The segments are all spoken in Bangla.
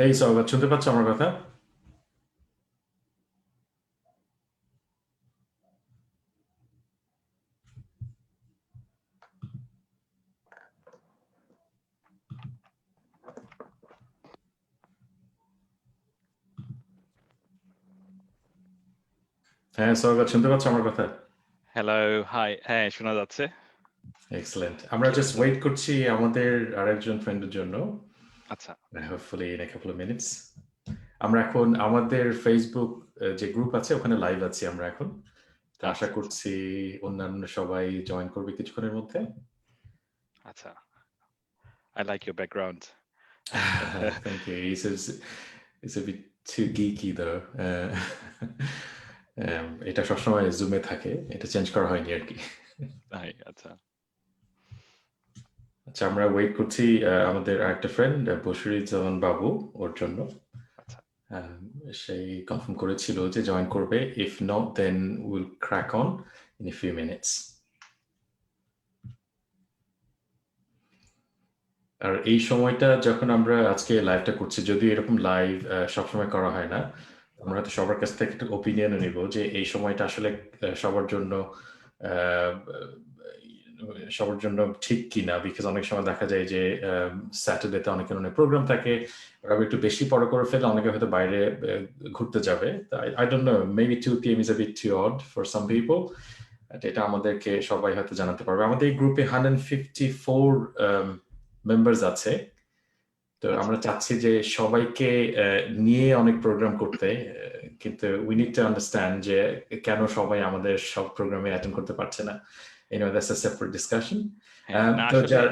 এই সওগাত, শুনতে পাচ্ছ আমার কথা? হ্যাঁ সওগাত, শুনতে পাচ্ছ আমার কথা? Hello, hi. হ্যাঁ, শোনা যাচ্ছে। এক্সেলেন্ট। আমরা কি জাস্ট অবস্থা? ওয়েট করছি আমাদের আরেকজন ফ্রেন্ডের জন্য। আচ্ছা, hopefully in a couple of minutes. আমরা এখন আমাদের ফেসবুক যে গ্রুপ আছে ওখানে লাইভ আছি আমরা এখন। তো আশা আচ্ছা, আচ্ছা, করছি অন্যান্য সবাই জয়েন করবে কিছুক্ষণের মধ্যে। আচ্ছা। I like your background. Thank you. It's a bit too geeky though. এটা সবসময় জুমে থাকে, এটা চেঞ্জ করা হয়নি আর কি। তাই, আচ্ছা। আচ্ছা, আমরা ওয়েট করছি আমাদের আরেকটা ফ্রেন্ড বশিরুজ্জামান বাবু ওর জন্য। আচ্ছা, সেই কনফার্ম করেছিল যে জয়েন করবে। If not then will crack on in a few minutes. আর এই সময়টা যখন আমরা আজকে লাইভটা করছি, যদিও এরকম লাইভ সবসময় করা হয় না, আমরা হয়তো সবার কাছ থেকে একটা ওপিনিয়ন নিব যে এই সময়টা আসলে সবার জন্য আহ, সবার জন্য ঠিক কিনা। বিকজ অনেক সময় দেখা যায় যে স্যাটারডেতে অনেকের অনেক প্রোগ্রাম থাকে, ওরা একটু বেশি পড়া করে ফেলে, অনেকে হয়তো বাইরে ঘুরতে যাবে। I don't know, maybe 2 PM is a bit too odd for some people. এটা আমাদেরকে সবাই হয়তো জানাতে পারবে। আমাদের এই গ্রুপে 154 মেম্বার্স আছে। তো আচ্ছা। আমরা চাচ্ছি যে সবাইকে নিয়ে অনেক প্রোগ্রাম করতে, কিন্তু উই নিড টু আন্ডারস্ট্যান্ড যে কেন সবাই আমাদের সব প্রোগ্রামে অ্যাটেন্ড করতে পারছে না। Anyway, that's a separate discussion. হ্যাঁ, না তো আসলে যার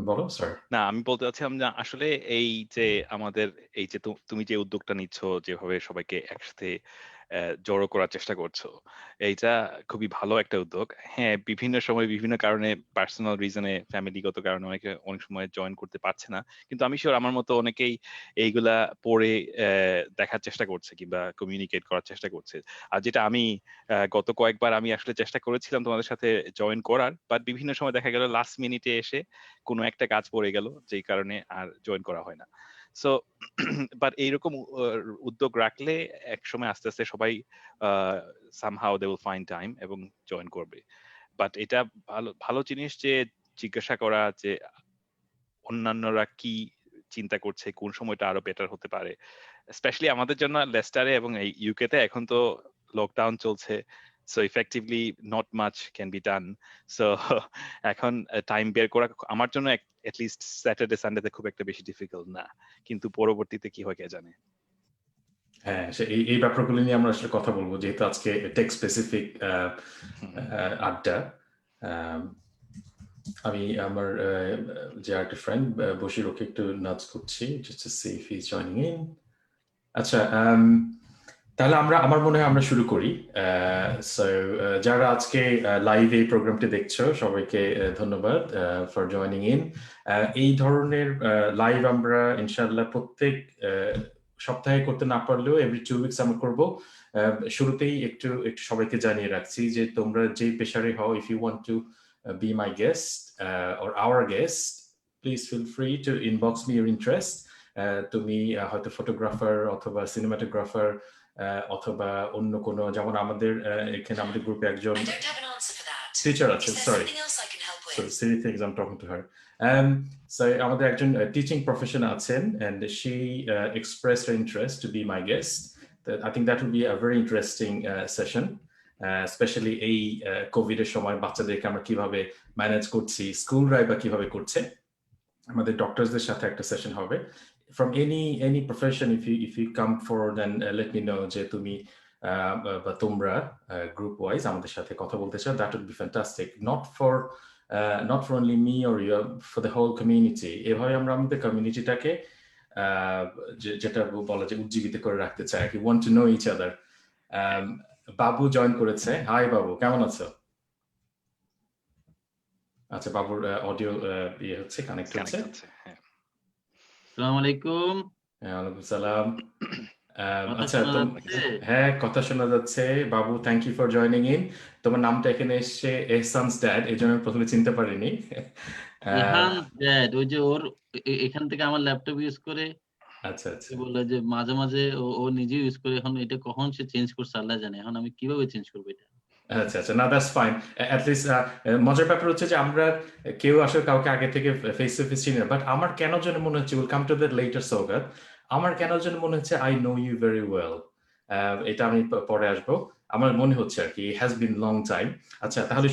বলো স্যার। না আমি বলতে চাচ্ছিলাম যে আসলে এই যে আমাদের এই যে তুমি যে উদ্যোগটা নিচ্ছ, যেভাবে সবাইকে একসাথে জড়ো করার চেষ্টা করছো, এইটা খুবই ভালো একটা উদ্যোগ। হ্যাঁ, বিভিন্ন সময় বিভিন্ন কারণে, পার্সোনাল রিজনে, ফ্যামিলিগত কারণে অনেকে অনেক সময় জয়েন করতে পারছে না। কিন্তু আমি শিওর আমার মতো অনেকেই এইগুলা পড়ে দেখার চেষ্টা করছে কিংবা কমিউনিকেট করার চেষ্টা করছে। আর যেটা আমি গত কয়েকবার আমি আসলে চেষ্টা করেছিলাম তোমাদের সাথে জয়েন করার, বাট বিভিন্ন সময় দেখা গেল লাস্ট মিনিটে এসে কোনো একটা কাজ পড়ে গেল, যেই কারণে আর জয়েন করা হয় না। সো বাট এইরকম উদ্যোগ রাখলে একসময় আস্তে আস্তে সবাই somehow they will find time এবং জয়েন করবে। বাট এটা ভালো ভালো জিনিস যে জিজ্ঞাসা করা যে অন্যান্যরা কি চিন্তা করছে, কোন সময়টা আরো বেটার হতে পারে। স্পেশালি আমাদের জন্য লেস্টারে এবং এই ইউকে তে এখন তো লকডাউন চলছে, so effectively not much can be done. So এখন টাইম বের করা আমার জন্য লিস্ট স্যাটারডে সানডেতে খুব একটা বেশি ডিফিকাল্ট না, কিন্তু পরবর্তীতে কি হয় কে জানে। হ্যাঁ, এই ব্যাপারগুলো নিয়ে আমরা আসলে কথা বলবো, যেহেতু আজকে টেক স্পেসিফিক হুম, আড্ডা। আহ, আমি আমার যে আরেকটা ফ্রেন্ড বশির, ওকে একটু নাচ করছি just to see if he is joining in. আচ্ছা, তাহলে আমার মনে হয় আমরা শুরু করি। সো যারা আজকে লাইভ এই প্রোগ্রামটি দেখছো সবাইকে ধন্যবাদ ফর জয়নিং ইন। এই ধরনের লাইভ আমরা ইনশাআল্লাহ প্রত্যেক সপ্তাহে করতে না পারলেও এভরি 2 উইকস আমরা করব। শুরুতেই একটু একটু সবাইকে জানিয়ে রাখছি যে তোমরা যেই পেশারে হও, if you want to be my guest or our guest, please feel free to inbox me your interest. তুমি হয়তো ফটোগ্রাফার অথবা সিনেমাটোগ্রাফার অথবা অন্য কোনো, যেমন আমাদের এখানে আমাদের গ্রুপে একজন টিচার আছে। Sorry, Siri thinks I'm talking to her. So আমাদের একজন টিচিং প্রফেশন আছেন, and she expressed her interest to be my guest. I think that would be a very interesting session. Specially এই কোভিডের সময় বাচ্চাদেরকে আমরা কিভাবে ম্যানেজ করছি, স্কুলরা বা কিভাবে করছে। আমাদের ডক্টরসদের সাথে একটা সেশন হবে। From any profession, if you come forward and let me know যে তুমি বা তোমরা গ্রুপ ওয়াইজ আমাদের সাথে কথা বলতে চাও, that would be fantastic. Not for only me or you, for the whole community. এভাবে আমরা আমাদের কমিউনিটিটাকে যেটা বলা যায় উজ্জীবিত করে রাখতে চাই। We want to know each other. Babu join করেছে। হাই বাবু, কেমন আছো? আচ্ছা, বাবুর অডিও ইয়ে হচ্ছে, কানেক্ট হচ্ছে। কানেক্ট হচ্ছে, হ্যাঁ। আসসালামু আলাইকুম। ওয়ালাইকুম সালাম। কথা আচ্ছা, শোনা যাচ্ছে? হ্যাঁ কথা শোনা যাচ্ছে। বাবু, thank you for joining in. তোমার নামটা এখানে এসছে এহসানস ড্যাড, এই জন্য আমি প্রথমে চিনতে পারিনি। ইহান ড্যাড, ওই যে ওর এখান থেকে আমার ল্যাপটপ ইউজ করে আচ্ছা আচ্ছা বললো যে মাঝে মাঝে ও নিজে ইউজ করে, এখন এটা কখন সে চেঞ্জ করছে আল্লাহ জানে, এখন আমি কিভাবে চেঞ্জ করবো এটা। আচ্ছা আচ্ছা না দ্যাটস ফাইন অ্যাটলিস্ট মজার ব্যাপার হচ্ছে যে আমরা কেউ আসলে কাউকে আগে থেকে ফেস টু ফেস চিনি না বাট আমার কেন যেন মনে হচ্ছে will come to the letter Saugat আমার কেন যেন মনে হচ্ছে I know you very well এটা আমি পরে আসবো আমার মনে হচ্ছে আর কি হ্যাজ বিন লং টাইম আচ্ছা তাহলে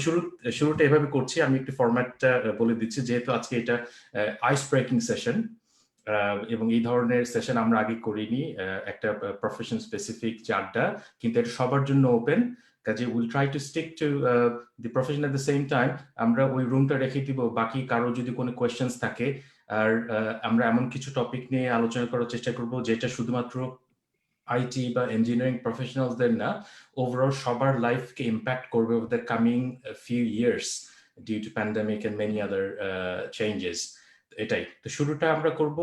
শুরুটা এভাবে করছি আমি একটু ফরম্যাটটা বলে দিচ্ছি যেহেতু আজকে এটা আইস ব্রেকিং সেশন এবং এই ধরনের সেশন আমরা আগে করিনি একটা প্রফেশন স্পেসিফিক যে আড্ডা কিন্তু এটা সবার জন্য ওপেন কাজে will try to stick to the profession at the same time আমরা ওই রুমটা রেখে দিব বাকি কারো যদি কোনো কোয়েশ্চেন্স থাকে আর আমরা এমন কিছু টপিক নিয়ে আলোচনা করার চেষ্টা করব যেটা শুধুমাত্র আইটি বা ইঞ্জিনিয়ারিং প্রফেশনালসদের না ওভারঅল সবার লাইফকে ইম্প্যাক্ট করবে over the coming few years due to pandemic and many other changes এটাই তো শুরুটা আমরা করব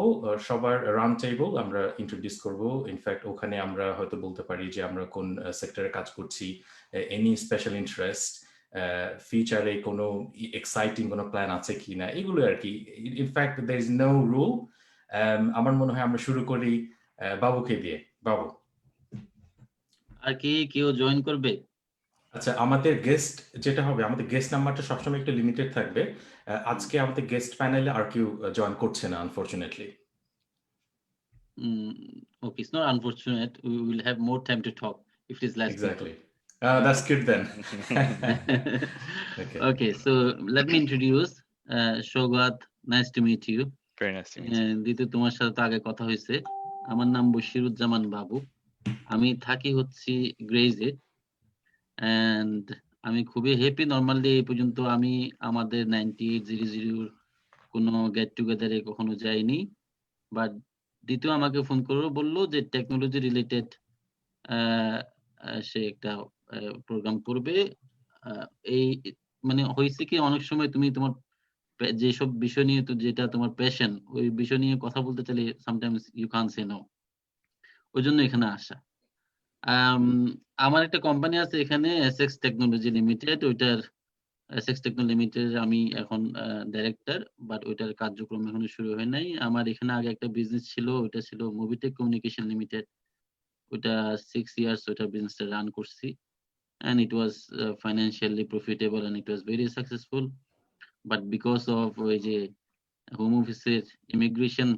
সবার রাউন্ড টেবল আমরা ইন্ট্রোডিউস করব ইনফ্যাক্ট ওখানে আমরা হয়তো বলতে পারি যে আমরা কোন সেক্টরে কাজ করছি এনি স্পেশাল ইন্টারেস্ট ফিউচারে কোনো এক্সাইটিং কোনো প্ল্যান আছে কিনা এগুলো আর কি in fact there is no rule আমার মনে হয় আমরা শুরু করি বাবুকে দিয়ে বাবু আর কি কেউ জয়েন করবে? আচ্ছা আমাদের গেস্ট যেটা হবে আমাদের গেস্ট নাম্বারটা সবসময় একটু লিমিটেড থাকবে আজকে আমাদের গেস্ট প্যানেলে আর কেউ জয়েন করছে না unfortunately Okay, it's not unfortunate. We will have more time to talk if it is less people. Exactly. That's good then. Okay. Okay, so let me introduce Shogat. Nice to meet you. Very nice to meet you. দ্বিতীয় তোমার সাথে তো আগে কথা হয়েছে। আমার নাম বশিরুজ্জামান বাবু। আমি থাকি হচ্ছি গ্রেজে and আমি খুবই হ্যাপি নরমালি এই পর্যন্ত আমি আমাদের 9800 কোনো গেট টুগেদারে কখনো যাইনি বাট দ্বিতীয় আমাকে ফোন করে বললো যে টেকনোলজি রিলেটেড সে একটা প্রোগ্রাম করবে এই মানে হয়েছে কি অনেক সময় তুমি তোমার যেসব বিষয় নিয়ে তো যেটা তোমার প্যাশন ওই বিষয় নিয়ে কথা বলতে চাইলে sometimes you can say no ওই জন্য এখানে আসা আমার একটা কোম্পানি আছে এখানে এসএক্স টেকনোলজি লিমিটেড ওইটার এসএক্স টেকনোলজি লিমিটেড আমি এখন ডাইরেক্টর বাট ওইটার কার্যক্রম এখনো শুরু হয় নাই আমার এখানে আগে একটা বিজনেস ছিল ওইটা ছিল মুভিটেক কমিউনিকেশন লিমিটেড ওইটা 6 ইয়ার্স ওইটা বিজনেসটা রান করছি and it was financially profitable and it was very successful but because of ওই যে হোম অফিসের ইমিগ্রেশন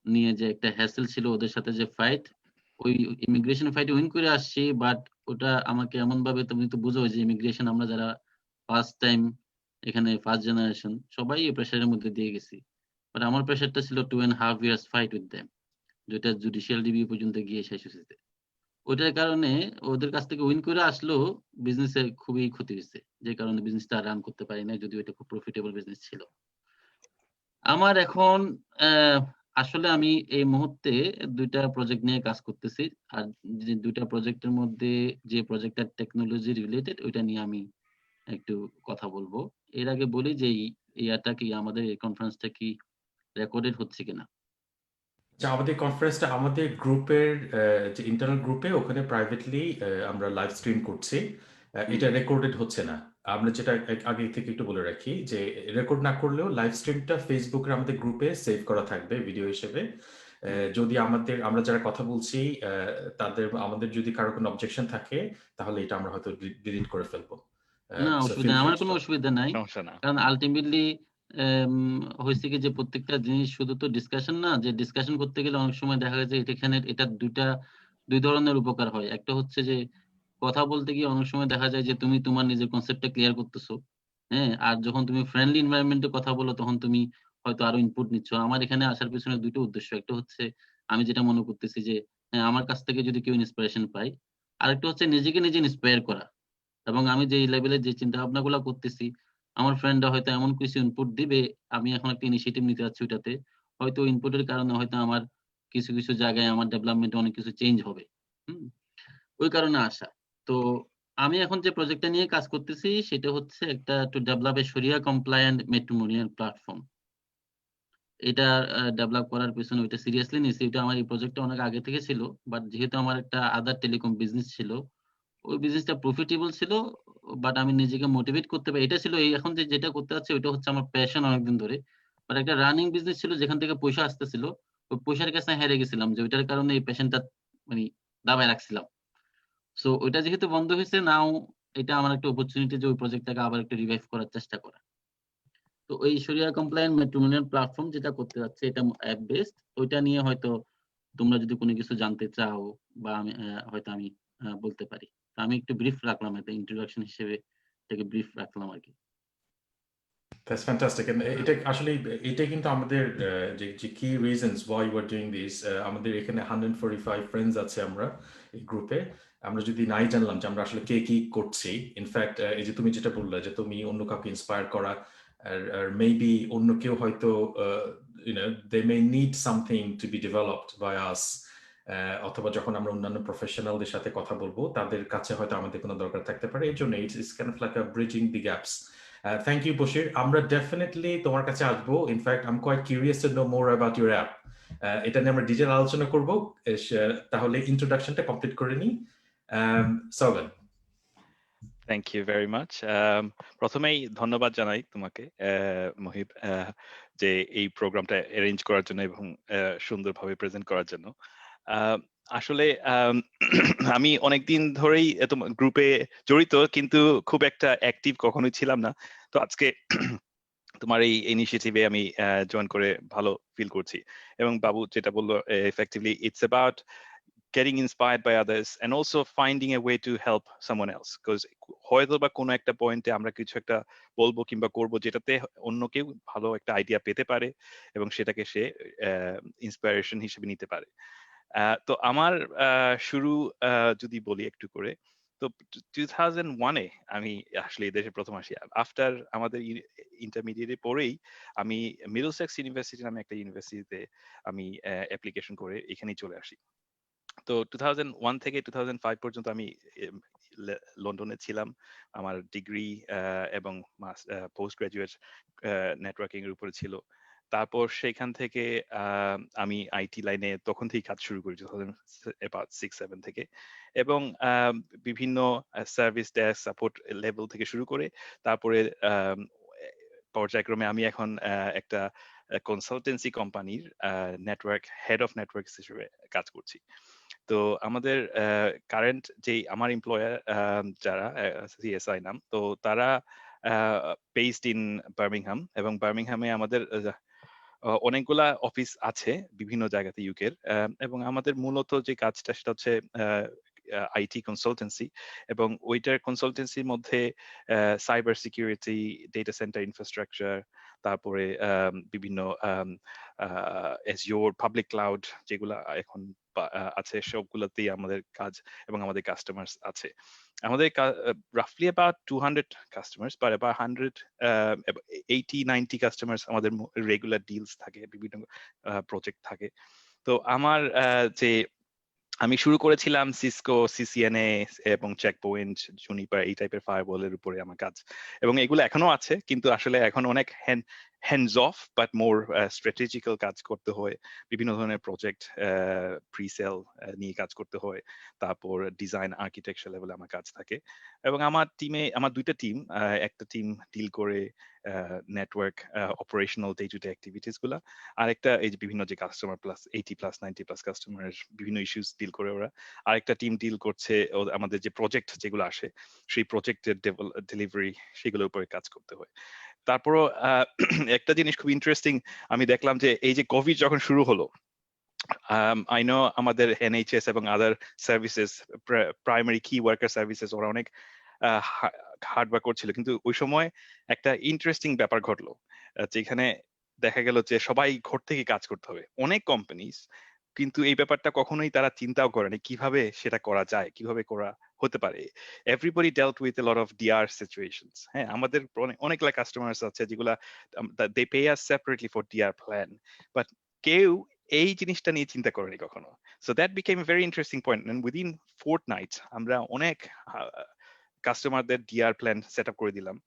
নিয়ে যে একটা হ্যাসেল ছিল ওদের সাথে যে ফাইট ওই ইমিগ্রেশন ফাইট উইন করে আসছি বাট ওটা আমাকে এমন ভাবে তুমি তো বুঝো যে ইমিগ্রেশন আমরা যারা ফার্স্ট টাইম এখানে ফার্স্ট জেনারেশন সবাই এই প্রেশারের মধ্যে দিয়ে গেছি বাট আমার প্রেশারটা ছিল 2.5 years ফাইট উইথ দেম যেটা জুডিশিয়াল রিভিউ পর্যন্ত গিয়ে শেষ হয়েছে ওটার কারণে ওদের কাছ থেকে উইন করে আসলো বিজনেসে খুবই ক্ষতি হয়েছে যে কারণে বিজনেসটা রান করতে পারি না যদিও এটা খুব প্রফিটেবল বিজনেস ছিল আমার এখন আসলে আমি এই মুহূর্তে দুইটা প্রজেক্ট নিয়ে কাজ করতেছি আর যে দুইটা প্রজেক্টের মধ্যে যে প্রজেক্টটা টেকনোলজি রিলেটেড ওইটা নিয়ে আমি একটু কথা বলবো এর আগে বলি যে ইয়াটা কি আমাদের এই কনফারেন্সটা কি রেকর্ডেড হচ্ছে কিনা আচ্ছা আমাদের কনফারেন্সটা আমাদের গ্রুপের যে ইন্টারনাল গ্রুপে ওখানে প্রাইভেটলি আমরা লাইভ স্ট্রিম করছি এটা রেকর্ডেড হচ্ছে না আমরা যেটা আগে থেকে একটু বলে রাখি যে রেকর্ড না করলেও লাইভ স্ট্রিমটা ফেসবুকের আমাদের গ্রুপে সেভ করা থাকবে ভিডিও হিসেবে যদি আমরা যারা কথা বলছি আমাদের যদি কারো কোনো অবজেকশন থাকে তাহলে এটা আমরা হয়তো ডিলিট করে ফেলবো না অসুবিধা আমার কোনো অসুবিধা নাই সমস্যা না কারণ আলটিমেটলি হয়েছে কি যে প্রত্যেকটা জিনিস শুধু তো ডিসকাশন না যে ডিসকাশন করতে গেলে অনেক সময় দেখা যায় এখানে এটা দুই ধরনের উপকার হয় একটা হচ্ছে যে কথা বলতে গিয়ে অনেক সময় দেখা যায় যে তুমি তোমার নিজের কনসেপ্টটা ক্লিয়ার করতেছো হ্যাঁ আর যখন তুমি ফ্রেন্ডলি এনভায়রনমেন্টে কথা বলো তখন তুমি হয়তো আরো ইনপুট নিচ্ছ আমার এখানে আসার পিছনে দুটো উদ্দেশ্য একটা হচ্ছে আমি যেটা মনে করতেছি যে হ্যাঁ আমার কাছ থেকে যদি কেউ ইন্সপিরেশন পাই আরেকটা হচ্ছে নিজেকে নিজে ইন্সপায়ার করা এবং আমি যে লেভেলে যে চিন্তা ভাবনাগুলো করতেছি আমার ফ্রেন্ডরা হয়তো এমন কিছু ইনপুট দিবে আমি এখন একটা ইনিশিয়েটিভ নিতে যাচ্ছি ওটাতে হয়তো ইনপুটের কারণে হয়তো আমার কিছু কিছু জায়গায় আমার ডেভেলপমেন্টে অনেক কিছু চেঞ্জ হবে ওই কারণে আসা তো আমি এখন যে প্রজেক্টটা নিয়ে কাজ করতেছি সেটা হচ্ছে একটা টু ডেভেলপ এ শরিয়া কমপ্লায়েন্ট ম্যাট্রিমোনিয়াল প্ল্যাটফর্ম এটা ডেভেলপ করার পিছনে ওইটা সিরিয়াসলি নিয়েছি এটা আমার এই প্রজেক্টটা অনেক আগে থেকে ছিল বাট যেহেতু আমার একটা আদার টেলিকম বিজনেস ছিল ওই বিজনেসটা প্রফিটেবল ছিল বাট আমি নিজেকে মোটিভেট করতে পারি এটা ছিল এই এখন যেটা করতে যাচ্ছে ওইটা হচ্ছে আমার প্যাশন অনেকদিন ধরে বাট একটা রানিং বিজনেস ছিল যেখান থেকে পয়সা আসতেছিল ওই পয়সার কাছে হেরে গেছিলাম যে ওইটার কারণে এই পেশেন্টটা মানে দাবায় রাখছিলাম। সো ওইটা যেহেতু বন্ধ হয়েছে, নাও এটা আমার একটা অপরচুনিটি যে ওই প্রজেক্টটাকে আবার একটু রিভাইভ করার চেষ্টা করা। তো ওই শরিয়া কমপ্লায়েন্ট ম্যাট্রিমোনিয়াল প্ল্যাটফর্ম যেটা করতে যাচ্ছে, এটা অ্যাপ বেসড। ওইটা নিয়ে হয়তো তোমরা যদি কোনো কিছু জানতে চাও বা আমি হয়তো আমি বলতে পারি। তো আমি একটু ব্রিফ রাখলাম, একটা ইন্ট্রোডাকশন হিসেবে এটাকে ব্রিফ রাখলাম আর কি। That's fantastic. And এটা আসলে এটা কিন্তু আমাদের যে কি reasons why you are doing this, আমাদের এখানে 145 friends আছে আমরা এই গ্রুপে। আমরা যদি নাই জানলাম যে আমরা আসলে কে কি করছি, ইনফ্যাক্ট এই যে তুমি যেটা বললে যে তুমি অন্য কাউকে ইন্সপায়ার করা, আর মেবি অন্য কেউ হয়তো they may need something to be developed by us, অথবা যখন আমরা অন্যান্য প্রফেশনালদের সাথে কথা বলবো তাদের কাছে হয়তো আমাদের কোনো দরকার থাকতে পারে। এই জন্য it's kind of like a bridging the gaps. Thank you Bashir, আমরা ডেফিনেটলি তোমার কাছে আসবো। In fact I am quite curious to know more about your app. এটা নিয়ে আমরা ডিটেল আলোচনা করবো। তাহলে ইন্ট্রোডাকশনটা কমপ্লিট করে নিই। সগন। Thank you very much. প্রথমেই ধন্যবাদ জানাই তোমাকে মহিব, যে এই প্রোগ্রামটা অ্যারেঞ্জ করার জন্য এবং সুন্দরভাবে প্রেজেন্ট করার জন্য। আসলে আমি অনেকদিন ধরেই গ্রুপে জড়িত, কিন্তু খুব একটা অ্যাক্টিভ কখনোই ছিলাম না। তো আজকে তোমার এই ইনিশিয়েটিভে আমি জয়েন করে ভালো ফিল করছি। এবং বাবু যেটা বললো, effectively it's about getting inspired by others and also finding a way to help someone else, because হয়তো বা কোনো একটা পয়েন্টে আমরা কিছু একটা বলবো কিংবা করবো যেটাতে অন্য কেউ ভালো একটা আইডিয়া পেতে পারে এবং সেটাকে সে ইন্সপিরেশন হিসেবে নিতে পারে। তো আমার শুরু যদি বলি একটু করে, তো 2001-এ আমি আসলে এই দেশে প্রথম আসি। আফটার আমাদের ইন্টারমিডিয়েটে পড়েই আমি মিডলসেক্স ইউনিভার্সিটি নামে একটা ইউনিভার্সিটিতে আমি অ্যাপ্লিকেশন করে এখানেই চলে আসি। তো 2001 থেকে 2005 পর্যন্ত আমি লন্ডনে ছিলাম। আমার ডিগ্রি এবং পোস্ট গ্রাজুয়েট নেটওয়ার্কিং এর উপরে ছিল। তারপর সেখান থেকে আমি আইটি লাইনে তখন থেকেই কাজ শুরু করি, 2006-7 থেকে। এবং বিভিন্ন সার্ভিস ডেস্ক সাপোর্ট লেভেল থেকে শুরু করে তারপরে পর্যায়ক্রমে আমি এখন একটা কনসালটেন্সি কোম্পানির নেটওয়ার্ক হেড অফ নেটওয়ার্ক হিসেবে কাজ করছি। তো আমাদের কারেন্ট যে আমার এমপ্লয়ার যারা সিএসআই নাম, তো তারা বেসড ইন বার্মিংহাম, এবং বার্মিংহামে আমাদের অনেকগুলা অফিস আছে বিভিন্ন জায়গাতে ইউকের। এবং আমাদের মূলত যে কাজটা সেটা হচ্ছে আইটি কনসালটেন্সি, এবং ওইটার কনসালটেন্সির মধ্যে cyber security, data centre infrastructure, তারপরে বিভিন্ন এজিওর পাবলিক ক্লাউড যেগুলা এখন আছে সবগুলোতেই আমাদের কাজ এবং আমাদের কাস্টমার্স আছে। আমাদের রাফলি about 200 customers, but about 180-90 customers আমাদের রেগুলার ডিলস থাকে, বিভিন্ন প্রজেক্ট থাকে। তো আমার যে আমি শুরু করেছিলাম সিসকো, সিসিএনএ এবং চেকপয়েন্ট, জুনিপার, এই টাইপের ফায়ারওয়ালের উপরে আমার কাজ, এবং এগুলো এখনো আছে, কিন্তু আসলে এখন অনেক hands of but more strategical কাজ করতে হয়। বিভিন্ন ধরনের প্রজেক্ট প্রিসেল নিয়ে কাজ করতে হয়, তারপর ডিজাইন আর্কিটেকচার লেভেলে আমার কাজ থাকে। এবং আমার টিমে আমার দুইটা টিম, একটা টিম ডিল করে network operational day to day activities গুলা, আরেকটা এই যে বিভিন্ন যে কাস্টমার প্লাস 80+90+ কাস্টমার বিভিন্ন ইস্যুস ডিল করে ওরা, আরেকটা টিম ডিল করছে আমাদের যে প্রজেক্ট যেগুলো আসে সেই প্রজেক্টের ডেলিভারি, সেগুলোর উপরে কাজ করতে হয়। তারপরও একটা জিনিস খুব ইন্টারেস্টিং আমি দেখলাম যে এই যে কোভিড যখন শুরু হলো, আই নো আমাদের এনএইচএস এবং আদার সার্ভিসেস, প্রাইমারি কি ওয়ার্কার সার্ভিসেস, ওরা অনেক হার্ড ওয়ার্ক করছিল, কিন্তু ওই সময় একটা ইন্টারেস্টিং ব্যাপার ঘটলো, যেখানে দেখা গেল যে সবাই ঘর থেকে কাজ করতে হবে, অনেক কোম্পানিজ, কিন্তু এই ব্যাপারটা কখনোই তারা চিন্তাও করেনি কিভাবে সেটা করা যায়, কিভাবে করা হতে পারে। Everybody dealt with a lot of DR situations. হ্যাঁ, আমাদের অনেকগুলা কাস্টমার্স আছে যেগুলা they pay us separately for DR plan, but কেউ এই জিনিসটা নিয়ে চিন্তা করেনি কখনো। So that became a very interesting point, and within fortnight আমরা অনেক কাস্টমারদের ডিআর প্ল্যান সেট আপ করে দিলাম।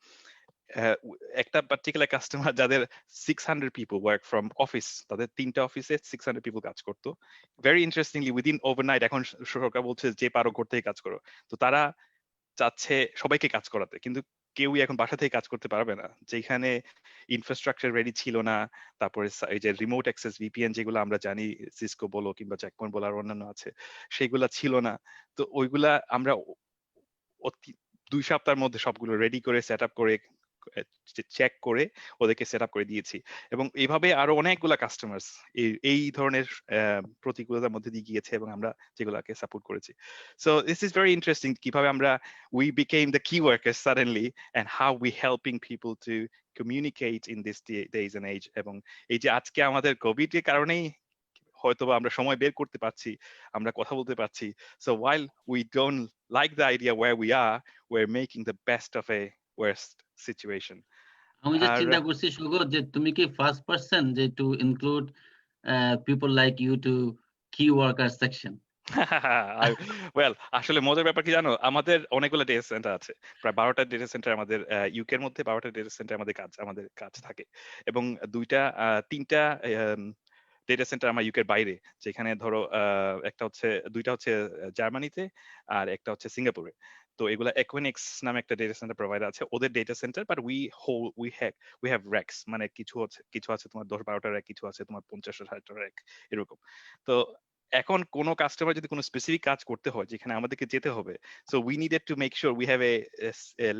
একটা পার্টিকুলার কাস্টমার যাদের 600 পিপল ওয়ার্ক ফ্রম অফিস, তাদের 3টা অফিসে 600 পিপল কাজ করতো। ভেরি ইন্টারেস্টিংলি উইদিন ওভারনাইট এখন সরকার বলছে যে পারো ঘর থেকে কাজ করো, তো তারা চাচ্ছে সবাইকে কাজ করাতে, কিন্তু কেউই এখন বাসা থেকে কাজ করতে পারবে না, যেখানে ইনফ্রাস্ট্রাকচার রেডি ছিল না, তারপরে এই যে রিমোট অ্যাক্সেস ভিপিএন যেগুলো আমরা জানি, সিসকো বলো কিংবা চেকপয়েন্ট বলো আর অন্যান্য আছে, সেগুলা ছিল না। তো ওইগুলা আমরা অতি 2 সপ্তাহের মধ্যে সবগুলো রেডি করে সেট আপ করে চেক করে ওদেরকে সেট আপ করে দিয়েছি। এবং এইভাবে আরো অনেকগুলা কাস্টমার্স এই ধরনের প্রতিকূলতার মধ্যে দিয়ে গিয়েছে এবং আমরা যেগুলাকে সাপোর্ট করেছি। So this is very interesting কিভাবে আমরা we became the key workers suddenly and how we helping people to communicate in this days and age। এবং এই যে আজকে আমাদের কোভিড এর কারণেই হয়তোবা আমরা সময় বের করতে পারছি, আমরা কথা বলতে পারছি। So while we don't like the idea where we are, we're making the best of a worst situation। আমি যে আর চিন্তা করছি সুগত, যে তুমি কি ফার্স্ট পারসন যে to include people like you to কি ওয়ার্কার সেকশন? ওয়েল, আসলে মজার ব্যাপার কি জানো, আমাদের অনেকগুলো ডেটা সেন্টার আছে, প্রায় 12টা ডেটা সেন্টার আমাদের ইউকের মধ্যে, 12টা ডেটা সেন্টার আমাদের কাজ থাকে। এবং 3টা ডেটা সেন্টার আমার ইউকের বাইরে, যেখানে ধরো একটা হচ্ছে 2টা হচ্ছে জার্মানিতে আর একটা হচ্ছে সিঙ্গাপুরে। তো এগুলা একোনিক্স নামে একটা ডেটা সেন্টার প্রোভাইডার আছে, ওদের data centre, but we have racks, মানে কিছু আছে তোমার 10-12টা র্যাক, কিছু আছে তোমার 50-60টা র্যাক, এরকম। তো এখন কোনো কাস্টমার যদি কোনো স্পেসিফিক কাজ করতে হয় যেখানে আমাদেরকে যেতে হবে, so we needed to make sure we have a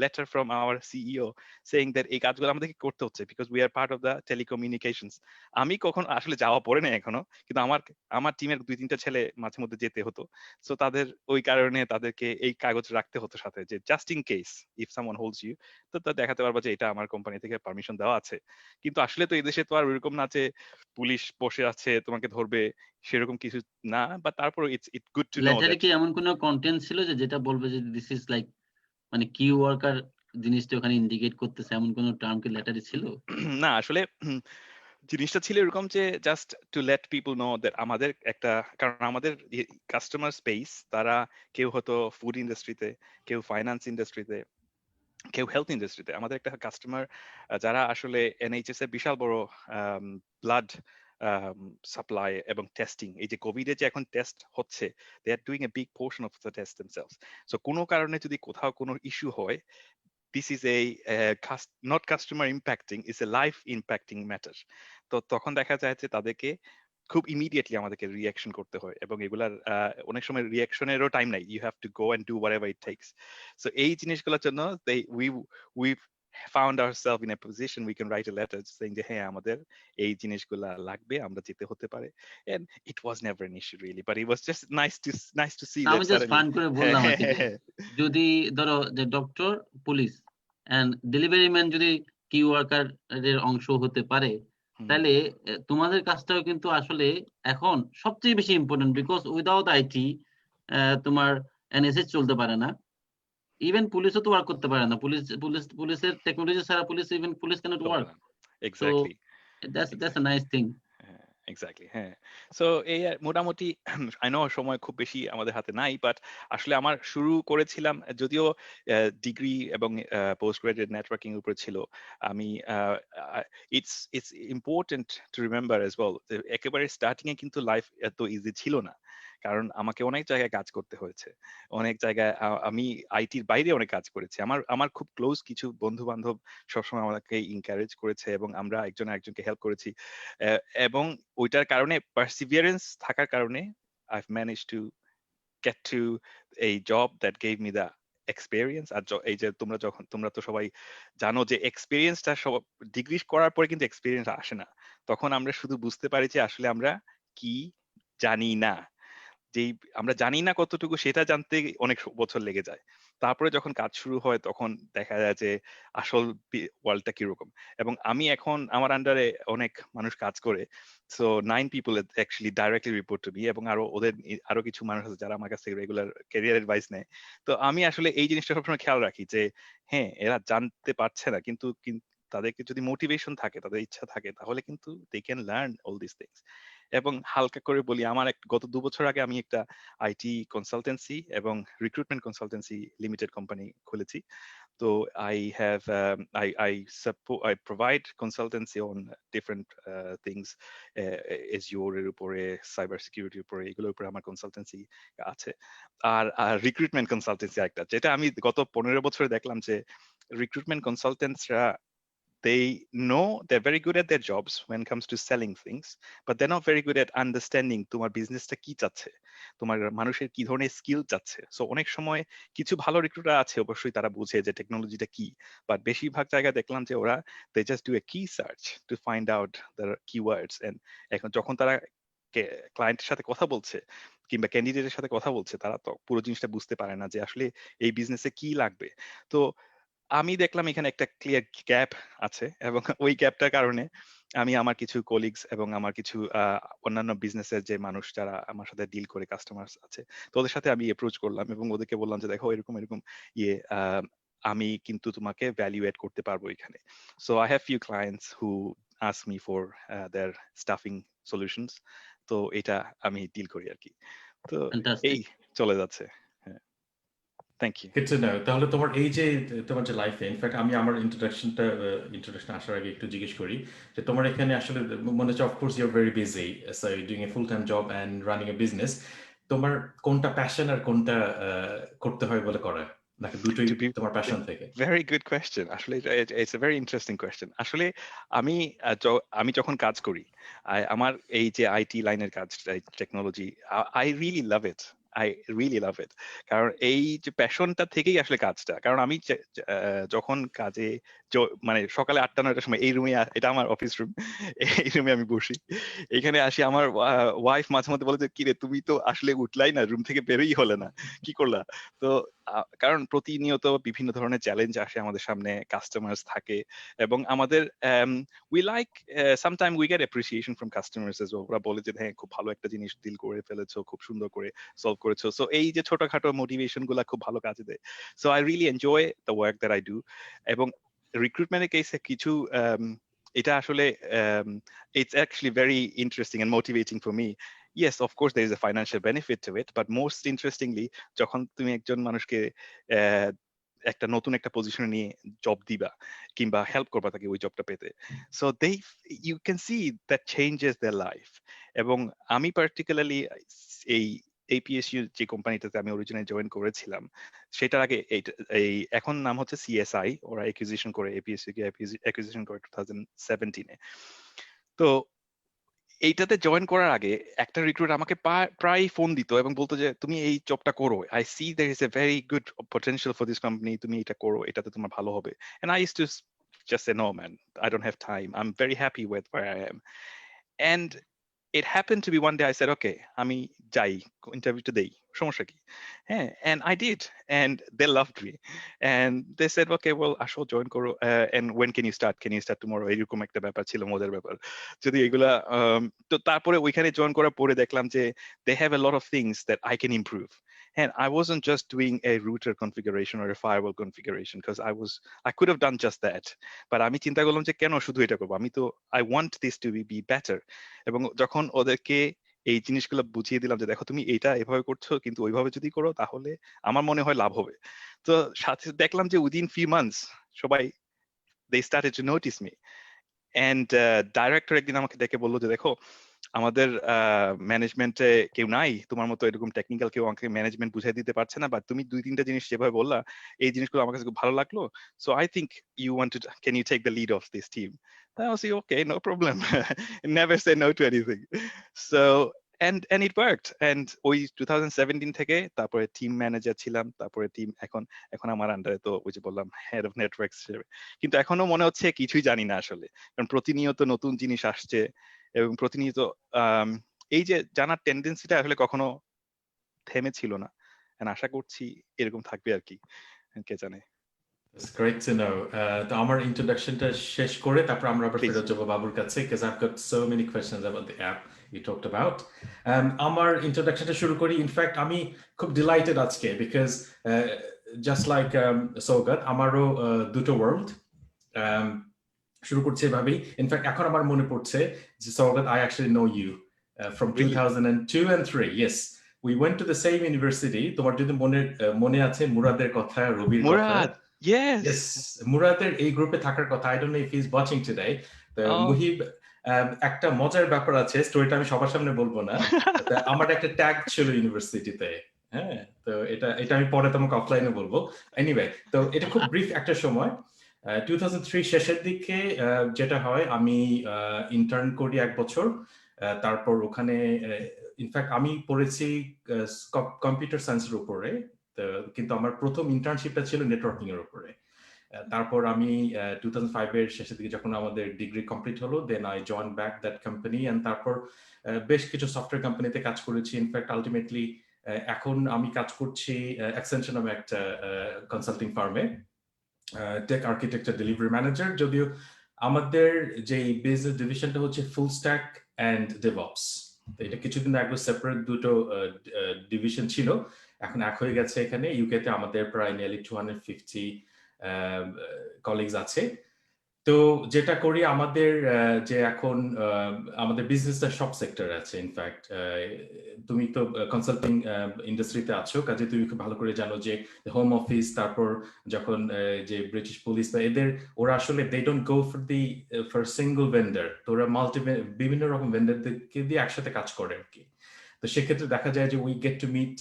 letter from our CEO saying that এই কাজগুলো আমাদেরকে করতে হচ্ছে, because we are part of the telecommunications. আমি কখন আসলে যাওয়া পড়ে না এখনো, কিন্তু আমার টিমের 2-3টা ছেলে মাঝে মধ্যে যেতে হতো। সো তাদের ওই কারণে তাদেরকে এই কাগজ রাখতে হতো সাথে, যে just in case if someone holds you, তো তা দেখাতে পারবা যে এটা আমার কোম্পানি থেকে পারমিশন দেওয়া আছে। কিন্তু আসলে তো এই দেশে তো আর ওইরকম না যে পুলিশ বসে আছে তোমাকে ধরবে, সেরকম কিছু না। বা তারপর ইটস গুড টু নো লেটারে দ্যাট কি এমন কোনো কন্টেন্ট ছিল যে যেটা বলবে যে দিস ইজ লাইক, মানে কি ওয়ার্কার জিনিসটা ওখানে ইন্ডিকেট করতেছে, এমন কোনো টার্ম কি লেটারে ছিল? না, আসলে জিনিসটা ছিল এরকম যে just to let people know that আমাদের একটা, কারণ আমাদের কাস্টমার স্পেস তারা কেউ হয়তো ফুড ইন্ডাস্ট্রিতে, কেউ ফাইন্যান্স ইন্ডাস্ট্রিতে, কেউ হেলথ ইন্ডাস্ট্রিতে। আমাদের একটা কাস্টমার যারা আসলে এনএইচএস এর বিশাল বড় ব্লাড সাপ্লাই এবং টেস্টিং, এই যে কোভিড এ যে এখন টেস্ট হচ্ছে, they are doing a big portion of the test themselves. So কোনো কারণে যদি কোথাও কোনো ইস্যু হয়, this is a not customer impacting, is a life impacting matter। তো তখন দেখা যায় যে তাদেরকে খুব ইমিডিয়েটলি আমাদেরকে রিয়াকশন করতে হয়, এবং এগুলার অনেক সময় রিয়াকশনেরও টাইম নাই, you have to go and do whatever it takes. So এই জিনিসগুলোর জন্য we found ourselves in a position we can write a letter saying যে হ্যাঁ আমাদের এই জিনিসগুলা লাগবে, আমরা যেতে হতে পারে। And it was never an issue really, but it was just nice to see না, that আমি জাস্ট suddenly। ফান করে বললাম আর কি, যে যদি ধরো যে doctor, police and delivery man যদি কি ওয়ার্কার এর অংশ হতে পারে, তাহলে তোমাদের কাজটাও কিন্তু আসলে এখন সবচেয়ে বেশি ইম্পর্টেন্ট, বিকজ উইদাউট আইটি তোমার এনএসএস চলতে পারে না, ইভেন পুলিশও তো ওয়ার্ক করতে পারে না, পুলিশের টেকনোলজি ছাড়া ইভেন পুলিশ ক্যানট চলবে ওয়ার্ক। না, so exactly. That's a nice thing. হ্যাঁ, এক্স্যাক্টলি, হ্যাঁ। সো এই মোটামুটি আই নো সময় খুব বেশি আমাদের হাতে নাই, বাট আসলে আমার শুরু করেছিলাম যদিও ডিগ্রি এবং পোস্ট গ্রাজুয়েট নেটওয়ার্কিং এর উপরে ছিল। আমি it's important to remember as well, একেবারে স্টার্টিং এ কিন্তু লাইফ এত ইজি ছিল না, কারণ আমাকে অনেক জায়গায় কাজ করতে হয়েছে। অনেক জায়গায় আমি আইটির বাইরে অনেক কাজ করেছি। আমার আমার খুব ক্লোজ কিছু বন্ধু বান্ধব সবসময় আমাকে এনকারেজ করেছে, এবং আমরা একজন আরেকজনকে হেল্প করেছি। এবং ওইটার কারণে পারসিভিয়ারেন্স থাকার কারণে I've managed to get to a job that gave me the experience। আর এই যে তোমরা তো সবাই জানো যে এক্সপিরিয়েন্সটা সব ডিগ্রি করার পরে কিন্তু এক্সপিরিয়েন্স আসে না, তখন আমরা শুধু বুঝতে পারি যে আসলে আমরা কি জানি না। যেই আমরা জানি না কতটুকু, সেটা জানতে অনেক বছর লেগে যায়। তারপরে যখন কাজ শুরু হয় তখন দেখা যায় যে আসল ওয়ার্ল্ডটা কিরকম। এবং আমি এখন আমার আন্ডারে অনেক মানুষ কাজ করে, so 9 people actually directly report to me, এবং আরো কিছু মানুষ আছে যারা আমার কাছ থেকে রেগুলার ক্যারিয়ার অ্যাডভাইস নেয়। তো আমি আসলে এই জিনিসটা সবসময় খেয়াল রাখি যে হ্যাঁ, এরা জানতে পারছে না, কিন্তু তাদেরকে যদি মোটিভেশন থাকে, তাদের ইচ্ছা থাকে, তাহলে কিন্তু they can learn all this things. এবং হালকা করে বলি, আমার গত 2 বছর আগে আমি একটা আইটি কনসালটেন্সি এবং রিক্রুটমেন্ট কনসালটেন্সি লিমিটেড কোম্পানি খুলেছি। তো I provide consultancy on different things, Azure এর উপরে, সাইবার সিকিউরিটির উপরে, এগুলোর উপরে আমার কনসালটেন্সি আছে। আর রিক্রুটমেন্ট কনসালটেন্সি একটা, যেটা আমি গত 15 বছরে দেখলাম যে recruitment consultants they know they're very good at their jobs when it comes to selling things, but they're not very good at understanding তোমার বিজনেসটা কি চাচ্ছে, তোমার মানুষের কি ধরনের স্কিল চাচ্ছে। সো অনেক সময় কিছু ভালো রিক্রুটার আছে অবশ্যই তারা বুঝে যে টেকনোলজিটা কি, বাট বেশিরভাগ জায়গায় দেখলাম যে ওরা they just do a key search to find out the keywords, and এখন যখন তারা ক্লায়েন্টের সাথে কথা বলছে কিংবা ক্যান্ডিডেটের সাথে কথা বলছে, তারা তো পুরো জিনিসটা বুঝতে পারে না যে আসলে এই বিজনেসে কি লাগবে। তো আমি দেখলাম এখানে একটা ক্লিয়ার গ্যাপ আছে, এবং ওই গ্যাপটার কারণে আমি আমার কিছু কলিগস এবং আমার কিছু অন্যান্য বিজনেসের যে মানুষ যারা আমার সাথে ডিল করে কাস্টমার আছে, তো ওদের সাথে আমি অ্যাপ্রোচ করলাম এবং ওদেরকে বললাম যে দেখো এরকম এরকম ইয়ে আমি কিন্তু তোমাকে ভ্যালু এড করতে পারবো এখানে। So I have few clients who ask me for their stuffing solutions. তো এটা আমি ডিল করি আর কি। তো এই ফ্যান্টাস্টিক। চলে যাচ্ছে। হ্যাঁ, thank you. Good to know. তাহলে তোমার এই যে তোমার যে লাইফে, ইনফ্যাক্ট আমি আমার ইন্ট্রোডাকশন আসার আগে একটু জিজ্ঞেস করি যে তোমার এখানে আসলে মনে হচ্ছে of course you are very busy, so doing a full time job and running a business. তোমার কোনটা প্যাশন আর কোনটা করতে হয় বলে করা, নাকি দুটোই To be তোমার প্যাশন থেকে? very good question. আসলে it's a very interesting question. আসলে আমি আমি যখন কাজ করি, আমার এই যে আইটি লাইনের কাজ, technology, I really love it. I really love it. কারণ এই যে প্যাশনটা থেকেই আসলে কাজটা, কারণ আমি যখন কাজে মানে সকালে 8টা-9টার সময় এই রুমে, এটা আমার অফিস রুম, এই রুমে আমি বসি, এখানে আসি, আমার ওয়াইফ মাঝে মধ্যে বলে যে কিরে তুমি তো আসলে উঠলাই না রুম থেকে, বেরোই হলে না, কি করলা? তো কারণ প্রতিনিয়ত বিভিন্ন ধরনের চ্যালেঞ্জ আসে আমাদের সামনে, কাস্টমার্স থাকে, এবং আমাদের we like sometime we get appreciation from customers as well. ওরা বলে যে হ্যাঁ খুব ভালো একটা জিনিস ডিল করে ফেলেছো, খুব সুন্দর করে সলভ করেছো। সো এই যে ছোটখাটো মোটিভেশন গুলা খুব ভালো কাজে দেয়। So I really enjoy the work that I do. এবং রিক্রুটমেন্টের কেসে কিছু এটা আসলে it's actually very interesting and motivating for me. Yes, of course there is a financial benefit to it, but most interestingly যখন তুমি একজন মানুষকে একটা নতুন একটা পজিশনে নিয়ে জব দিবা কিংবা হেল্প করবা তাকে ওই জবটা পেতে, so they you can see that changes their life. এবং আমি পার্টিকুলারলি এই APSU যে কোম্পানিটাতে আমি অরিজিনালি জয়েন করেছিলাম, সেটার আগে এই এখন নাম হচ্ছে CSI, ওরা অ্যাকুইজিশন করে APSU কে অ্যাকুইজিশন করে 2017-এ। তো এইটাতে জয়েন করার আগে একটা রিক্রুটার আমাকে প্রায় ফোন দিত এবং বলতো যে তুমি এই জবটা করো, I see there is a very good potential for this company, তুমি এটা করো, এটাতে তোমার ভালো হবে। And I used to just say no man, I don't have time, I'm very happy with where I am. And it happened to be one day I said okay আমি যাই ইন্টারভিউটা দেই, সমস্যা কি? হ্যাঁ, and I did, and they loved me, and they said okay well আসো জয়েন করো, and when can you start tomorrow, এরকম একটা ব্যাপার ছিল, মজার ব্যাপার যদি এগুলা। তো তারপরে ওইখানে জয়েন করার পরে দেখলাম যে they have a lot of things that I can improve, and I wasn't just doing a router configuration or a firewall configuration because I could have done just that, but আমি চিন্তা করলাম যে কেন শুধু এটা করবো, আমি তো I want this to be better। এবং যখন ওদেরকে এই জিনিসগুলো বুঝিয়ে দিলাম যে দেখো তুমি এইটা এভাবে করছো, কিন্তু ওইভাবে যদি করো তাহলে আমার মনে হয় লাভ হবে। তো সাথে দেখলাম যে উইদিন ফিউ মান্থস সবাই they started to notice me, and director একদিন আমাকে ডেকে বললো যে দেখো আমাদের ম্যানেজমেন্টে কেউ নাই তোমার মতো এরকম টেকনিক্যাল, কেউ আমাকে ম্যানেজমেন্ট বুঝাই দিতে পারছে না, বাট তুমি 2-3টা জিনিস যেভাবে বললা এই জিনিসগুলো আমার কাছে খুব ভালো লাগলো, so I think you want to can you take the lead of this team? I was like, okay, no problem. Never say no to anything. So and it worked. And ওই 2017 থেকে তারপরে টিম ম্যানেজার ছিলাম, তারপরে টিম এখন আমার আন্ডারে, তো ওই যে বললাম হেড অফ নেটওয়ার্কস হিসেবে। কিন্তু এখনো মনে হচ্ছে কিছুই জানি না আসলে, কারণ প্রতিনিয়ত নতুন জিনিস আসছে এবং প্রতিনিয়ত এই যে জানার টেন্ডেন্সিটা আসলে কখনো থেমে ছিল না, আশা করছি এরকম থাকবে আর কি, কে জানে। It's great to know. তো আমার ইন্ট্রোডাকশনটা শেষ করে তারপর আমরা আবার Please. ফেরত যাবো বাবুর কাছে, because I've got so many questions about the app you talked about. আমার ইন্ট্রোডাকশনটা শুরু করি। ইনফ্যাক্ট আমি খুব ডিলাইটেড আজকে, বিকজ জাস্ট লাইক সৌগত, আমারও দুটো ওয়ার্ল্ড। শুরু করছে এভাবেই। ইনফ্যাক্ট এখন আমার মনে পড়ছে যে Saugata, I actually know you from Really? 2002 and 3. Yes, we went to the same university. তোমার যদি মনে আছে মুরাদের কথা, রবির কথা। Murad, yes. Yes, মুরাদের এই গ্রুপে থাকার কথা। I don't know if he's watching today. তো মুহিব, একটা মজার ব্যাপার আছে, স্টোরিটা আমি সবার সামনে বলবো না। আমার একটা ট্যাগ ছিল ইউনিভার্সিটিতে, হ্যাঁ, তো এটা আমি পরে তোমাকে অফলাইনে বলবো। এনিওয়ে, তো এটা খুব ব্রিফ একটা সময়। 2003 শেষের দিকে যেটা হয়, আমি ইন্টার্ন করি 1 বছর। তারপর ওখানে ইনফ্যাক্ট আমি পড়েছি কম্পিউটার সায়েন্সের উপরে, কিন্তু আমার প্রথম ইন্টার্নশিপটা ছিল নেটওয়ার্কিং এর উপরে। তারপর আমি 2005 এর শেষের দিকে যখন আমাদের ডিগ্রি কমপ্লিট হলো, then I join back that company, and তারপর বেশ কিছু সফটওয়্যার কোম্পানিতে কাজ করেছি। ইনফ্যাক্ট আলটিমেটলি এখন আমি কাজ করছি অ্যাকসেঞ্চার নামে একটা কনসাল্টিং ফার্মে, টেক আর্কিটেকচার ডেলিভারি ম্যানেজার। যদিও আমাদের যে বিজনেস ডিভিশনটা হচ্ছে ফুল স্ট্যাক অ্যান্ড ডেভঅপস, এটা কিছুদিন আগে সেপারেট দুটো ডিভিশন ছিল, এখন এক হয়ে গেছে। এখানে ইউকেতে আমাদের প্রায় নিয়ারলি 250 কলিগস আছে। তো যেটা করি, আমাদের যে এখন আমাদের বিজনেসটা সব সেক্টর আছে। ইনফ্যাক্ট তুমি তো কনসাল্টিং ইন্ডাস্ট্রিতে আছো, কাজে তুমি খুব ভালো করে জানো যে হোম অফিস, তারপর যখন যে ব্রিটিশ পুলিশ বা এদের, ওরা আসলে they don't go for single vendor, তো ওরা বিভিন্ন রকম ভেন্ডারদেরকে দিয়ে একসাথে কাজ করে আর কি। তো সেক্ষেত্রে দেখা যায় যে we get to meet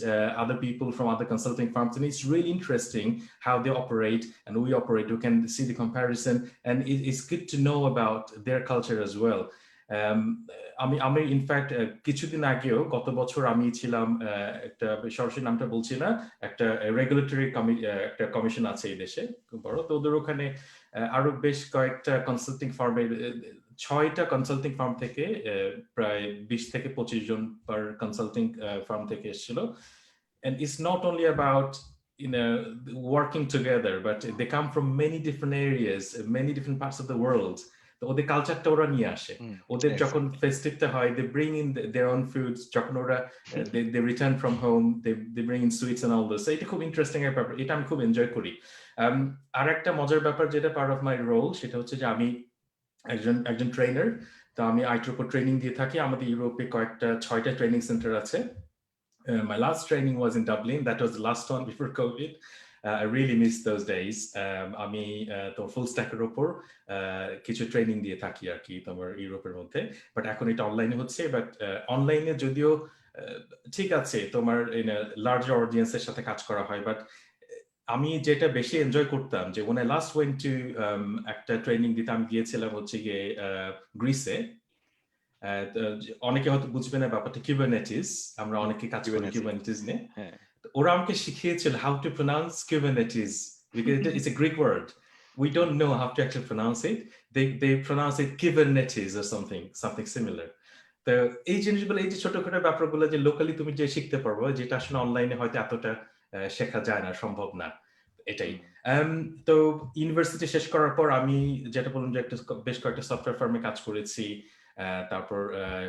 other people from other consulting firms, and it's really interesting how they operate and we operate. You can see the comparison, and it's good to know about their culture as well. আমি ইনফ্যাক্ট কিছুদিন আগেও, গত বছর আমি ছিলাম একটা, সরাসরি নামটা বলছি না, একটা রেগুলেটরি একটা কমিশন আছে এই দেশে খুব বড়, তো ওদের ওখানে আরো বেশ কয়েকটা কনসাল্টিং ফার্মের 6টা কনসাল্টিং ফার্ম থেকে প্রায় 20 থেকে 25 জন পার কনসাল্টিং ফার্ম থেকে এসেছিল। and it's not only about working together, but they come from many different areas, many different parts of the world. তো ওদের কালচারটা ওরা নিয়ে আসে। ওদের যখন ফেস্টিভটা হয়, they bring in their own foods, যখন ওরা they return from home, they bring in sweets and all this. So এটা খুব ইন্টারেস্টিং একটা ব্যাপার, এটা আমি খুব এনজয় করি। আর একটা মজার ব্যাপার যেটা পার্ট অফ মাই রোল, সেটা হচ্ছে যে আমি একজন ট্রেনার। তো আমি আইটির উপর ট্রেনিং দিয়ে থাকি। আমাদের ইউরোপে কয়েকটা 6টা ট্রেনিং সেন্টার আছে। My last training was in Dublin. That was the last one before COVID. I really miss those days. আমি তো ফুল স্ট্যাকের উপর কিছু ট্রেনিং দিয়ে থাকি আর কি তোমার ইউরোপের মধ্যে, বাট এখন এটা অনলাইনে হচ্ছে। বাট অনলাইনে যদিও ঠিক আছে, তোমার লার্জার অডিয়েন্সের সাথে কাজ করা হয়, বাট আমি যেটা বেশি এনজয় করতাম, যে when I last went to একটা ট্রেনিং দিতে আমি গিয়েছিলাম হচ্ছে গিয়ে গ্রিসে। অনেকে হয়তো বুঝবে না ব্যাপারটা, কিউবারনেটিস, আমরা অনেকে কাজ করি কিউবারনেটিস নিয়ে। ওরা আমাকে শিখিয়েছিল how to pronounce Kubernetes, because it's a Greek word. We don't know how to actually pronounce it. They pronounce it Kubernetes or something similar. তো এই জিনিসগুলো, এই যে ছোটখাটো ব্যাপারগুলো যে লোকালি তুমি যে শিখতে পারবো, যেটা আসলে অনলাইনে হয়তো এতটা শেখা যায় না, সম্ভব না, এটাই। তো ইউনিভার্সিটি শেষ করার পর আমি যেটা বললাম যে বেশ কয়েকটা সফটওয়্যার ফার্মে কাজ করেছি, তারপর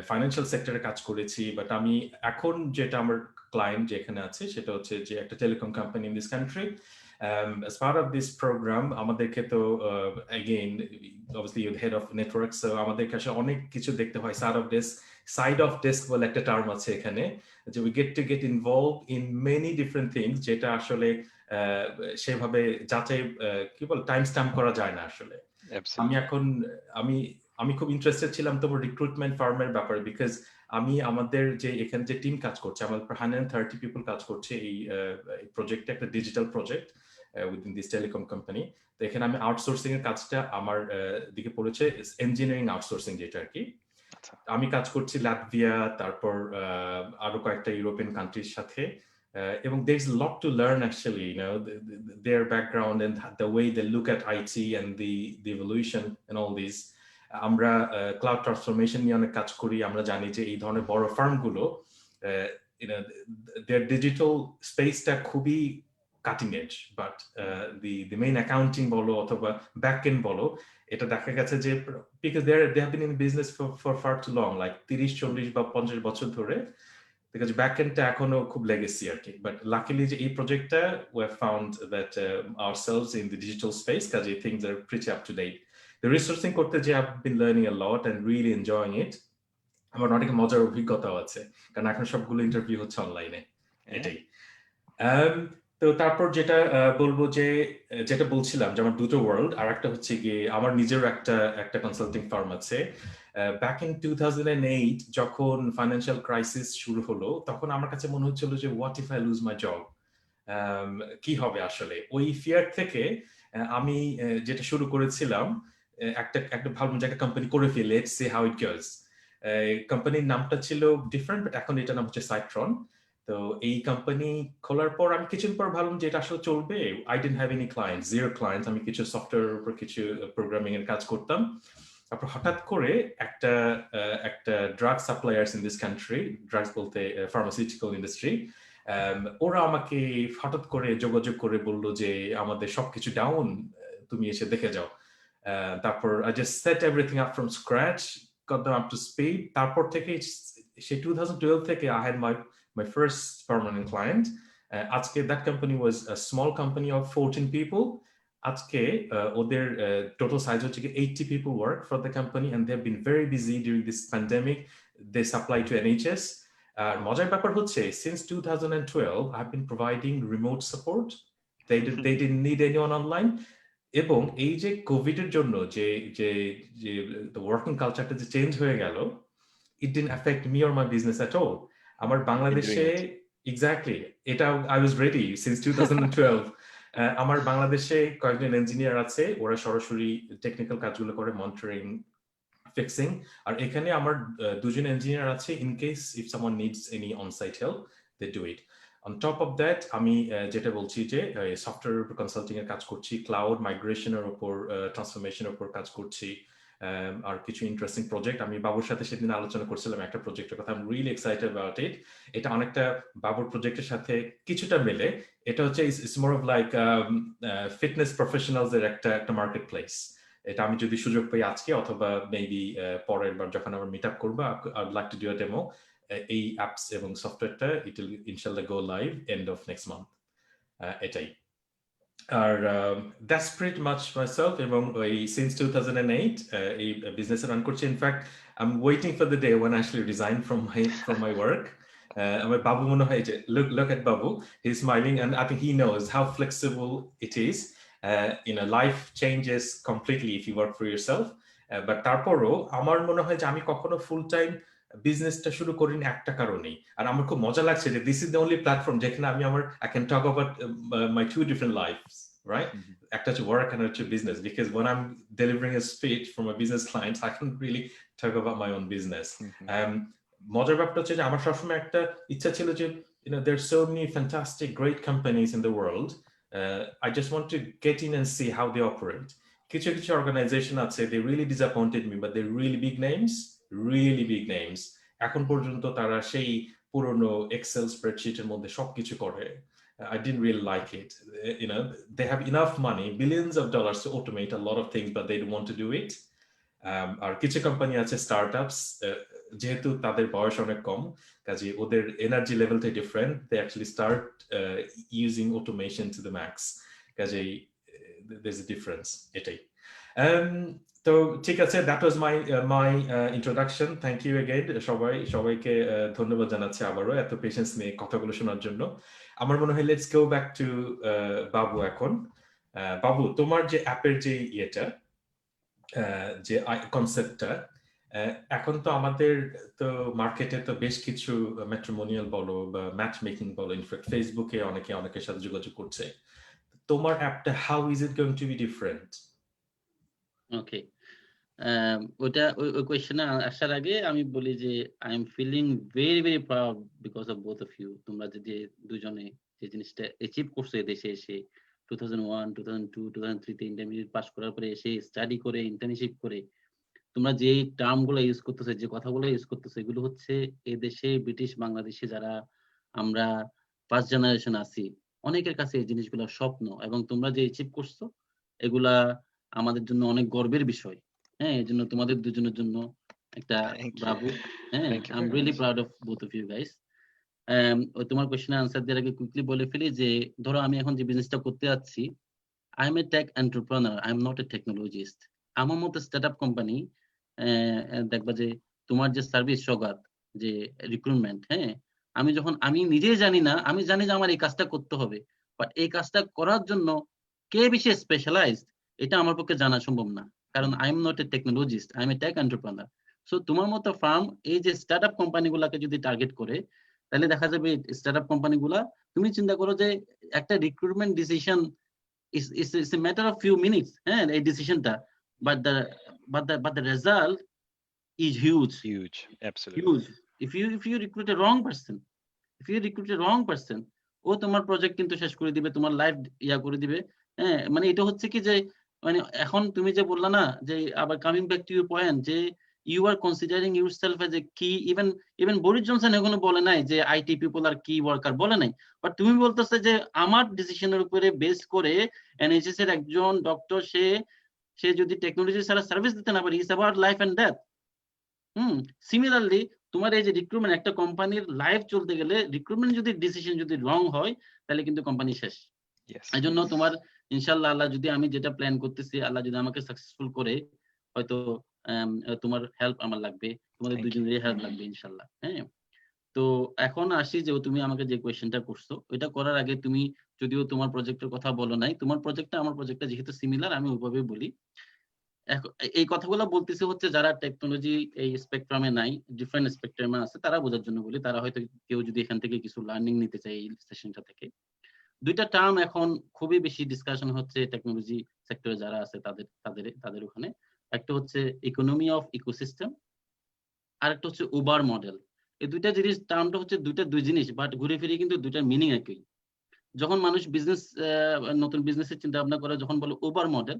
ফাইন্যান্সিয়াল সেক্টরে কাজ করেছি। বাট আমি এখন যেটা আমার ক্লায়েন্ট যেখানে আছে, সেটা হচ্ছে যে একটা telecom company in this country. As part of this program, আমাদেরকে তো again obviously you're the head of network, so আমাদেরকে আসলে অনেক কিছু দেখতে হয়। সাইড অফ ডেস্ক বলে একটা টার্ম আছে এখানে, যে we get involved in many different things, যেটা আসলে সেভাবে যাচাই কি বল টাইম স্ট্যাম্প করা যায় না আসলে। আমি খুব ইন্টারেস্টেড ছিলাম তোমার রিক্রুটমেন্ট ফার্মের ব্যাপারে, বিকজ আমাদের যে এখানে যে টিম কাজ করছে, আমাদের 130 পিপল কাজ করছে এই প্রজেক্টে, একটা digital project within this telecom company. তো এখানে আমি আউটসোর্সিং এর কাজটা আমার দিকে পড়েছে, ইঞ্জিনিয়ারিং আউটসোর্সিং যেটা আর কি। আমি কাজ করছি লাটভিয়া, তারপর আরো কয়েকটা ইউরোপিয়ান কান্ট্রির সাথে, এবং there is a lot to learn actually, their background and the way they look at IT and the evolution and all these. আমরা ক্লাউড ট্রান্সফরমেশন নিয়ে অনেক কাজ করি। আমরা জানি যে এই ধরনের বড় ফার্মগুলো their digital স্পেসটা খুবই cutting edge, but the main accounting বলো অথবা ব্যাক এন্ড বলো, এটা দেখা গেছে যে because they have been in business for far too long, like 30-40 বা 50 বছর ধরে, because backendটা এখনো খুব legacy আর কি। But luckily যে এই প্রজেক্টটা we have found that ourselves in the digital space, কাজে things are pretty up to date. The resourcing করতে যে I've been learning a lot and really enjoying it. আমার অনেক মজার অভিজ্ঞতাও আছে, কারণ এখন সবগুলো ইন্টারভিউ হচ্ছে অনলাইনে, এটাই। তো তারপর যেটা বলবো যে যেটা বলছিলাম যে আমার দুটো ওয়ার্ল্ড, আর একটা হচ্ছে গিয়ে আমার নিজের একটা কনসাল্টিং ফার্ম আছে। ব্যাক ইন 2008 যখন ফাইন্যান্সিয়াল ক্রাইসিস শুরু হলো, তখন আমার কাছে মনে হচ্ছিল যে what if I loose my job, কি হবে আসলে। ওই ফিয়ার থেকে আমি যেটা শুরু করেছিলাম, একটা একটা ভালো জায়গা কোম্পানি করে ফেলে, লেটস সি হাউ ইট গোস। কোম্পানির নামটা ছিল ডিফারেন্ট, বাট এখন এটা নাম হচ্ছে সাইট্রন। তো এই কোম্পানি খোলার পর আমি কিছুদিন পর ভাবলাম যে এটা আসলে চলবে। I didn't have any client, zero client. আমি কিছু সফটওয়্যারের উপর কিছু প্রোগ্রামিং এর কাজ করতাম। তারপর হঠাৎ করে একটা drug suppliers in this country, drugs বলতে ফার্মাসিউটিক্যাল ইন্ডাস্ট্রি, ওরা আমাকে হঠাৎ করে যোগাযোগ করে বললো যে আমাদের সবকিছু ডাউন, তুমি এসে দেখে যাও। তারপর I just set everything up from scratch, got them up to speed. তারপর থেকে সেই 2012 থেকে I had my first permanent client. আজকে that company was a small company of 14 people. আজকে ওদের total size হচ্ছে 80 people work for the company, and they've been very busy during this pandemic. They supply to NHS. মজার ব্যাপার হচ্ছে since 2012 I've been providing remote support. They didn't need anyone online. এবং এই যে কোভিড এর জন্য যে যে যে ওয়ার্কিং কালচারটা যে চেঞ্জ হয়ে গেল, it didn't affect me or my business at all. আমার Been doing বাংলাদেশে it. এক্স্যাক্টলি এটা I was ready since 2012. আমার বাংলাদেশে কয়েকজন ইঞ্জিনিয়ার আছে, ওরা সরাসরি টেকনিক্যাল কাজগুলো করে, মনিটরিং, ফিক্সিং। আর এখানে আমার দুজন ইঞ্জিনিয়ার আছে, in case if someone needs any onsite help they do it. On top of that আমি যেটা বলছি যে সফটওয়্যার উপর কনসাল্টিং এর কাজ করছি, ক্লাউড মাইগ্রেশনের উপর, ট্রান্সফরমেশনের উপর কাজ করছি, আর কিছু ইন্টারেস্টিং প্রজেক্ট। আমি বাবুর সাথে সেদিন আলোচনা করছিলাম একটা প্রজেক্টের কথা, I am really excited about it. এটা অনেকটা বাবুর প্রজেক্টের সাথে কিছুটা মেলে। এটা হচ্ছে it's more of like fitness professionals এর একটা মার্কেট প্লেস। এটা আমি যদি সুযোগ পাই আজকে অথবা মেবি পরের বার যখন আমরা মিট আপ করবো, I would like to do a demo. এই অ্যাপস এবং সফটওয়্যারটা ইট উইল ইনশাআল্লাহ go live end of next month. এটাই। আর দ্যাটস প্রিটি মাচ মাইসেলফ। এবং ওই সিন্স 2008 এই বিজনেস রান করছি। In fact I am waiting for the day when I actually resign from my work. আমার বাবু মনে হয় যে look at Babu, he's smiling, and I think he knows how flexible it is. Life changes completely if you work for yourself. But তারপরও আমার মনে হয় যে আমি কখনো ফুল টাইম বিজনেসটা শুরু করিনি একটা কারণেই। আর আমার খুব মজা লাগছে যে this is the only platform যেখানে আমি আমার I can talk about my two different lives, right? একটা হচ্ছে ওয়ার্ক and হচ্ছে business, because when I'm delivering a speech for my business clients I can really talk about my own business. মজার ব্যাপারটা হচ্ছে যে আমার সবসময় একটা ইচ্ছা ছিল যে there are so many fantastic great companies in the world. I just want to get in and see how they operate. কিছু কিছু অর্গানাইজেশন আছে, they really disappointed me, but they're really big names. এখন পর্যন্ত তারা সেই পুরনো এক্সেল স্প্রেডশিটের মধ্যে সবকিছু করে। I didn't really like it. They have enough money, billions of dollars to automate a lot of things, but they don't want to do it. আর কিছু কোম্পানি আছে স্টার্টআপস, যেহেতু তাদের বয়স অনেক কম, কাজে ওদের এনার্জি লেভেলটা different, they actually start using automation to the max. কাজেই there's a difference, এটাই। তো ঠিক আছে, that was my introduction. Thank you again সবাইকে ধন্যবাদ জানাচ্ছি আবারও এত পেশেন্স নিয়ে কথাগুলো শোনার জন্য। আমার মনে হয় লেটস গো ব্যাক টু বাবু এখন। বাবু, তোমার যে অ্যাপের যে ইয়েটা, যে কনসেপ্টটা, এখন তো আমাদের তো মার্কেটে তো বেশ কিছু ম্যাট্রিমোনিয়াল বলো বা ম্যাচ মেকিং বলো, ইনফ্যাক্ট ফেসবুকে অনেকের সাথে যোগাযোগ করছে। তোমার অ্যাপটা how is it going to be different? Okay, ওইটা ওই কোয়েশ্চেনে আসার আগে আমি বলি যে I am feeling very proud because of both of you. তোমরা যে দুজনে যে জিনিসটা অ্যাচিভ করছো দেশে এসে, 2001, 2002, 2003 তে ইন্টারমিডিয়েট পাস করার পরে এসে স্টাডি করে ইন্টার্নশিপ করে তোমরা যে টার্মগুলো ইউজ করতেছো, যে কথাগুলো ইউজ করতেছো, এগুলো হচ্ছে এই দেশে ব্রিটিশ বাংলাদেশে যারা আমরা ফার্স্ট জেনারেশন আছি অনেকের কাছে এই জিনিসগুলো স্বপ্ন। এবং তোমরা যে অ্যাচিভ করছো এগুলা আমাদের জন্য অনেক গর্বের বিষয়। হ্যাঁ, এই জন্য তোমাদের দুজনের জন্য একটা ব্রাভো। হ্যাঁ, I am really proud of both of you guys. তোমার কোশ্চেনের আনসার দেওয়ার আগে কুইকলি বলে ফেলি যে ধরো আমি এখন যে বিজনেসটা করতে যাচ্ছি, I am a tech entrepreneur, I am not a technologist. আমার মতো স্টার্টআপ কোম্পানি দেখবা যে তোমার যে সার্ভিস সগাত যে রিক্রুটমেন্ট, হ্যাঁ, আমি নিজেই জানি না, আমি জানি যে আমার এই কাজটা করতে হবে, বাট এই কাজটা করার জন্য কে বেশি স্পেশালাইজড এটা আমার পক্ষে জানা সম্ভব না, কারণ I am not a technologist, I am a tech entrepreneur. So তোমার মতো ফার্ম এই যে স্টার্টআপ কোম্পানিগুলোকে যদি টার্গেট করে, তাহলে দেখা যাবে স্টার্টআপ কোম্পানিগুলা, তুমি চিন্তা করো যে একটা recruitment decision is a matter of few minutes, হ্যাঁ, এই ডিসিশনটা, but the result is huge. absolutely If you recruit a wrong person, ও তোমার প্রজেক্ট কিন্তু শেষ করে দিবে, তোমার লাইফ ইয়া করে দিবে। হ্যাঁ, মানে এটা হচ্ছে কি যে, মানে এখন তুমি যে বললা না যে, আবার coming back to your point, যে you are considering yourself as a কি, ইভেন বরিস জনসন এখনো বলে নাই যে আইটি পিপল আর কি ওয়ার্কার, বলে নাই। বাট তুমি বলতেছে যে আমার ডিসিশনের উপরে বেস করে এনএইচএস এর একজন ডক্টর, সে যদি টেকনোলজি ছাড়া সার্ভিস দিতে না পারে, it's about life and death. Similarly তোমার এই যে রিক্রুটমেন্ট, একটা কোম্পানির লাইফ চলতে গেলে রিক্রুটমেন্ট যদি ডিসিশন যদি রং হয়, তাহলে কিন্তু কোম্পানি শেষ। এই জন্য তোমার ইনশাআল্লাহ, আল্লাহ যদি, আমি যেটা প্ল্যান করতেছি, আল্লাহ যদি আমাকে সাকসেসফুল করে, হয়তো তোমার হেল্প আমার লাগবে, তোমাদের দুইজনেরই হেল্প লাগবে ইনশাআল্লাহ। হ্যাঁ, তো এখন আসি যে তুমি আমাকে যে কোয়েশ্চেনটা করছো, ওইটা করার আগে তুমি যদিও তোমার প্রজেক্টের কথা বলো নাই, তোমার প্রজেক্টটা আমার প্রজেক্টটা যেহেতু সিমিলার, আমি ওইভাবে বলি। এই কথাগুলো বলতেছে হচ্ছে যারা টেকনোলজি এই স্পেকট্রামে নাই, ডিফারেন্ট স্পেকট্রামে আছে, তারা বোঝার জন্য বলি। তারা হয়তো কেউ যদি এখান থেকে কিছু লার্নিং নিতে চায় এই সেশনটা থেকে। দুইটা টার্ম এখন খুবই বেশি ডিসকাশন হচ্ছে টেকনোলজি সেক্টরে যারা আছে তাদের ওখানে। একটা হচ্ছে ইকোনমি অফ ইকোসিস্টেম, আর একটা হচ্ছে উবার মডেল। এই দুইটা জিনিস, টার্মটা হচ্ছে দুই জিনিস, বাট ঘুরে ফিরে কিন্তু দুইটার মিনিং একই। যখন মানুষ নতুন বিজনেসের চিন্তা ভাবনা করে, যখন বলে Uber model,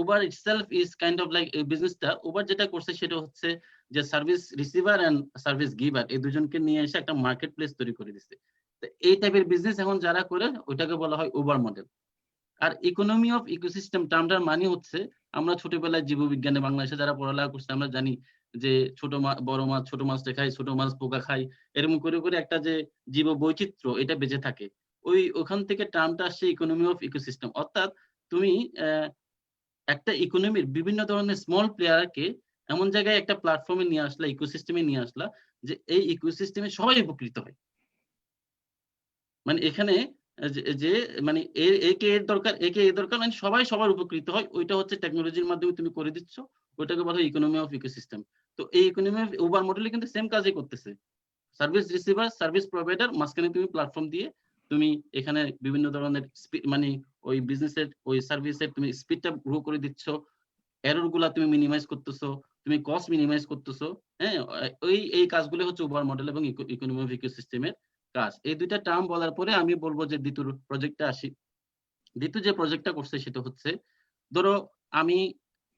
Uber itself is kind of like, এই বিজনেসটা উবার যেটা করছে সেটা হচ্ছে যে service receiver and service giver, এই দুজনকে নিয়ে এসে একটা মার্কেট প্লেস তৈরি করে দিচ্ছে। তো এই টাইপের বিজনেস এখন যারা করে, ওইটাকে বলা হয় উবার মডেল। আর ইকোনমি অফ ইকোসিস্টেম টার্মটার মানে হচ্ছে, আমরা ছোটবেলায় জীববিজ্ঞানে বাংলাদেশে যারা পড়ালেখা করছে, আমরা জানি যে বড় মাছ ছোট মাছটা খায়, ছোট মাছ পোকা খায়, এরকম করে করে একটা যে জীব বৈচিত্র্য, এটা বেঁচে থাকে। ওখান থেকে টার্মটা আসছে ইকোনমি অফ ইকোসিস্টেম। অর্থাৎ তুমি একটা ইকোনমির বিভিন্ন ধরনের স্মল প্লেয়ারকে এমন জায়গায় একটা প্ল্যাটফর্মে নিয়ে আসলা, ইকোসিস্টেমে নিয়ে আসলা, যে এই ইকোসিস্টেমে সবাই উপকৃত হয়। মানে এখানে যে মানে একে এর দরকার, মানে সবাই সবার উপকৃত হয়, ওইটা হচ্ছে টেকনোলজির মাধ্যমে তুমি করে দিচ্ছ, ওইটাকে বলা হয় ইকোনমি অফ ইকোসিস্টেম। তো এই ইকোনমি অফ উবার মডেলে কিন্তু সেম কাজই করতেছে। সার্ভিস রিসিভার, সার্ভিস প্রোভাইডার, মাঝখানে তুমি প্ল্যাটফর্ম দিয়ে তুমি এখানে বিভিন্ন ধরনের মানে ওই বিজনেসের ওই সার্ভিসের তুমি স্পিডটা গ্রো করে দিচ্ছ, এরর গুলা তুমি মিনিমাইজ করতেছো, তুমি কস্ট মিনিমাইজ করতেছো। হ্যাঁ, এই কাজগুলো হচ্ছে উবার মডেল এবং ইকোনমি অফ ইকোসিস্টেমের কাজ। এই দুইটা টার্ম বলার পরে আমি বলবো যে দ্বিতীয় প্রজেক্টটা আসি। দ্বিতীয় যে প্রজেক্টটা করছে সেটা হচ্ছে, ধরো আমি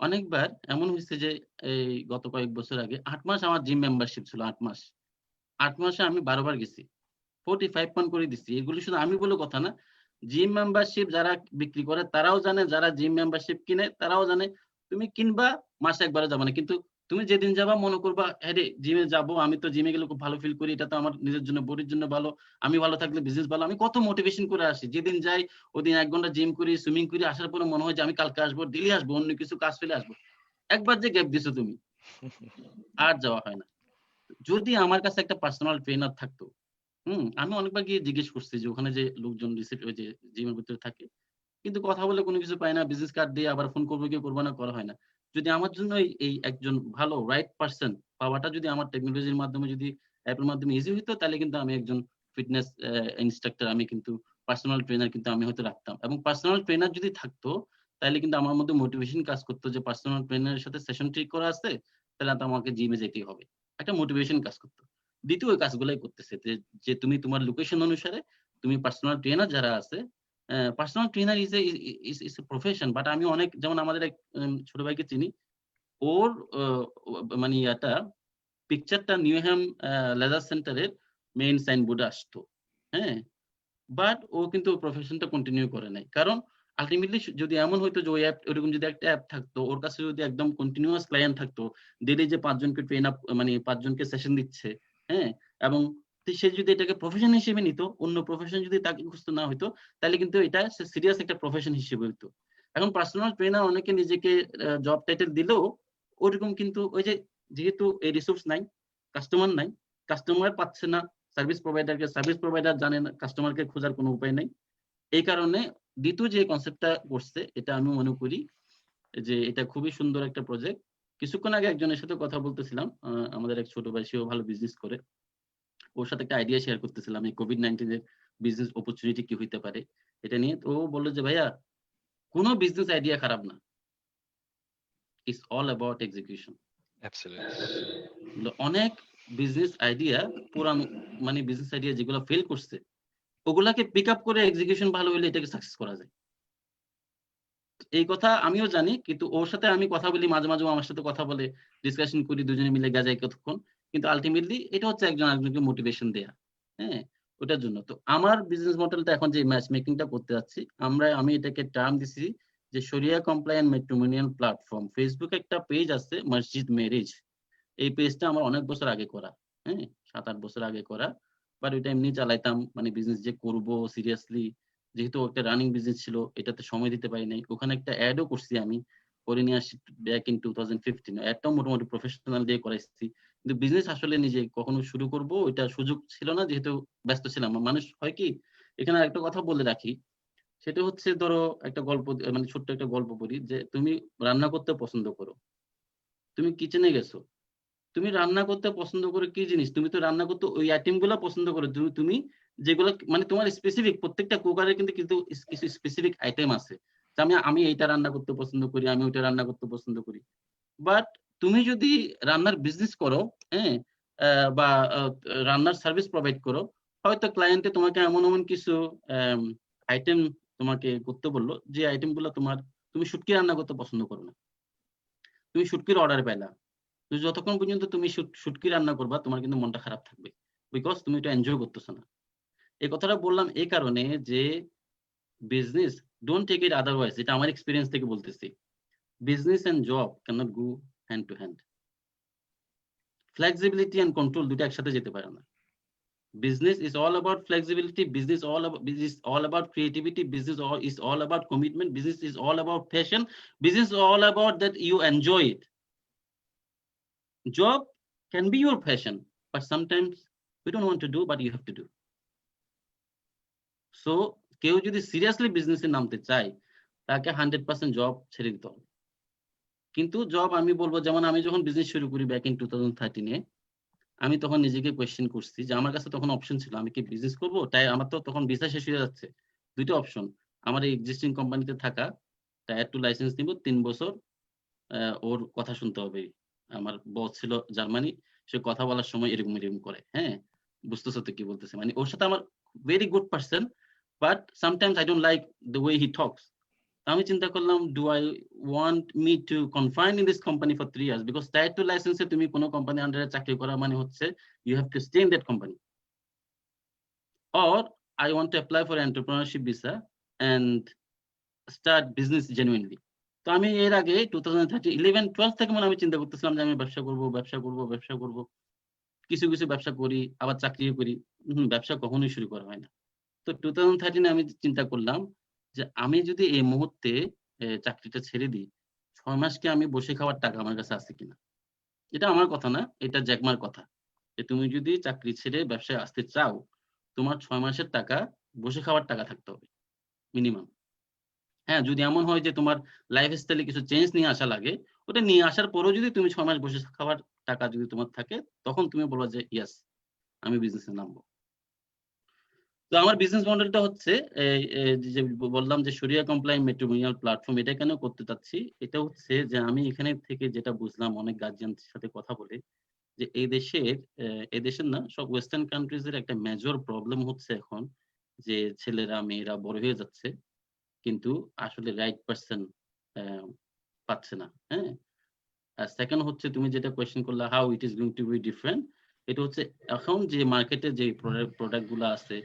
অনেকবার এমন হয়েছে যে এই গত কয়েক বছর আগে 8 মাস আমার জিম মেম্বারশিপ ছিল, 8 মাসে আমি 12 বার গেছি, 45 পাউন্ড করে দিচ্ছি। এগুলো শুধু আমি বলে কথা না, জিম মেম্বারশিপ যারা বিক্রি করে তারাও জানে, যারা জিম মেম্বারশিপ কিনে তারাও জানে। তুমি কিনবা, মাসে একবারে যাবা না, কিন্তু তুমি যেদিন যাবা মনে করবা, হ্যাঁ রে জিমে যাবো, আমি তো জিমে গেলে খুব ভালো ফিল করি, এটা তো আমার নিজের জন্য, বডির জন্য ভালো, আমি ভালো থাকলে বিজনেস ভালো, আমি কত মোটিভেশন করে আসি। যেদিন যাই ওদিন 1 ঘন্টা জিম করি, সুইমিং করি, আসার পরে মনে হয় যে আমি কালকে আসবো, ডেলি আসবো, অন্য কিছু কাজ ফেলে আসবো। একবার যে গ্যাপ দিছো তুমি, আর যাওয়া হয় না। যদি আমার কাছে একটা পার্সোনাল ট্রেনার থাকতো, আমি অনেকবার গিয়ে জিজ্ঞেস করছি যে ওখানে যে লোকজন রিসিপ্ট ওই যে জিমের ভিতরে থাকে, কিন্তু কথা বলে কোনো কিছু পাই না, বিজনেস কার্ড দিয়ে আবার ফোন করবো কি করবো না, করা হয় না। যদি আমার জন্য এই একজন ভালো রাইট পার্সন পাওয়াটা যদি আমার টেকনোলজির মাধ্যমে, যদি অ্যাপের মাধ্যমে ইজি হইতো, তাহলে কিন্তু আমি একজন ফিটনেস ইনস্ট্রাক্টর, আমি কিন্তু পার্সোনাল ট্রেনার কিন্তু আমি হয়তো রাখতাম। এবং পার্সোনাল ট্রেনার যদি থাকতো, তাহলে কিন্তু আমার মধ্যে মোটিভেশন কাজ করতো যে পার্সোনাল ট্রেনারের সাথে সেশন ঠিক করা আছে, তাহলে তো আমাকে জিমে যেতেই হবে, একটা মোটিভেশন কাজ করতো। দ্বিতীয় কাজগুলাই করতেছে যে তুমি তোমার লোকেশন অনুসারে তুমি পার্সোনাল ট্রেনার যারা আছে, personal trainer is a profession. But আমি অনেক, যেমন আমাদের এক ছোট ভাইকে চিনি, ওর মানে এটা পিকচারটা নিউহ্যাম লেজার সেন্টারের মেইন সাইনবোর্ডে আসতো। হ্যাঁ, বাট ও কিন্তু প্রফেশনটা কন্টিনিউ করে নাই, কারণ আলটিমেটলি যদি এমন হইতো যে ওই অ্যাপ, ওরকম যদি একটা অ্যাপ থাকতো, ওর কাছে যদি একদম কন্টিনিউয়াস ক্লায়েন্ট থাকতো, ডেইলি যে 5 জনকে ট্রেন আপ, মানে 5 জনকে সেশন দিচ্ছে, হ্যাঁ, এবং সে যদি এটাকে প্রফেশন হিসেবে নিত, অন্য প্রফেশন যদি তাকে খুঁজতে না হইতো, তাহলে কিন্তু এটা সিরিয়াস একটা প্রফেশন হিসেবে হইতো। এখন পার্সোনাল ট্রেনার অনেকে নিজেকে জব টাইটেল দিলেও ওরকম কিন্তু ওই যে, যেহেতু এই রিসোর্স নাই, নাই, কাস্টমার পাচ্ছে না, সার্ভিস প্রোভাইডার জানে না, কাস্টমারকে খোঁজার কোনো উপায় নাই, এই কারণে দ্বিতীয় যে কনসেপ্টটা করছে এটা আমি মনে করি যে এটা খুবই সুন্দর একটা প্রজেক্ট। কিছুক্ষণ আগে একজনের সাথে কথা বলতেছিলাম, আমাদের এক ছোট ভাই, সেও ভালো বিজনেস করে। ওর সাথে একটা আইডিয়া শেয়ার করতেছিলাম এই কোভিড-19 এর বিজনেস অপরচুনিটি কি হইতে পারে এটা নিয়ে। তো ও বলল যে ভাইয়া কোনো বিজনেস আইডিয়া খারাপ না, it's all about execution. Absolutely. অনেক বিজনেস আইডিয়া পুরানো, মানে বিজনেস আইডিয়া যেগুলো ফেল করছে ওগুলাকে পিক আপ করে এক্সিকিউশন ভালো হলে এটাকে সাকসেস করা যায়। এই কথা আমিও জানি, কিন্তু ওর সাথে আমি কথা বলি, মাঝে মাঝে ও আমার সাথে কথা বলে, ডিসকাশন করি, দুজনে মিলে গাজাই কতক্ষণ। কিন্তু আলটিমেটলি এটা হচ্ছে একজন আরেকজনকে মোটিভেশন দেয়া, হ্যাঁ, ওটার জন্য। তো আমার বিজনেস মডেলটা এখন যে ম্যাচ মেকিংটা করতে যাচ্ছি, আমি এটাকে টার্ম দিছি যে শরিয়া কমপ্লায়েন্ট ম্যাট্রিমোনিয়াল প্ল্যাটফর্ম। ফেসবুকে একটা পেজ আছে মসজিদ ম্যারেজ, এই পেজটা আমার অনেক বছর আগে করা, হ্যাঁ, 7-8 বছর আগে করা। বাট ওইটা এমনি চালাইতাম, মানে বিজনেস যে করব সিরিয়াসলি, যেহেতু একটা রানিং বিজনেস ছিল, এটাতে সময় দিতে পারি নাই। ওখানে একটা অ্যাডও করছি আমি, করে নিয়ে আসছি ব্যাক ইন 2015। অ্যাডটাও মোটামুটি প্রফেশনাল দিয়ে করাইছি, কিন্তু বিজনেস আসলে নিজে কখনো শুরু করব ওইটা সুযোগ ছিল না, যেহেতু ব্যস্ত ছিলাম। মানুষ হয় কি, এখানে একটা কথা বলে রাখি, সেটা হচ্ছে ধরো একটা গল্প, মানে ছোট্ট একটা গল্প বলি, যে তুমি রান্না করতে পছন্দ করো, তুমি কিচেনে গেছো, তুমি রান্না করতে পছন্দ করে কি জিনিস, তুমি তো রান্না করতে ওই আইটেম গুলো পছন্দ করো, তুমি যেগুলো মানে তোমার স্পেসিফিক, প্রত্যেকটা কুকারে কিন্তু কিন্তু কিছু স্পেসিফিক আইটেম আছে, যে আমি আমি এইটা রান্না করতে পছন্দ করি, আমি ওইটা রান্না করতে পছন্দ করি। বাট তুমি যদি রান্নার বিজনেস করো, হ্যাঁ, বা রান্নার সার্ভিস প্রোভাইড করো, হয়তো ক্লায়েন্টে তোমাকে এমন এমন কিছু আইটেম তোমাকে করতে বললো, যে আইটেম গুলো তোমার, তুমি শুটকি রান্না করতে পছন্দ করো না, তুমি শুটকির অর্ডার পাইলা, তো যতক্ষণ পর্যন্ত তুমি শুটকি রান্না করবা তোমার কিন্তু মনটা খারাপ থাকবে, বিকজ তুমি এটা এনজয় করতেছো না। এই কথাটা বললাম এই কারণে যে business, don't take it otherwise, এটা আমার এক্সপিরিয়েন্স থেকে বলতেছি, business and job can't go hand to hand. Flexibility and control দুটো একসাথে যেতে পারে না। Business is all about flexibility, business is all about creativity, is all about commitment, business is all about passion, business is all about that you enjoy it. Job can be your passion, but sometimes we don't want to do, but you have to do. So কেউ যদি সিরিয়াসলি বিজনেসে নামতে চায়, তাকে 100% জব ছেড়ে দিতে হবে। কিন্তু জব আমি বলবো, যেমন আমি যখন বিজনেস শুরু করি ব্যাক ইন 2013-এ, আমি তখন নিজেকে কোয়েশ্চেন করছি যে আমার কাছে তখন অপশন ছিল, আমি কি বিজনেস করব, তাই আমার তো তখন ভিসা শেষ হয়ে যাচ্ছে, দুইটা অপশন, আমার এই এক্সিস্টিং কোম্পানিতে থাকা, টায়ার 2 লাইসেন্স নিব 3 বছর, ওর কথা শুনতে হবে। আমার বস ছিল জার্মানি, সে কথা বলার সময় এরকম এরকম করে, হ্যাঁ, বুঝতেছো তো কি বলতেছে, মানে ওর সাথে আমার very good person, but sometimes I don't like the way he talks. আমি চিন্তা করলাম, do I want me two confine in this company for 3 years, because tyre 2 লাইসেন্সে তুমি কোনো কোম্পানির আন্ডারে চাকরি করা মানে হচ্ছে you have to stay in that company, or I want to apply for entrepreneurship visa and start business genuinely. তো আমি এর আগে 2013 11 12 থেকে আমি চিন্তা করতেছিলাম যে আমি ব্যবসা করব, ব্যবসা করব, ব্যবসা করব, কিছু কিছু ব্যবসা করি, আবার চাকরিও করি, ব্যবসা কখনোই শুরু করা হয় না। তো 2013 আমি চিন্তা করলাম যে আমি যদি এই মুহূর্তে চাকরিটা ছেড়ে দিই, 6 মাস কি আমি বসে খাওয়ার টাকা আমার কাছে আছে কিনা। এটা আমার কথা না, এটা জ্যাকমার কথা, যে তুমি যদি চাকরি ছেড়ে ব্যবসায় আসতে চাও, তোমার 6 মাসের টাকা, বসে খাওয়ার টাকা থাকতে হবে মিনিমাম। হ্যাঁ, যদি এমন হয় যে তোমার লাইফ স্টাইলে কিছু চেঞ্জ নিয়ে আসা লাগে, ওটা নিয়ে আসার পরেও যদি তুমি 6 মাস বসে খাওয়ার টাকা যদি তোমার থাকে, তখন তুমি বলবা যে ইয়েস, আমি বিজনেসে নামবো। তো আমার বিজনেস মডেলটা হচ্ছে যে বললাম যে শরিয়া কমপ্লায়েন্ট ম্যাট্রিমোনিয়াল প্ল্যাটফর্ম। এটা কেন করতে চাচ্ছি, এটা হচ্ছে যে আমি এখানে থেকে যেটা বুঝলাম অনেক গার্জিয়ানদের সাথে কথা বলে, যে এই দেশের না, সব ওয়েস্টার্ন কান্ট্রিজ এর একটা মেজর প্রবলেম হচ্ছে এখন, যে ছেলেরা মেয়েরা বড় হয়ে যাচ্ছে, কিন্তু আসলে রাইট পারসন পাচ্ছে না, হ্যাঁ। আর সেকেন্ড হচ্ছে, তুমি যেটা কোয়েশ্চেন করলা, how it is going to be different, এটা হচ্ছে এখন যে মার্কেটে যে প্রোডাক্ট গুলো আছে,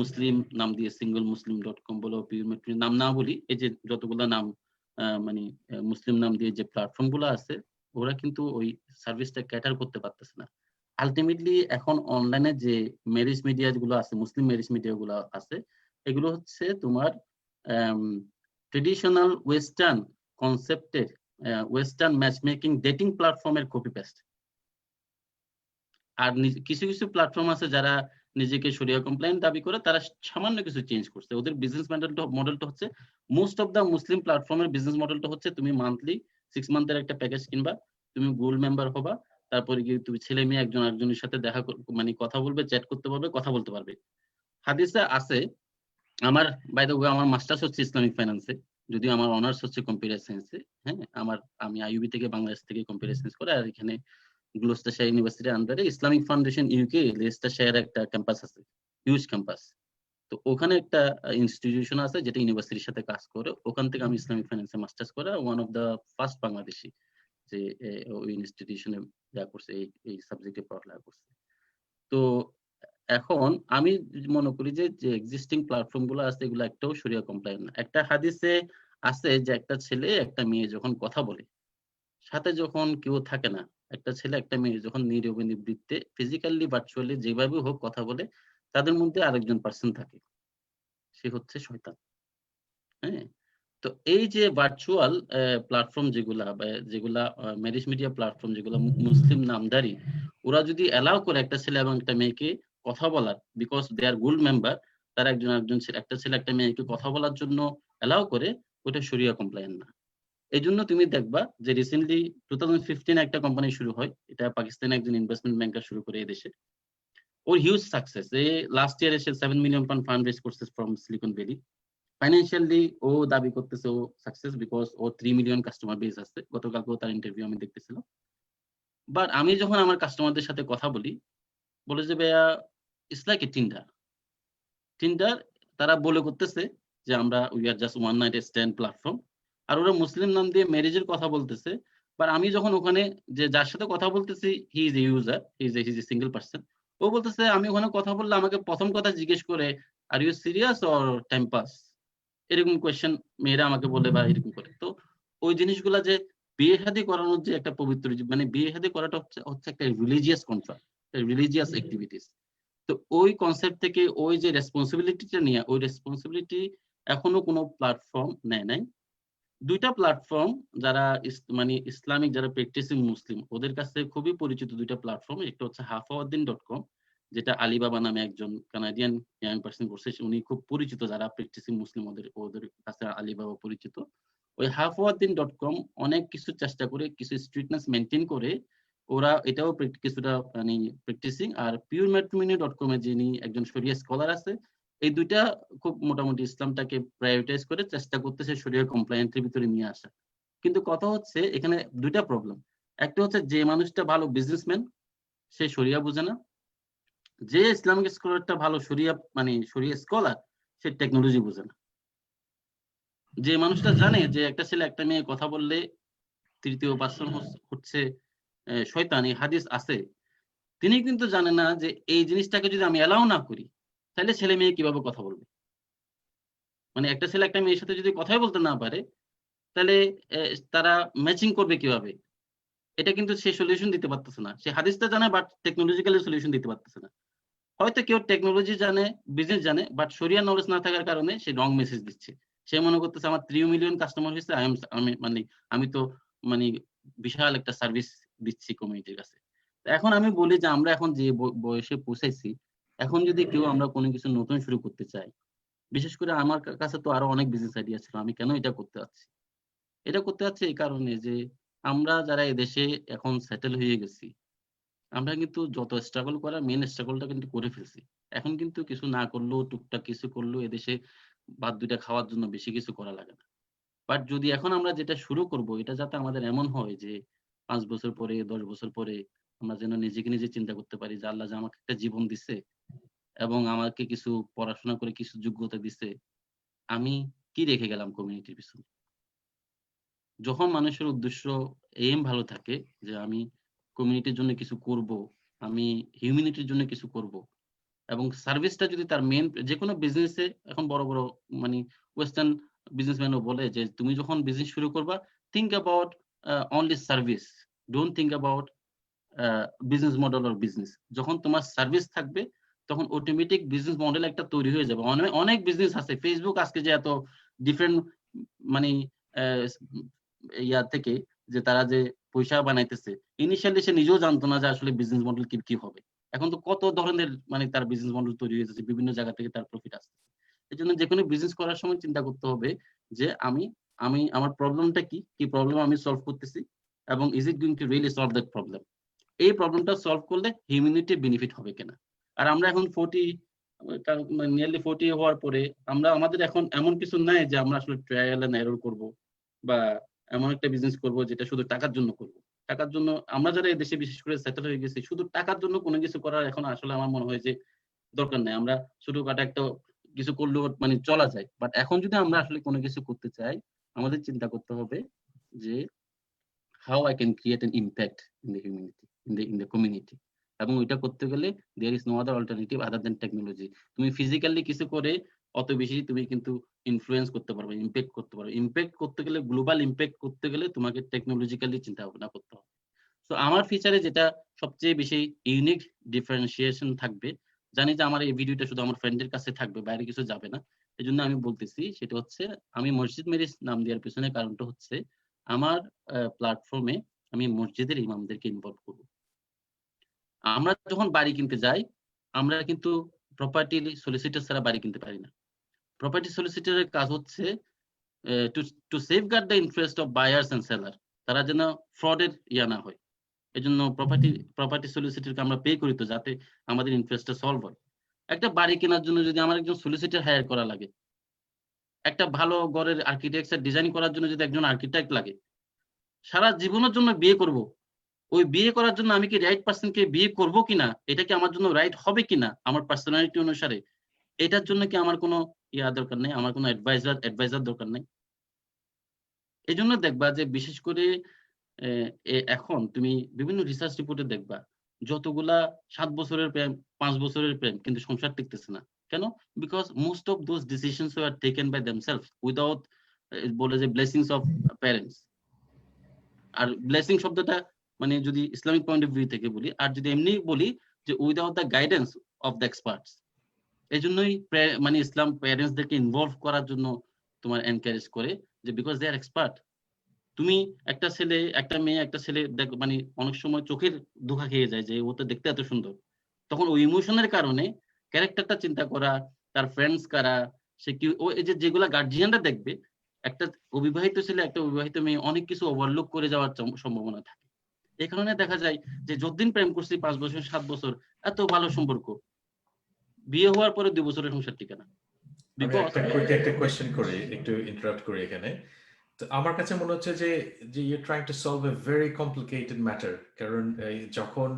মুসলিম নাম দিয়ে singlemuslim.com বলো, পিওর মেট্রি নাম না বলি, এই যে যতগুলো নাম, মানে মুসলিম নাম দিয়ে যে প্ল্যাটফর্ম গুলো আছে, ওরা কিন্তু ওই সার্ভিসটা ক্যাটার করতে পারতেছে না। আলটিমেটলি এখন অনলাইনে যে ম্যারেজ মিডিয়া গুলো আছে, মুসলিম ম্যারেজ মিডিয়া গুলো আছে, এগুলো হচ্ছে তোমার ট্রেডিশনাল ওয়েস্টার্ন কনসেপ্টের, ওয়েস্টার্ন ম্যাচ মেকিং ডেটিং প্ল্যাটফর্মের কপি পেস্ট। আর কিছু কিছু প্ল্যাটফর্ম আছে যারা নিজেকে শরিয়া কমপ্লায়েন্ট দাবি করে তারা সামান্য কিছু চেঞ্জ করছে। ওদের বিজনেস মডেলটা হচ্ছে মোস্ট অফ দা মুসলিম প্ল্যাটফর্মের বিজনেস মডেলটা হচ্ছে তুমি মান্থলি 6 মান্থের একটা প্যাকেজ কিনবা, তুমি গোল্ড মেম্বার হবা, তারপরে গিয়ে তুমি ছেলে মেয়ে একজন আরেকজনের সাথে দেখা মানে কথা বলবে, চ্যাট করতে পারবে, কথা বলতে পারবে। হাদিসে আছে, আমার বাই দ্য ওয়ে আমার মাস্টার্স হচ্ছে ইসলামিক ফাইন্যান্সে, যদিও আমার অনার্স হচ্ছে কম্পিউটার সায়েন্সে। হ্যাঁ, আমি আইইউবি থেকে বাংলাদেশ থেকে কম্পিউটার সায়েন্স করে, আর এখানে গ্লোস্টারশায়ার ইউনিভার্সিটির আন্ডারে ইসলামিক ফাউন্ডেশন ইউকে লেস্টারশায়ার একটা ক্যাম্পাস আছে, হিউজ ক্যাম্পাস। তো ওখানে একটা ইনস্টিটিউশন আছে যেটা ইউনিভার্সিটির সাথে কাজ করে, ওখান থেকে আমি ইসলামিক ফাইন্যান্সে মাস্টার্স করা, one of the first Bangladeshi যে ওই ইনস্টিটিউশনে যা করছে, এই সাবজেক্টে পড়ালেখা করছে। তো এখন আমি মনে করি যে যে এক্সিস্টিং প্ল্যাটফর্ম গুলো আছে এগুলো একটাও শরিয়া কমপ্লায়েন্ট না। একটা হাদিসে আছে যে একটা ছেলে একটা মেয়ে যখন কথা বলে, সাথে যখন কেউ থাকে না, একটা ছেলে একটা মেয়ে যখন নীরবে নিবৃত্তে ফিজিক্যালি ভার্চুয়ালি যেভাবে হোক কথা বলে, তাদের মধ্যে আরেকজন পার্সন থাকে, সে হচ্ছে শয়তান। হ্যাঁ, তো এই যে ভার্চুয়াল প্ল্যাটফর্ম যেগুলা বা যেগুলা ম্যারেজ মিডিয়া প্ল্যাটফর্ম যেগুলা মুসলিম নামধারী, ওরা যদি অ্যালাউ করে একটা ছেলে এবং একটা মেয়েকে কথা বলার, because they are gold member, তারা একটা ছেলে একটা মেয়েকে কথা বলার জন্য অ্যালাউ করে, ওটা শরিয়া কমপ্লায়েন্ট না। এই জন্য তুমি দেখবা যে রিসেন্টলি 2015 একটা কোম্পানি শুরু হয়, এটা পাকিস্তানের একজন ইনভেস্টমেন্ট ব্যাংকার শুরু করে এদেশে। ওর হিউজ সাকসেস, লাস্ট ইয়ার এসে 7 মিলিয়ন পাউন্ড ফান্ড রেজ করছে ফ্রম সিলিকন ভ্যালি। ফাইন্যান্সিয়ালি ও দাবি করতেছে ও সাকসেস, বিকজ ও 3 মিলিয়ন কাস্টমার বেস আছে। গতকালকেও তার ইন্টারভিউ আমি দেখতেছিলাম। বাট আমি যখন আমার কাস্টমারদের সাথে কথা বলি, বলে যে ভাইয়া ইটস লাইক এ টিন্ডার। তারা বলে করতেছে যে আমরা we are just one night stand platform, আর ওরা মুসলিম নাম দিয়ে ম্যারেজের কথা বলতেছে। বাট আমি যখন ওখানে যে যার সাথে কথা বলতেছি, he is a user, he is a single person, ও বলতেছে আমি ওখানে কথা বললে আমাকে প্রথম কথা জিজ্ঞেস করে are you serious or time pass, এরকম কোয়েশ্চেন মেয়েরা আমাকে বলে বা এরকম করে। তো ওই জিনিসগুলা যে বিয়ে শাদী করানোর যে একটা পবিত্র মানে বিয়ে শাদী করাটা হচ্ছে একটা রিলিজিয়াস কনসার্ট, রিলিজিয়াস অ্যাক্টিভিটিস। তো ওই কনসেপ্ট থেকে ওই যে রেসপন্সিবিলিটিটা নিয়ে, ওই রেসপন্সিবিলিটি এখনো কোনো প্ল্যাটফর্ম নেয় নাই। দুইটা প্ল্যাটফর্ম যারা মানে ইসলামিক যারা প্র্যাকটিসিং মুসলিম, ওদের কাছে খুবই পরিচিত দুইটা প্ল্যাটফর্ম। একটা হচ্ছে hafawaddin.com, যেটা আলিবাবা নামে একজন কানাডিয়ান ইয়াং পার্সন করছে, উনি খুব পরিচিত, যারা প্র্যাকটিসিং মুসলিম ওদের কাছে আলিবাবা পরিচিত। ওই hafawaddin.com অনেক কিছু চেষ্টা করে, কিছু স্ট্রিক্টনেস মেনটেন করে, ওরা এটাও কিছুটা মানে প্র্যাকটিসিং। আর purematrimony.com এ যিনি একজন শরিয়া স্কলার আছে, এই দুইটা খুব মোটামুটি ইসলামটাকে প্রায়োরিটাইজ করে চেষ্টা করতেছে শরিয়া কমপ্লায়েন্টের ভিতরে নিয়ে আসা। কিন্তু কথা হচ্ছে এখানে দুইটা প্রবলেম। একটা হচ্ছে যে মানুষটা ভালো বিজনেসম্যান, সে শরিয়া বুঝে না। যে ইসলামিক স্কলারটা ভালো শরিয়া মানে শরিয়া স্কলার, সে টেকনোলজি বুঝে না। যে মানুষটা জানে যে একটা ছেলে একটা মেয়ে কথা বললে তৃতীয় পার্সন হচ্ছে শয়তান, এই হাদিস আছে, তিনি কিন্তু জানে না যে এই জিনিসটাকে যদি আমি অ্যালাউ না করি, তাহলে ছেলে মেয়ে কিভাবে কথা বলবে। মানে একটা ছেলে একটা মেয়ের সাথে যদি কথাই বলতে না পারে, তাহলে তারা ম্যাচিং করবে কিভাবে, এটা কিন্তু সে সলিউশন দিতে পারতেছে না। সে হাদিসটা জানে বাট টেকনোলজিক্যালি সলিউশন দিতে পারতেছে না। হয়তো কেউ টেকনোলজি জানে, বিজনেস জানে, বাট শরিয়া নলেজ না থাকার কারণে সে রং মেসেজ দিচ্ছে। সে মনে করতেছে আমার 3 মিলিয়ন কাস্টমার হয়েছে, আমি তো মানে বিশাল একটা সার্ভিস দিচ্ছি কমিউনিটির কাছে। এখন আমি বলি যে আমরা এখন যে বয়সে পৌঁছাইছি, এখন যদি কেউ আমরা কোনো কিছু নতুন শুরু করতে চাই, বিশেষ করে আমার কাছে তো আরো অনেক বিজনেস আইডিয়া ছিল, আমি কেন এটা করতে যাচ্ছি, এটা করতে যাচ্ছি এই কারণে যে আমরা যারা এদেশে এখন সেটেল হয়ে গেছি, আমরা কিন্তু যত স্ট্রাগল করার মেন স্ট্রাগলটা কিন্তু করে ফেলছি। এখন কিন্তু কিছু না করলেও, টুকটাক কিছু করলেও এদেশে ভাত দুইটা খাওয়ার জন্য বেশি কিছু করা লাগে না। বাট যদি এখন আমরা যেটা শুরু করব, এটা যাতে আমাদের এমন হয় যে 5 বছর পরে 10 বছর পরে আমরা যেন নিজেকে নিজে চিন্তা করতে পারি যে আল্লাহ যে আমাকে একটা জীবন দিছে এবং আমাকে কিছু পড়াশোনা করে কিছু যোগ্যতা দিছে, আমি কি রেখে গেলাম কমিউনিটির পিছনে। যখন মানুষের উদ্দেশ্য এম ভালো থাকে যে আমি কমিউনিটির জন্য কিছু করব, আমি হিউম্যানিটির জন্য কিছু করব, এবং সার্ভিসটা যদি তার মেন, যে কোনো বিজনেসে এখন বড় বড় মানে ওয়েস্টার্ন বিজনেসম্যানও বলে যে তুমি যখন বিজনেস শুরু করবা, think about only service, don't think about business model or business. যখন তোমার সার্ভিস থাকবে, তখন অটোমেটিক বিজনেস মডেল একটা তৈরি হয়ে যাবে। অনেক বিজনেস আছে, ফেসবুক আজকে যে এত ডিফারেন্ট মানে ইয়া থেকে যে তারা যে পয়সা বানাইতেছে, ইনিশিয়ালি সে নিজেও জানতো না যে আসলে বিজনেস মডেল কি হবে। এখন তো কত ধরনের মানে তার বিজনেস মডেল তৈরি হয়েছে, বিভিন্ন জায়গা থেকে তার প্রফিট আসছে। এই জন্য যে কোনো বিজনেস করার সময় চিন্তা করতে হবে যে আমি আমি আমার প্রবলেমটা কি, কি প্রবলেম আমি সলভ করতেছি, এবং is it going to really solve that problem. এই প্রবলেমটা সলভ করলে হিউম্যানিটি বেনিফিট হবে কিনা। আর আমরা এখন 40 নিয়ারলি 40 হওয়ার পরে আমরা আমাদের এখন এমন কিছু নাই যে আমরা আসলে ট্রায়াল এন্ড এরর করব, বা এমন একটা বিজনেস করব যেটা শুধু টাকার জন্য করব। টাকার জন্য আমরা যারা এই দেশে বিশেষ করে সেটেল হয়ে গেছি, শুধু টাকার জন্য কোনো কিছু করার এখন আসলে আমার মনে হয় যে দরকার নেই। আমরা ছোটখাটো একটা কিছু করলেও মানে চলা যায়, বাট এখন যদি আমরা আসলে কোনো কিছু করতে চাই, আমাদের চিন্তা করতে হবে যে how I can create an impact in the humanity, in the community. এবং ওইটা করতে গেলে there is no other alternative other than technology. তুমি ফিজিক্যালি কিছু করে অত বেশি তুমি কিন্তু ইনফ্লুয়েন্স করতে পারবে, ইমপ্যাক্ট করতে পারবে। ইমপ্যাক্ট করতে গেলে, গ্লোবাল ইমপ্যাক্ট করতে গেলে তোমাকে টেকনোলজিক্যালি চিন্তা ভাবনা করতে হবে। তো আমার ফিচারে যেটা সবচেয়ে বেশি ইউনিক ডিফারেন্সিয়েশন থাকবে, জানি যে আমার এই ভিডিওটা শুধু আমার ফ্রেন্ডের কাছে থাকবে, বাইরে কিছু যাবে না, এই জন্য আমি বলতেছি, সেটা হচ্ছে আমি মসজিদ মেরিজ নাম দেওয়ার পিছনে কারণটা হচ্ছে আমার প্ল্যাটফর্মে আমি মসজিদের ইমামদেরকে ইনভলভ করব। আমরা যখন বাড়ি কিনতে যাই, আমরা কিন্তু প্রপার্টি সলিসিটর ছাড়া বাড়ি কিনতে পারি না। প্রপার্টি সলিসিটরের কাজ হচ্ছে to safeguard the interest of buyers and seller, তারা যেন ফ্রডের ইয়া না হয়। এই জন্য প্রপার্টি সলিসিটরকে আমরা পে করি তো, যাতে আমাদের ইন্টারেস্টটা সলভ হয়। একটা বাড়ি কেনার জন্য যদি আমার একজন সলিসিটর হায়ার করা লাগে, একটা ভালো ঘরের আর্কিটেকচার ডিজাইন করার জন্য যদি একজন আর্কিটেক্ট লাগে, সারা জীবনের জন্য বিয়ে করব, ওই বিয়ে করার জন্য আমি কি রাইট পার্সনকে বিয়ে করব কিনা, এটা কি আমার জন্য রাইট হবে কিনা আমার পার্সোনালিটি অনুসারে, এটার জন্য কি আমার কোনো ইয়া দরকার নেই, আমার কোনো অ্যাডভাইজার দরকার নেই। এই জন্য দেখবা যে বিশেষ করে এখন তুমি বিভিন্ন রিসার্চ রিপোর্টে দেখবা যতগুলা 7 বছরের প্রেম, 5 বছরের প্রেম, কিন্তু সংসার টিকতেছে না। কেন? Because most of those decisions were taken by themselves without বলে যে ব্লেসিংস অফ প্যারেন্টস। আর ব্লেসিং শব্দটা মানে যদি ইসলামিক পয়েন্ট অফ ভিউ থেকে বলি, আর যদি এমনি বলি যে without the guidance of the experts. এই জন্যই মানে ইসলাম প্যারেন্টসদেরকে ইনভলভ করার জন্য তোমার এনকারেজ করে, যে বিকজ দে আর এক্সপার্ট। তুমি একটা ছেলে, একটা মেয়ে, একটা ছেলে মানে অনেক সময় চোখের ধোঁকা খেয়ে যায় যে ও তো দেখতে এত সুন্দর, তখন ওই ইমোশনের কারণে ক্যারেক্টারটা চিন্তা করা, তার ফ্রেন্ডস কারা, সে কি, ও এই যে যেগুলা গার্জিয়ানরা দেখবে, একটা অবিবাহিত ছেলে, একটা অবিবাহিত মেয়ে অনেক কিছু ওভারলুক করে যাওয়ার সম্ভাবনা থাকে। এই কারণে দেখা যায় যে যতদিন প্রেম করছি 5 বছর 7 বছর এত ভালো সম্পর্ক, বিয়ে হওয়ার পরে 2 বছরের সংসার টিকে না। আমি একটা কোয়েশ্চেন করি, একটু ইন্টারাপ্ট করি এখানে। তো আমার কাছে মনে হচ্ছে যে you trying to solve a very complicated matter. কারণ যখন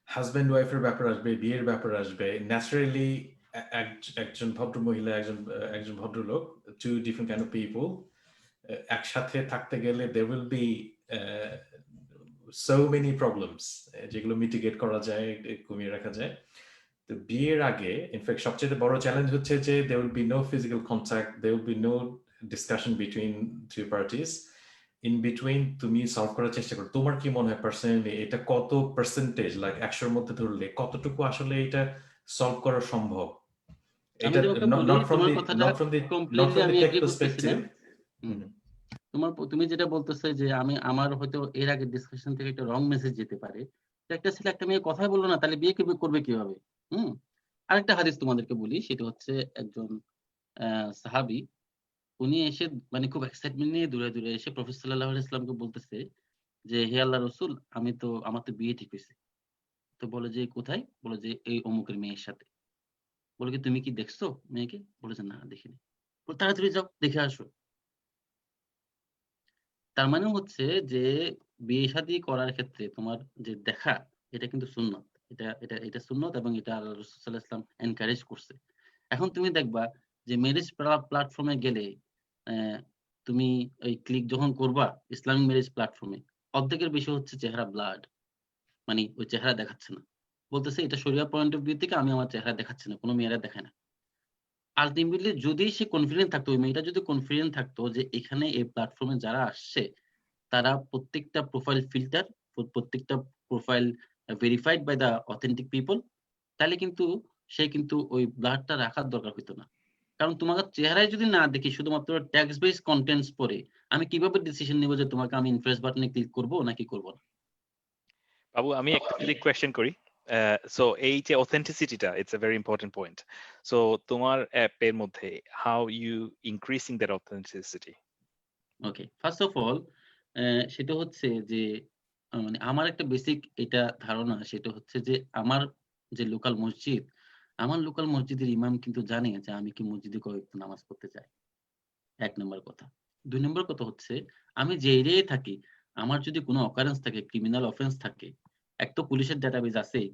হাজব্যান্ড ওয়াইফের ব্যাপার আসবে, বিয়ের ব্যাপার আসবে, ন্যাচারালি একজন ভদ্র মহিলা, একজন ভদ্রলোক, two different kind of people একসাথে থাকতে গেলে there will be so many problems যেগুলো মিটিগেট করা যায়, কমিয়ে রাখা যায়। তো বিয়ের আগে ইনফ্যাক্ট সবচেয়ে বড় চ্যালেঞ্জ হচ্ছে যে there will be no physical contact, there will be no discussion between two parties. In between তুমি সলভ করার চেষ্টা করো। তোমার কি মনে হয় পার্সোনালি এটা কত পার্সেন্টেজ, লাইক 100-র মধ্যে ধরলে কতটুকু আসলে এটা সলভ করা সম্ভব? আমি এটা তোমাকে বলি, তোমার কথাটা কমপ্লিটলি আমি এগ্রি করতেছি না। তুমি যেটা বলতেছে যে আমার হয়তো এর আগে ডিসকাশন থেকে একটা রং মেসেজ যেতে পারে, একটা ছেলে একটা মেয়ে কথাই বললো না, তাহলে বিয়ে করবে কিভাবে? আরেকটা হাদিস তোমাদেরকে বলি, সেটা হচ্ছে একজন সাহাবী, উনি এসে মানে খুব এক্সাইটমেন্ট নিয়ে দূরে দূরে এসে প্রফেসর সাল্লাল্লাহু আলাইহি ওয়াসাল্লামকে বলতেছে যে হে আল্লাহ রাসূল, আমার তো বিয়ে ঠিক হয়েছে। তো বলে যে কোথায়? বলে যে এই অমুকের মেয়ের সাথে। বলে কি তুমি কি দেখছো মেয়েকে? বলে যে না দেখিনি। তাড়াতাড়ি যাও দেখে আসো। তার মানে হচ্ছে যে বিয়ে শাদী করার ক্ষেত্রে তোমার যে দেখা, এটা কিন্তু সুন্নত। এটা সুন্নত, এবং এটা আল্লাহ রাসূল সাল্লাল্লাহু আলাইহি ওয়াসাল্লাম এনকারেজ করছে। এখন তুমি দেখবা যে ম্যারেজ প্ল্যাটফর্মে গেলে তুমি ওই ক্লিক যখন করবা ইসলামিক ম্যারেজ প্ল্যাটফর্মে, অর্ধেকের বেশি হচ্ছে চেহারা ব্লাড, মানে ওই চেহারা দেখাচ্ছে না। বলতেছে এটা শরিয়া পয়েন্ট অফ ভিউ থেকে আমি আমার চেহারা দেখাচ্ছি না, কোনো মেয়েরা দেখায় না। আলটিমেটলি যদি সে কনফিডেন্ট থাকতো, ওই মেয়েটা যদি কনফিডেন্ট থাকতো যে এখানে এই প্ল্যাটফর্মে যারা আসছে তারা প্রত্যেকটা প্রোফাইল ফিল্টার, প্রত্যেকটা profile verified by the authentic people, তাহলে কিন্তু সে কিন্তু ওই ব্লাডটা রাখার দরকার হইতো না। কারণ তোমাকে চেহারায় যদি না দেখি, শুধুমাত্র ট্যাক্স বেস কন্টেন্টস পরে আমি কিভাবে ডিসিশন নিব যে তোমাকে আমি ইনফ্রেস বাটনে ক্লিক করব নাকি করব না? বাবু, আমি একটা যদি কোয়েশ্চেন করি, সো এই যে অথেন্টিসিটিটা, it's a very important point. So তোমার অ্যাপের মধ্যে how you increasing that authenticity? Okay, first of all সেটা হচ্ছে যে মানে আমার একটা বেসিক এটা ধারণা, সেটা হচ্ছে যে আমার যে লোকাল মসজিদ, আমার লোকাল মসজিদের ইমাম কিন্তু জানে যে আমি কি মসজিদে কয়েকদিন নামাজ পড়তে চাই। ১ নাম্বার কথা। ২ নাম্বার কথা হচ্ছে আমি যে এরিয়ায় থাকি, আমার যদি কোনো অকারেন্স থাকে, ক্রিমিনাল অফেন্স থাকে, এক তো পুলিশের ডাটাবেজ আছেই।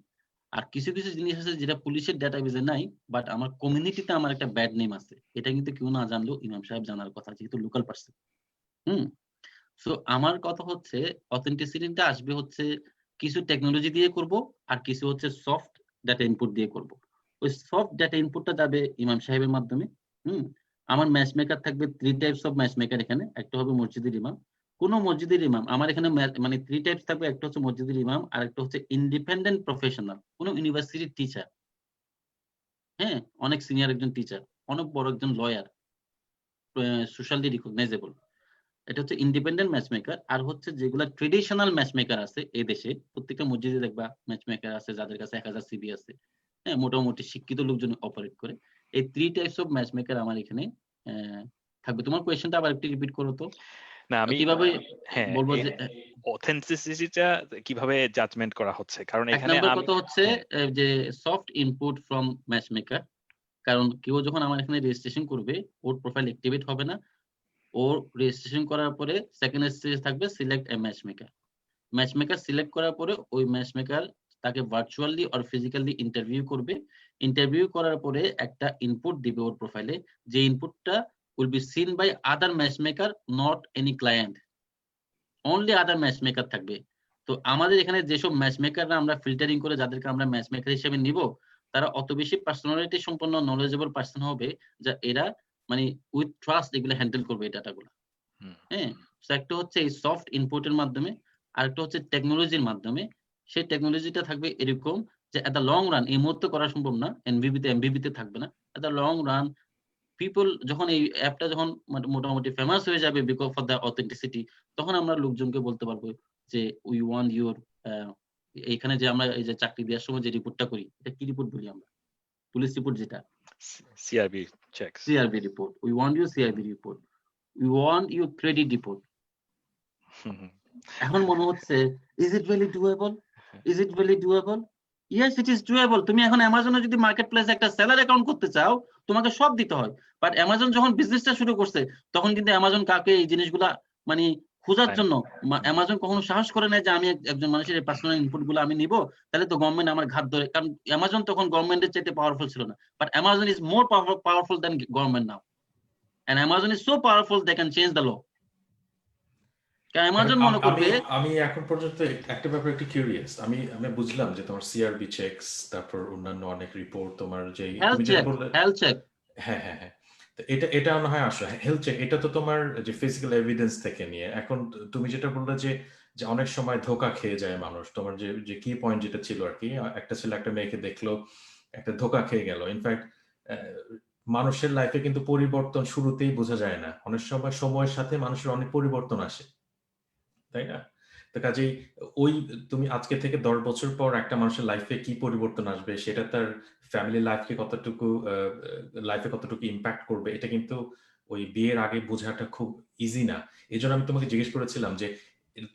আর কিছু, কিছু জিনিস আছে যেটা পুলিশের ডাটাবেজে নাই, বাট আমার কমিউনিটিতে আমার একটা ব্যাড নেম আছে। এটা কিন্তু কেউ না জানলেও ইমাম সাহেব জানার কথা, যেহেতু লোকাল পারসন। হুম? সো আমার কথা হচ্ছে অথেন্টিসিটিটা আসবে হচ্ছে কিছু টেকনোলজি দিয়ে করব, আর কিছু হচ্ছে সফট ডাটা ইনপুট দিয়ে করব। ওই সফট ডাটা ইনপুটটা যাবে ইমাম সাহেবের মাধ্যমে। হুম? আমার ম্যাচ মেকার থাকবে 3 টাইপস অফ ম্যাচ মেকার এখানে। একটা হবে মসজিদের ইমাম। কোন মসজিদের ইমাম আমার এখানে মানে 3 টাইপস থাকবে। একটা হচ্ছে মসজিদের ইমাম, আরেকটা হচ্ছে ইন্ডিপেন্ডেন্ট প্রফেশনাল। কোন ইউনিভার্সিটির টিচার, হ্যাঁ? অনেক সিনিয়র একজন টিচার, অনেক বড় একজন লয়ার, সোশ্যালি রিকগনাইজেবল। এটা হচ্ছে ইন্ডিপেন্ডেন্ট ম্যাচ মেকার। আর হচ্ছে যেগুলা ট্রেডিশনাল ম্যাচ মেকার আছে এই দেশে, প্রত্যেকটা মসজিদে দেখবা ম্যাচ মেকার আছে যাদের কাছে ১,০০০ সিবি আছে। হ্যাঁ, মোটামুটি শিক্ষিত লোকজন অপারেট করে। এই 3 টাইপস অফ ম্যাচ মেকার আমার এখানে থাকবে। তোমার কোয়েশ্চেনটা আবার একটু রিপিট করো তো। না আমি কিভাবে হ্যাঁ, বলবো এই যে অথেন্টিসিটিটা কিভাবে জাজমেন্ট করা হচ্ছে, কারণ ১ এখানে নাম্বার আমি কথা হচ্ছে হ্যাঁ যে soft input from match maker. কারণ কেউ যখন আমার এখানে রেজিস্ট্রেশন করবে, ওর প্রোফাইল অ্যাক্টিভেট হবে না। ওর রেজিস্ট্রেশন করার পরে সেকেন্ড স্টেজ থাকবে সিলেক্ট এ match maker. Match maker select করার পরে ওই ম্যাচ মেকার তাকে ভার্চুয়ালি অর ফিজিক্যালি ইন্টারভিউ করবে। ইন্টারভিউ করার পরে একটা ইনপুট দিবে ওর প্রোফাইলে, যে ইনপুটটা will be seen by other matchmaker, not any client. Only other match maker থাকবে। তো আমাদের এখানে যেসব ম্যাচ মেকাররা আমরা ফিল্টারিং করে যাদেরকে আমরা ম্যাচ মেকার হিসেবে নিব, তারা অত বেশি পার্সোনালিটি সম্পন্ন নলেজেবল পারসন হবে, যা এরা মানে উইথ ট্রাস্ট এগুলো হ্যান্ডেল করবে এই ডাটাগুলো। হুম, হ্যাঁ? সো একটা হচ্ছে এই সফট ইনপুটের মাধ্যমে, আরেকটা হচ্ছে টেকনোলজির মাধ্যমে। সেই টেকনোলজিটা থাকবে এরকম যে এট দ্য লং রান, এই মুহূর্তে করা সম্ভব না, এমবিবি তে থাকবে না। At the long run people যখন এই অ্যাপটা যখন মোটামুটি ফেমাস হয়ে যাবে বিকজ অফ দ্য অথেন্টিসিটি, তখন আমরা লোকজনকে বলতে পারবো যে উই ওয়ান্ট ইউর এইখানে যে আমরা এই যে চাকরি দেওয়ার সময় যে রিপোর্টটা করি, এটা কি রিপোর্ট বলি আমরা? পুলিশ রিপোর্ট যেটা, CRB checks. CRB report. We want your CRB report. We want your credit report. এখন মনে হচ্ছে is it really doable? Is it really doable? Yes, it is doable. তুমি এখন অ্যামাজনে যদি মার্কেট প্লেসে একটা সেলার অ্যাকাউন্ট করতে চাও, তোমাকে সব দিতে হয়। বাট অ্যামাজন যখন বিজনেসটা শুরু করছে, তখন কিন্তু অ্যামাজন কাউকে এই জিনিসগুলা মানে খোঁজার তাই না? জন্য অ্যামাজন কখনো সাহস করে না যে আমি একজন মানুষের এই পার্সোনাল ইনপুট গুলো আমি নিব, তাহলে তো গভর্নমেন্ট আমার ঘাত ধরে। কারণ অ্যামাজন তখন গভর্নমেন্টের চাইতে পাওয়ারফুল ছিল না। But Amazon is more powerful than government now. And Amazon is so powerful they can change the law. কারণ এখন অ্যামাজন মনে আমি করবে আমি এখন পর্যন্ত একটা ব্যাপারে একটু কিউরিয়াস। আমি আমি বুঝলাম যে তোমার সিআরবি চেকস, তারপর অন্যান্য অনেক রিপোর্ট, তোমার যে হেলথ তুমি যেটা চেক, বললে, হেলথ চেক। হ্যাঁ হ্যাঁ হ্যাঁ, তো এটা না হয় আসলে হেলথ চেক, এটা তো তোমার যে ফিজিক্যাল এভিডেন্স থেকে নিয়ে। এখন তুমি যেটা বললে যে যে অনেক সময় ধোকা খেয়ে যায় মানুষ, তোমার যে যে কি পয়েন্ট যেটা ছিল আর কি, একটা ছেলে একটা মেয়েকে দেখলো, একটা ধোকা খেয়ে গেল। ইনফ্যাক্ট মানুষের লাইফে কিন্তু পরিবর্তন শুরুতেই বোঝা যায় না, অনেক সময় সময়ের সাথে মানুষের অনেক পরিবর্তন আসে, তাই না? তো কাজেই ওই তুমি আজকে থেকে ১০ বছর পর একটা মানুষের লাইফে কি পরিবর্তন আসবে, সেটা তার ফ্যামিলি লাইফে কতটুকু ইম্প্যাক্ট করবে, এটা কিন্তু ওই বিয়ের আগে বোঝাটা খুব ইজি না। এই জন্য আমি তোমাকে জিজ্ঞেস করেছিলাম যে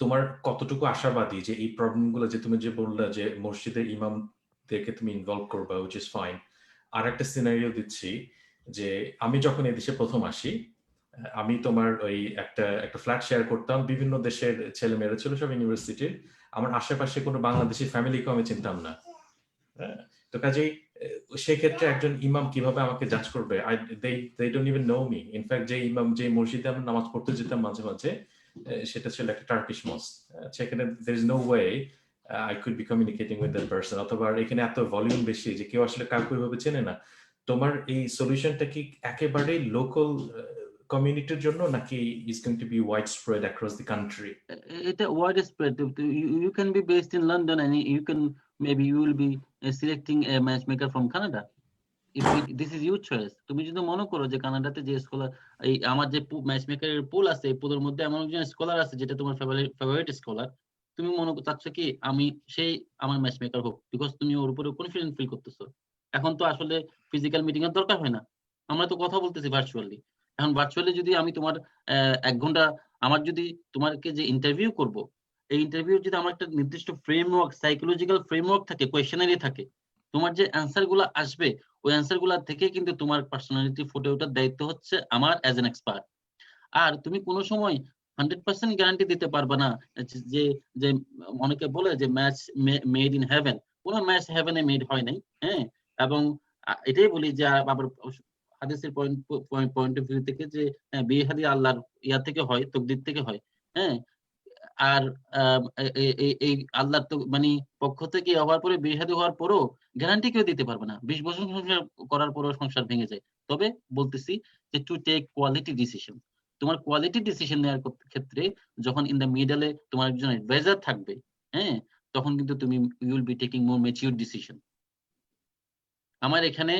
তোমার কতটুকু আশাবাদী যে এই প্রবলেমগুলো, যে তুমি যে বললে যে মসজিদের ইমামদেরকে তুমি ইনভলভ করবা, উইচ ইজ ফাইন। আর একটা সিনারিও দিচ্ছি, যে আমি যখন এদেশে প্রথম আসি, আমি তোমার ওই একটা একটা ফ্ল্যাট শেয়ার করতাম, বিভিন্ন দেশের ছেলেমেয়েরা ছিল, সব ইউনিভার্সিটির। আমার আশেপাশে কোনো বাংলাদেশি ফ্যামিলিকেও আমি চিনতাম না। হ্যাঁ? তো কাজেই সেক্ষেত্রে একজন ইমাম কিভাবে আমাকে জাজ করবে? they don't even know me. In fact যে ইমাম, যে মসজিদে আমি নামাজ পড়তে যেতাম মাঝে মাঝে, সেটা ছিল একটা টার্কিশ মস্ক। সেখানে there is no way I could be communicating with that person। অথবা এখানে এত ভলিউম বেশি যে কেউ আসলে কাউকে ওইভাবে চেনে না। তোমার এই সলিউশনটা কি একেবারেই লোকাল কমিউনিটির জন্য, নাকি is going to be widespread across the country? এটা wide spread. You can be based in London and you can maybe you will be selecting a matchmaker from Canada. This is your choice. তুমি যদি মনে করো যে কানাডাতে যে স্কলার, এই আমার যে ম্যাচমেকারের পুল আছে, এই পুলের মধ্যে এমন একজন স্কলার আছে যেটা তোমার ফেভারিট স্কলার, তুমি মনে চাচ্ছ কি আমি সেই আমার ম্যাচ মেকার হোক, বিকজ তুমি ওর উপরে কনফিডেন্ট ফিল করতেছো। এখন তো আসলে ফিজিক্যাল মিটিং এর দরকার হয় না, আমরা তো কথা বলতেছি ভার্চুয়ালি। এখন ভার্চুয়ালি যদি আমি তোমার 1 ঘন্টা, আমার যদি তোমাকে যে ইন্টারভিউ করব, এই ইন্টারভিউ যদি আমার একটা নির্দিষ্ট ফ্রেমওয়ার্ক, সাইকোলজিক্যাল ফ্রেমওয়ার্ক থাকে, কোয়েশ্চেনারি থাকে, তোমার যে অ্যান্সার গুলো আসবে ওই অ্যান্সার গুলা থেকে কিন্তু তোমার পার্সোনালিটি ফুটে ওঠার দায়িত্ব হচ্ছে আমার অ্যাজ এন এক্সপার্ট। আর তুমি কোনো সময় 100% গ্যারান্টি দিতে পারবে না যে যে অনেকে বলে যে ম্যাচ মেড ইন হেভেন, কোনো ম্যাচ হেভেনে মেড হয় নাই। হ্যাঁ, এবং এটাই বলি যে আবার হাদিসের পয়েন্ট অফ ভিউ থেকে যে বিয়ে শাদী আল্লাহর ইয়া থেকে হয়, তকদির থেকে হয়। হ্যাঁ, আর এই আল্লাহর তো মানে পক্ষ থেকে হওয়ার পরে বিয়ে শাদী হওয়ার পরও গ্যারান্টি কেউ দিতে পারবে না 20 বছর সংসার করার পরও সংসার ভেঙে যায়। তবে বলতেছি যে টু টেক কোয়ালিটি ডিসিশন, তোমার কোয়ালিটি ডিসিশন নেওয়ার ক্ষেত্রে যখন ইন দ্য মিডলে তোমার একজন অ্যাডভাইজার থাকবে, হ্যাঁ, তখন কিন্তু তুমি you will be taking more mature decision. আমার এখানে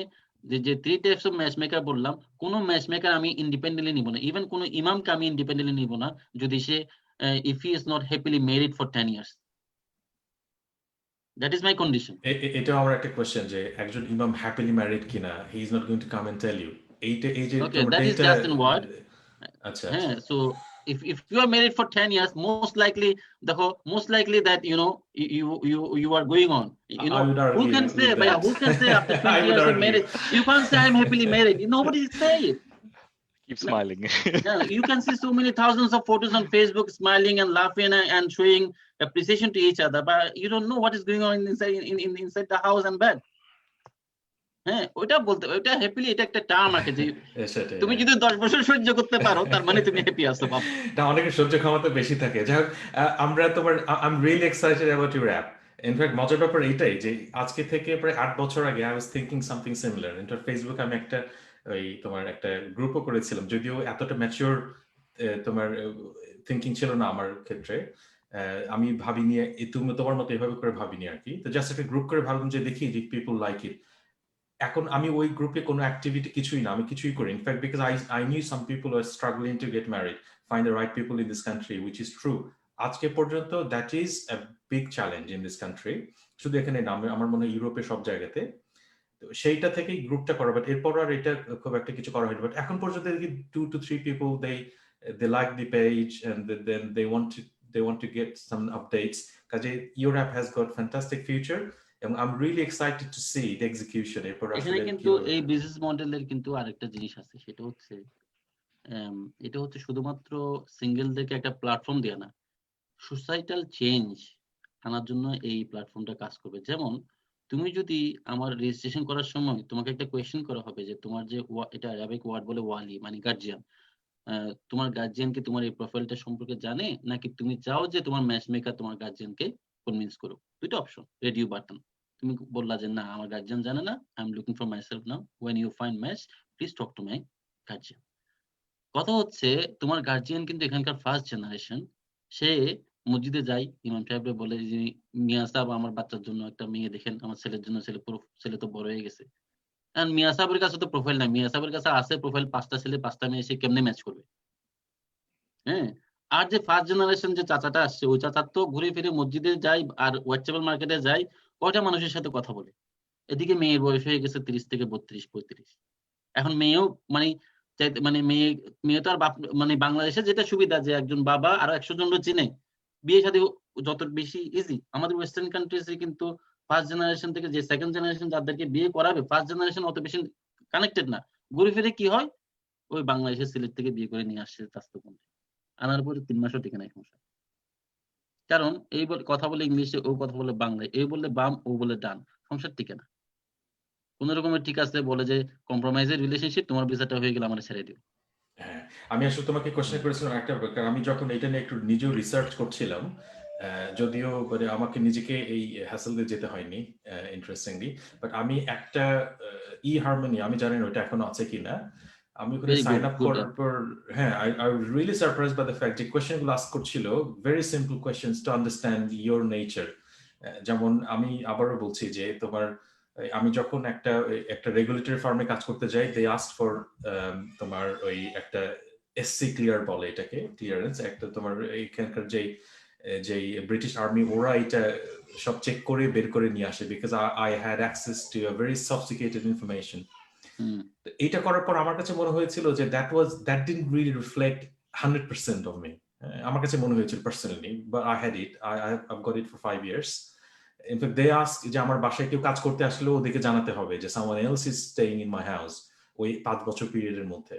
যে 3 টাইপস অফ ম্যাচ মেকার বললাম, কোন ম্যাচ মেকার আমি ইন্ডিপেন্ডেন্টলি নিব না, ইভেন কোন ইমামকে আমি ইন্ডিপেন্ডেন্টলি নিব না যদি সে if he is not happily married for 10 years. That is my condition. এটা আমার একটা কোশ্চেন যে একজন ইমাম হ্যাপিলি ম্যারিড কিনা, he is not going to come and tell you. এইটা এই যে Okay, তোমার that is data. just in word. আচ্ছা আচ্ছা। Yeah, so if you are married for 10 years, most likely that you are going on. I would Who argue can say, with but that. who can say after I 20 would years of argue. marriage, you can't say I'm happily married. Nobody say it. Keep smiling. Yeah, you can see so many thousands of photos on Facebook smiling and laughing and showing appreciation to each other, but you don't know what is going on inside the house and bed. হ্যাঁ, ওইটা বলতে, ওইটা হ্যাপিলি, এটা একটা টার্ম আছে যে সেটাই, তুমি হ্যাঁ। যদি 10 বছর সহ্য করতে পারো তার মানে তুমি হ্যাপি আছো বাবা। না, অনেকের সহ্য ক্ষমতা বেশি থাকে। যাই হোক, আমরা তোমার I am really excited about your app. In fact মজার ব্যাপার এইটাই যে আজকে থেকে প্রায় 8 বছর আগে I was thinking something similar. In fact ফেসবুকে আমি একটা ওই তোমার একটা গ্রুপও করেছিলাম, যদিও এতটা ম্যাচিওর তোমার থিঙ্কিং ছিল না আমার ক্ষেত্রে। আমি ভাবিনি তুমি তোমার মতো এভাবে করে ভাবিনি আর কি। তো জাস্ট একটা গ্রুপ করে ভাবলাম যে দেখি যে পিপল লাইক ইট। এখন আমি ওই গ্রুপে কোনো অ্যাক্টিভিটি কিছুই না, আমি কিছুই করি। In fact because I knew some people R struggling to get married, find the right people in this country, which is true. আজকে পর্যন্ত that is a big challenge in this country. শুধু এখানে না, আমার মনে হয় ইউরোপে সব জায়গাতে। তো সেইটা থেকেই গ্রুপটা করা, বাট এরপর আর এটা খুব একটা কিছু করা হয়নি। বাট এখন পর্যন্ত 2 to 3 people they like the page and then they want to get some updates. কাজে your app has got fantastic future এবং I'm really excited to see the execution এরপর এখানে আসলে কিন্তু কিভাবে। এই বিজনেস মডেলের কিন্তু আরেকটা জিনিস আছে, সেটা হচ্ছে এটা হচ্ছে শুধুমাত্র সিঙ্গেলদেরকে একটা প্ল্যাটফর্ম দেয়া না, সোসাইটাল চেঞ্জ আনার জন্য এই প্ল্যাটফর্মটা কাজ করবে। যেমন তুমি যদি আমার রেজিস্ট্রেশন করার সময় তোমাকে একটা কোয়েশ্চেন করা হবে যে তোমার যে এটা অ্যারাবিক ওয়ার্ড বলে ওয়ালি মানে গার্জিয়ান, তোমার গার্জিয়ান কি তোমার এই প্রোফাইলটা সম্পর্কে জানে, নাকি তুমি চাও যে তোমার ম্যাচ মেকার তোমার গার্জিয়ানকে কনভিন্স করুক? দুইটা অপশন, রেডিও বাটন। তুমি বললা যে না আমার গার্জিয়ান জানে না, I am looking for myself now, when you find match please talk to my guardian. কথা হচ্ছে তোমার গার্জিয়ান কিন্তু এখানকার ফার্স্ট জেনারেশন। সে মসজিদে যায়, ইমাম সাহেবরে বলে যে মিয়া সাহেব আমার বাচ্চার জন্য একটা মেয়ে দেখেন, আমার ছেলের জন্য, ছেলে তো বড় হয়ে গেছে। কারণ মিয়া সাহেবের কাছে তো প্রোফাইল নাই, মিয়া সাহেবের কাছে আছে প্রোফাইল 5টা ছেলে 5টা মেয়ে, সে কেমনে ম্যাচ করবে? হ্যাঁ, আর যে ফার্স্ট জেনারেশন যে চাচাটা আসছে, ওই চাচা তো ঘুরে ফিরে মসজিদে যায় আর হোয়াটসঅ্যাপ মার্কেটে যায়, কয়টা মানুষের সাথে কথা বলে। এদিকে মেয়ের বয়স হয়ে গেছে 30 থেকে 32-35। এখন মেয়েও মানে মানে মেয়ে তো আর বাপ মানে বাংলাদেশে যেটা সুবিধা যে একজন বাবা আরো 100 জনকে চিনে, বিয়ে শাদী যত বেশি ইজি। আমাদের ওয়েস্টার্ন কান্ট্রিজে কিন্তু ফার্স্ট জেনারেশন থেকে যে সেকেন্ড জেনারেশন যাদেরকে বিয়ে করাবে, ফার্স্ট জেনারেশন অত বেশি কানেক্টেড না। ঘুরে ফিরে কি হয়, ওই বাংলাদেশের সিলেট থেকে বিয়ে করে নিয়ে আসছে চাস্তপন্থী, আনার পরে 3 মাসও টিকে নাই সংসার। কারণ এই কথা বলে ইংলিশে, ও কথা বলে বাংলায়, এই বললে বাম ও বলে ডান, সংসার টিকে না। কোন রকমের ঠিক আছে বলে যে কম্প্রোমাইজের রিলেশনশিপ, তোমার ভিসাটা হয়ে গেলে আমার ছেড়ে দিও। হ্যাঁ, আমি আসলে তোমাকে কোশ্চেন করেছিলাম একটা, কারণ আমি যখন এটা নিয়ে একটু নিজেও রিসার্চ করছিলাম, যদিও মানে আমাকে নিজেকে এই হ্যাসেল দিয়ে যেতে হয়নি ইন্টারেস্টিংলি, বাট আমি একটা ই হারমোনি, আমি জানি না ওটা এখনো আছে কিনা, আমি ওখানে very sign good, up good. করার পর, হ্যাঁ, I really surprise by the fact যে কোয়েশ্চেনগুলো আস্ক করছিল very simple questions to understand your nature. যেমন আমি আবারও বলছি যে তোমার আমি যখন একটা একটা রেগুলেটরি ফার্মে কাজ করতে যাই, দে আস্ক ফর তোমার ওই একটা এসসি ক্লিয়ার বলে এটাকে, ক্লিয়ারেন্স, একটা তোমার এখানকার যে যে ব্রিটিশ আর্মি ওরা এটা সব চেক করে বের করে নিয়ে আসে, because I had access to a very sophisticated information. এইটা করার পর আমার কাছে মনে হয়েছিল যে that didn't really reflect 100% of me. আমার কাছে মনে হয়েছিল personally, but I had it, I got it for 5 years. In fact they ask যে আমার বাসায় কেউ কাজ করতে আসলে ওদেরকে জানাতে হবে যে someone else is staying in my house ওই 5 বছর পিরিয়ডের মধ্যে।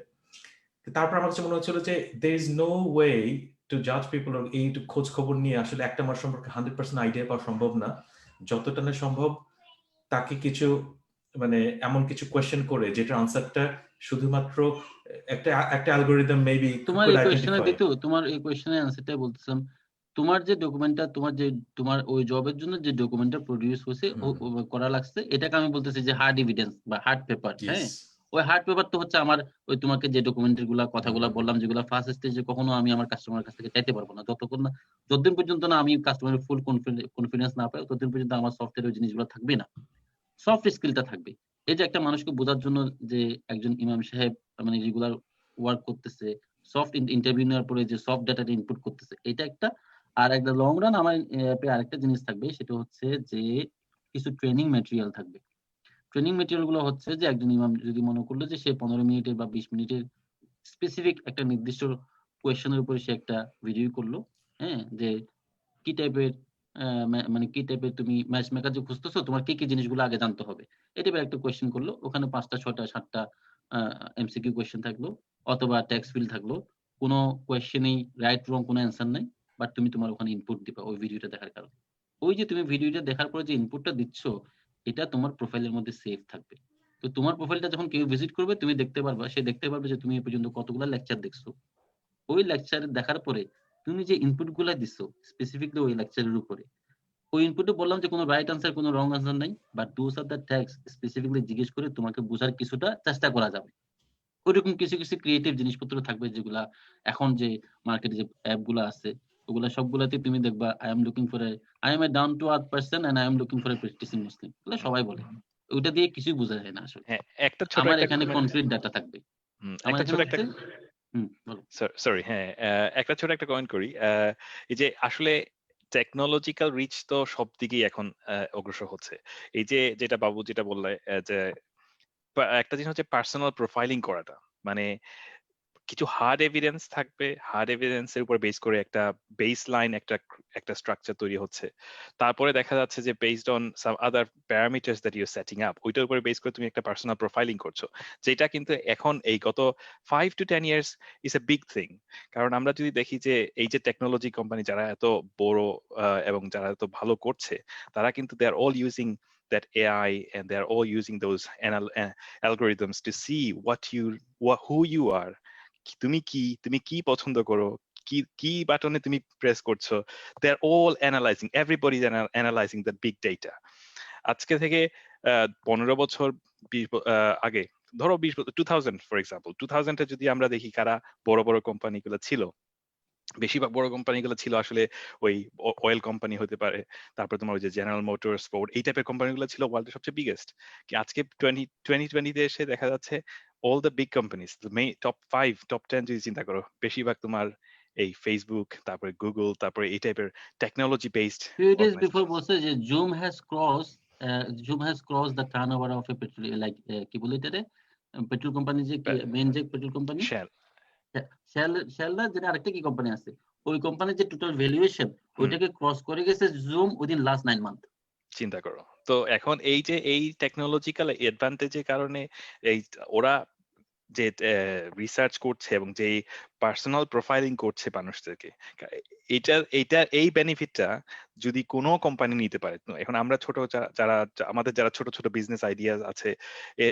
তারপর আমার কাছে মনে হচ্ছিল যে there is no way to জাজ পিপল, এই খোঁজ খবর নিয়ে আসলে একটা মানুষ সম্পর্কে 100% আইডিয়া পাওয়া সম্ভব না। যতটা না সম্ভব তাকে কিছু মানে এমন কিছু কোয়েশ্চেন করে যেটার আনসারটা শুধুমাত্র একটা একটা অ্যালগরিদম মেবি তোমার কুড এই কোয়েশ্চেনের আইডেন্টিফাই। দিত, তোমার এই কোয়েশ্চেনের অ্যান্সারটাই বলতেছিলাম। তোমার যে ডকুমেন্টটা, তোমার ওই জবের জন্য যে ডকুমেন্টটা প্রডিউস হয়েছে করা লাগছে, এটাকে আমি বলতেছি যে হার্ড এভিডেন্স বা হার্ড পেপার। ইয়েস। হ্যাঁ, ওই হার্ড পেপার তো হচ্ছে আমার ওই তোমাকে যে ডকুমেন্টের গুলা কথাগুলা বললাম, যেগুলো ফার্স্ট স্টেজে কখনো আমি আমার কাস্টমারের কাছ থেকে চাইতে পারবো না, যতদিন পর্যন্ত না আমি কাস্টমারের ফুল কনফিডেন্স না পাই, ততদিন পর্যন্ত আমার সফটওয়্যার ওই জিনিসগুলো থাকবে না, সফট স্কিলটা থাকবে। এই যে একটা মানুষকে বোঝার জন্য যে একজন ইমাম সাহেব মানে রেগুলার ওয়ার্ক করতেছে, সফট ইন্টারভিউ নেওয়ার পরে যে সফট ডাটাটা ইনপুট করতেছে, এটা একটা। আর একটা লং রান আমার আরেকটা জিনিস থাকবে, সেটা হচ্ছে যে কিছু ট্রেনিং ম্যাটেরিয়াল থাকবে। ট্রেনিং ম্যাটেরিয়াল গুলো হচ্ছে যে একজন ইমাম যদি মনে করলো যে সে 15 মিনিটের বা 20 মিনিটের স্পেসিফিক একটা নির্দিষ্ট কোয়েশ্চেনের উপরে সে একটা ভিডিও করলো, হ্যাঁ, যে কি টাইপের মানে কি টাইপের তুমি ম্যাচ মেকার যে খুঁজতেছো, তোমার কি কি জিনিসগুলো আগে জানতে হবে, এই টাইপের একটা কোয়েশ্চেন করলো। ওখানে 5টা 6টা 7টা এমসিকিউ কোয়েশ্চেন থাকলো অথবা টেক্সট ফিল্ড থাকলো। কোনো কোয়েশ্চেনেই রাইট রং কোনো অ্যান্সার নাই, বাট তুমি তোমার ওখানে ইনপুট দিবা ওই ভিডিওটা দেখার কারণে। ওই যে তুমি ভিডিওটা দেখার পরে যে ইনপুটটা দিচ্ছ, এটা তোমার প্রোফাইলের মধ্যে সেভ থাকবে। তো তোমার প্রোফাইলটা যখন কেউ ভিজিট করবে, তুমি দেখতে পারবা, সে দেখতে পারবে যে তুমি এ পর্যন্ত কতগুলো লেকচার দেখছো। ওই লেকচার দেখার পরে তুমি যে ইনপুট গুলা দিচ্ছ স্পেসিফিকলি ওই লেকচারের উপরে, ওই ইনপুটে বললাম যে কোনো রাইট আনসার কোনো রং আনসার নাই, but those are the tags specifically জিজ্ঞেস করে তোমাকে বোঝার কিছুটা চেষ্টা করা যাবে। ওইরকম কিছু কিছু ক্রিয়েটিভ জিনিসপত্র থাকবে, যেগুলা এখন যে মার্কেটে যে অ্যাপ গুলা আছে, ওগুলা সবগুলাতে তুমি দেখবা I am a down to earth person and I am looking for a practicing Muslim, এগুলো সবাই বলে। ওইটা দিয়ে কিছুই বোঝা যায় না আসলে। হ্যাঁ, একটা ছোট আমার একটা এখানে কমেন্ট। কনক্রিট ডাটা থাকবে। আমার একটা এখানে ছোট একটা হচ্ছে বলো। সরি, হ্যাঁ, একটা ছোট একটা কমেন্ট করি। এই যে আসলে টেকনোলজিক্যাল রিচ তো সব দিকেই এখন অগ্রসর হচ্ছে। এই যে যেটা বাবু যেটা বললে, যে একটা জিনিস হচ্ছে পার্সোনাল প্রোফাইলিং করাটা, মানে কিছু হার্ড এভিডেন্স থাকবে, হার্ড এভিডেন্স এর উপর বেস করে একটা বেস লাইন, একটা স্ট্রাকচার তৈরি হচ্ছে। তারপরে দেখা যাচ্ছে যে based on some other parameters that you setting up, ওইটার উপরে বেস করে তুমি একটা পার্সোনাল প্রোফাইলিং করছো, যেটা কিন্তু এখন এই গত 5 to 10 years is a big thing. কারণ আমরা যদি দেখি যে এই যে টেকনোলজি কোম্পানি যারা এত বড় এবং যারা এত ভালো করছে, তারা কিন্তু they are all using that AI, and they are all using those algorithms to see who you are, তুমি কি পছন্দ করো, কি বাটনে তুমি প্রেস করছো। They are all analysing, everybody is analysing the big data. আজকে থেকে 15 বছর 20 আগে, ধরো 20 বছর, 2000 ফর এক্সাম্পল, 2000-এ যদি আমরা দেখি কারা বড় বড় কোম্পানিগুলো ছিল, বেশিরভাগ বড় কোম্পানিগুলো ছিল আসলে ওই অয়েল কোম্পানি হতে পারে, তারপরে তোমার ওই যে জেনারেল মোটরস, ফোর্ড, এই টাইপের কোম্পানিগুলো ছিল ওয়ার্ল্ডের সবচেয়ে বিগেস্ট। আজকে 2020-তে এসে দেখা যাচ্ছে all the big companies, top 5 top 10 যদি চিন্তা করো, বেশিরভাগ তোমার এই ফেসবুক, তারপরে গুগল, তারপরে এই টাইপের technology based Few days before organization. বলছে যে Zoom has crossed the turnover of a petrol, like কি বলে এটারে, পেট্রোল কোম্পানি যে মেইন যে পেট্রোল কোম্পানি শেল। শেল না, যেটা আরেকটা কি কোম্পানি আছে, ওই কোম্পানির যে টোটাল ভ্যালুয়েশন ওইটাকে ক্রস করে গেছে জুম উইদিন লাস্ট 9 মান্থ। চিন্তা করো তো, এখন এই যে এই টেকনোলজিক্যাল অ্যাডভান্টেজের কারণে এই ওরা যে রিসার্চ করছে এবং যে পার্সোনাল প্রোফাইলিং করছে মানুষদেরকে, এটা এই বেনিফিটটা যদি কোনো কোম্পানি নিতে পারে, তো এখন আমরা ছোট আমাদের যারা ছোট ছোট বিজনেস আইডিয়া আছে,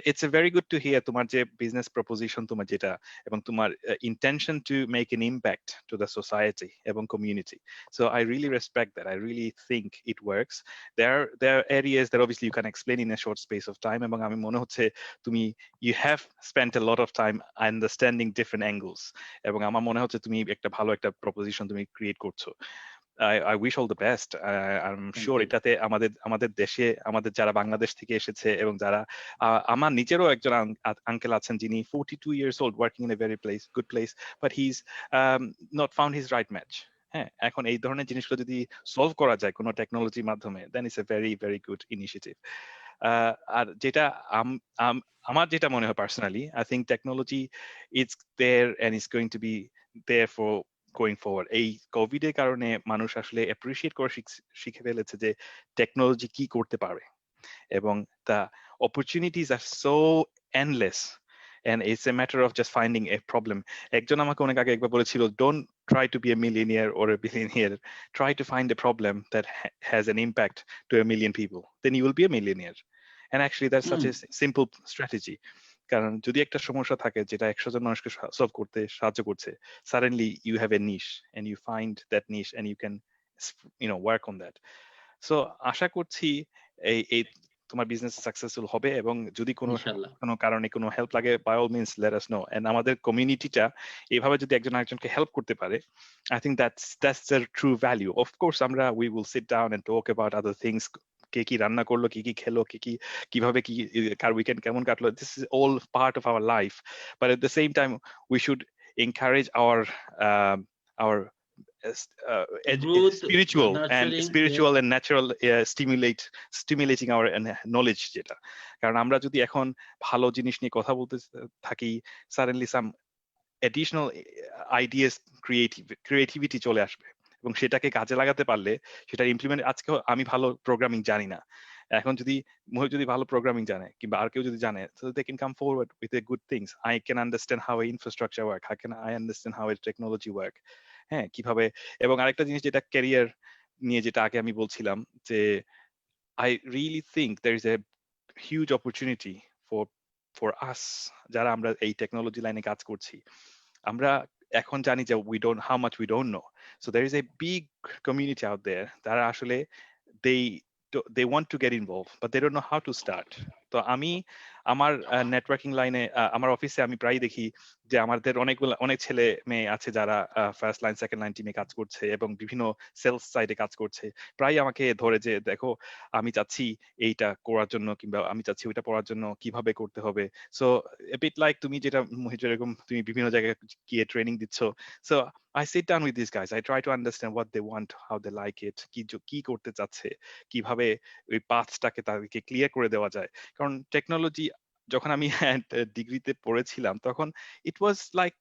it's a very good to hear তোমার যে বিজনেস প্রপোজিশন তোমার যেটা, এবং তোমার intention to make an impact to the society এবং community. So I really respect that, I really think it works. there are areas that obviously you can explain in a short space of time, এবং আমি মনে হচ্ছে তুমি you have spent a lot of time understanding different angles, এবং আমার মনে হচ্ছে তুমি একটা ভালো একটা প্রপোজিশন তুমি ক্রিয়েট করছো। I wish all the best. I'm thank sure you. এটাতে আমাদের দেশে, আমাদের যারা বাংলাদেশ থেকে এসেছে এবং যারা আমার নিজেরও একজন আঙ্কেল আছেন যিনি 42 years old, working in a very good place, but he's not found his right match. হ্যাঁ, এখন এই ধরনের জিনিসগুলো যদি সলভ করা যায় কোনো টেকনোলজির মাধ্যমে, then it's a very very good initiative. আর যেটা আমার যেটা মনে হয় personally, I think technology it's there and it's going to be there for going forward. এই কোভিড এর কারণে মানুষ আসলে অ্যাপ্রিসিয়েট করে শিখে ফেলেছে যে টেকনোলজি কি করতে পারে, এবং the opportunities are so endless and it's a matter of just finding a problem. একজন আমাকে অনেক আগে একবার বলেছিল, don't try to be a millionaire or a billionaire, try to find a problem that has an impact to a million people, then you will be a millionaire. And actually that's such a simple strategy. কারণ যদি একটা সমস্যা থাকে যেটা 100 জন মানুষকে সলভ করতে সাহায্য করছে, suddenly you have a niche and you find that niche and you can work on that. So আশা করছি এই এই তোমার বিজনেস সাকসেসফুল হবে, এবং যদি ইনশাআল্লাহ। কোনো কারণে কোনো হেল্প লাগে, by all means let us know. And আমাদের কমিউনিটিটা এইভাবে যদি একজন আরেকজনকে হেল্প করতে পারে, I think that's the true value. Of course আমরা we will sit down and talk about other things, কে কি রান্না করলো, কি কি খেলো, কিভাবে কি কার উইকেন্ড কেমন কাটলো, this is all part of our life. But at the same time we should encourage our Growth, spiritual nurturing, yes. and natural stimulating our knowledge যেটা। কারণ আমরা যদি এখন ভালো জিনিস নিয়ে কথা বলতে থাকি, suddenly some additional ideas, creativity চলে আসবে, এবং সেটাকে কাজে লাগাতে পারলে সেটা ইমপ্লিমেন্ট। আজকে আমি ভালো প্রোগ্রামিং জানি না, এখন যদি মোহিত যদি ভালো প্রোগ্রামিং জানে কিংবা আর কেউ যদি জানে, so they can come forward with the good things. I can understand how a infrastructure work, how can I understand how a technology work, হ্যাঁ কিভাবে। এবং আরেকটা জিনিস যেটা ক্যারিয়ার নিয়ে, যেটা আগে আমি বলছিলাম, যে I really think there is a huge opportunity for us যারা আমরা এই টেকনোলজি লাইনে কাজ করছি। আমরা এখন জানি যে how much we don't know, so there is a big community out there that আসলে they want to get involved but they don't know how to start. তো আমি আমার নেটওয়ার্কিং লাইনে, আমার অফিসে আমি প্রায় দেখি যে আমাদের অনেক ছেলে মেয়ে আছে যারা ফার্স্ট লাইন সেকেন্ড লাইন টিমে কাজ করছে এবং বিভিন্ন সেলস সাইডে কাজ করছে। প্রায় আমাকে ধরে যে, দেখো আমি চাচ্ছি এইটা করার জন্য, কিংবা আমি চাচ্ছি ওইটা পড়ার জন্য, কিভাবে করতে হবে। সো এ বিট লাইক তুমি যেটা যেরকম তুমি বিভিন্ন জায়গায় গিয়ে ট্রেনিং দিচ্ছ। So I sit down with these guys. I try to understand what they want, how they like it, কি করতে চাচ্ছে, কিভাবে ওই পাথটাকে তাদেরকে ক্লিয়ার করে দেওয়া যায়। কারণ টেকনোলজি যখন আমি ডিগ্রিতে পড়েছিলাম, তখন it was like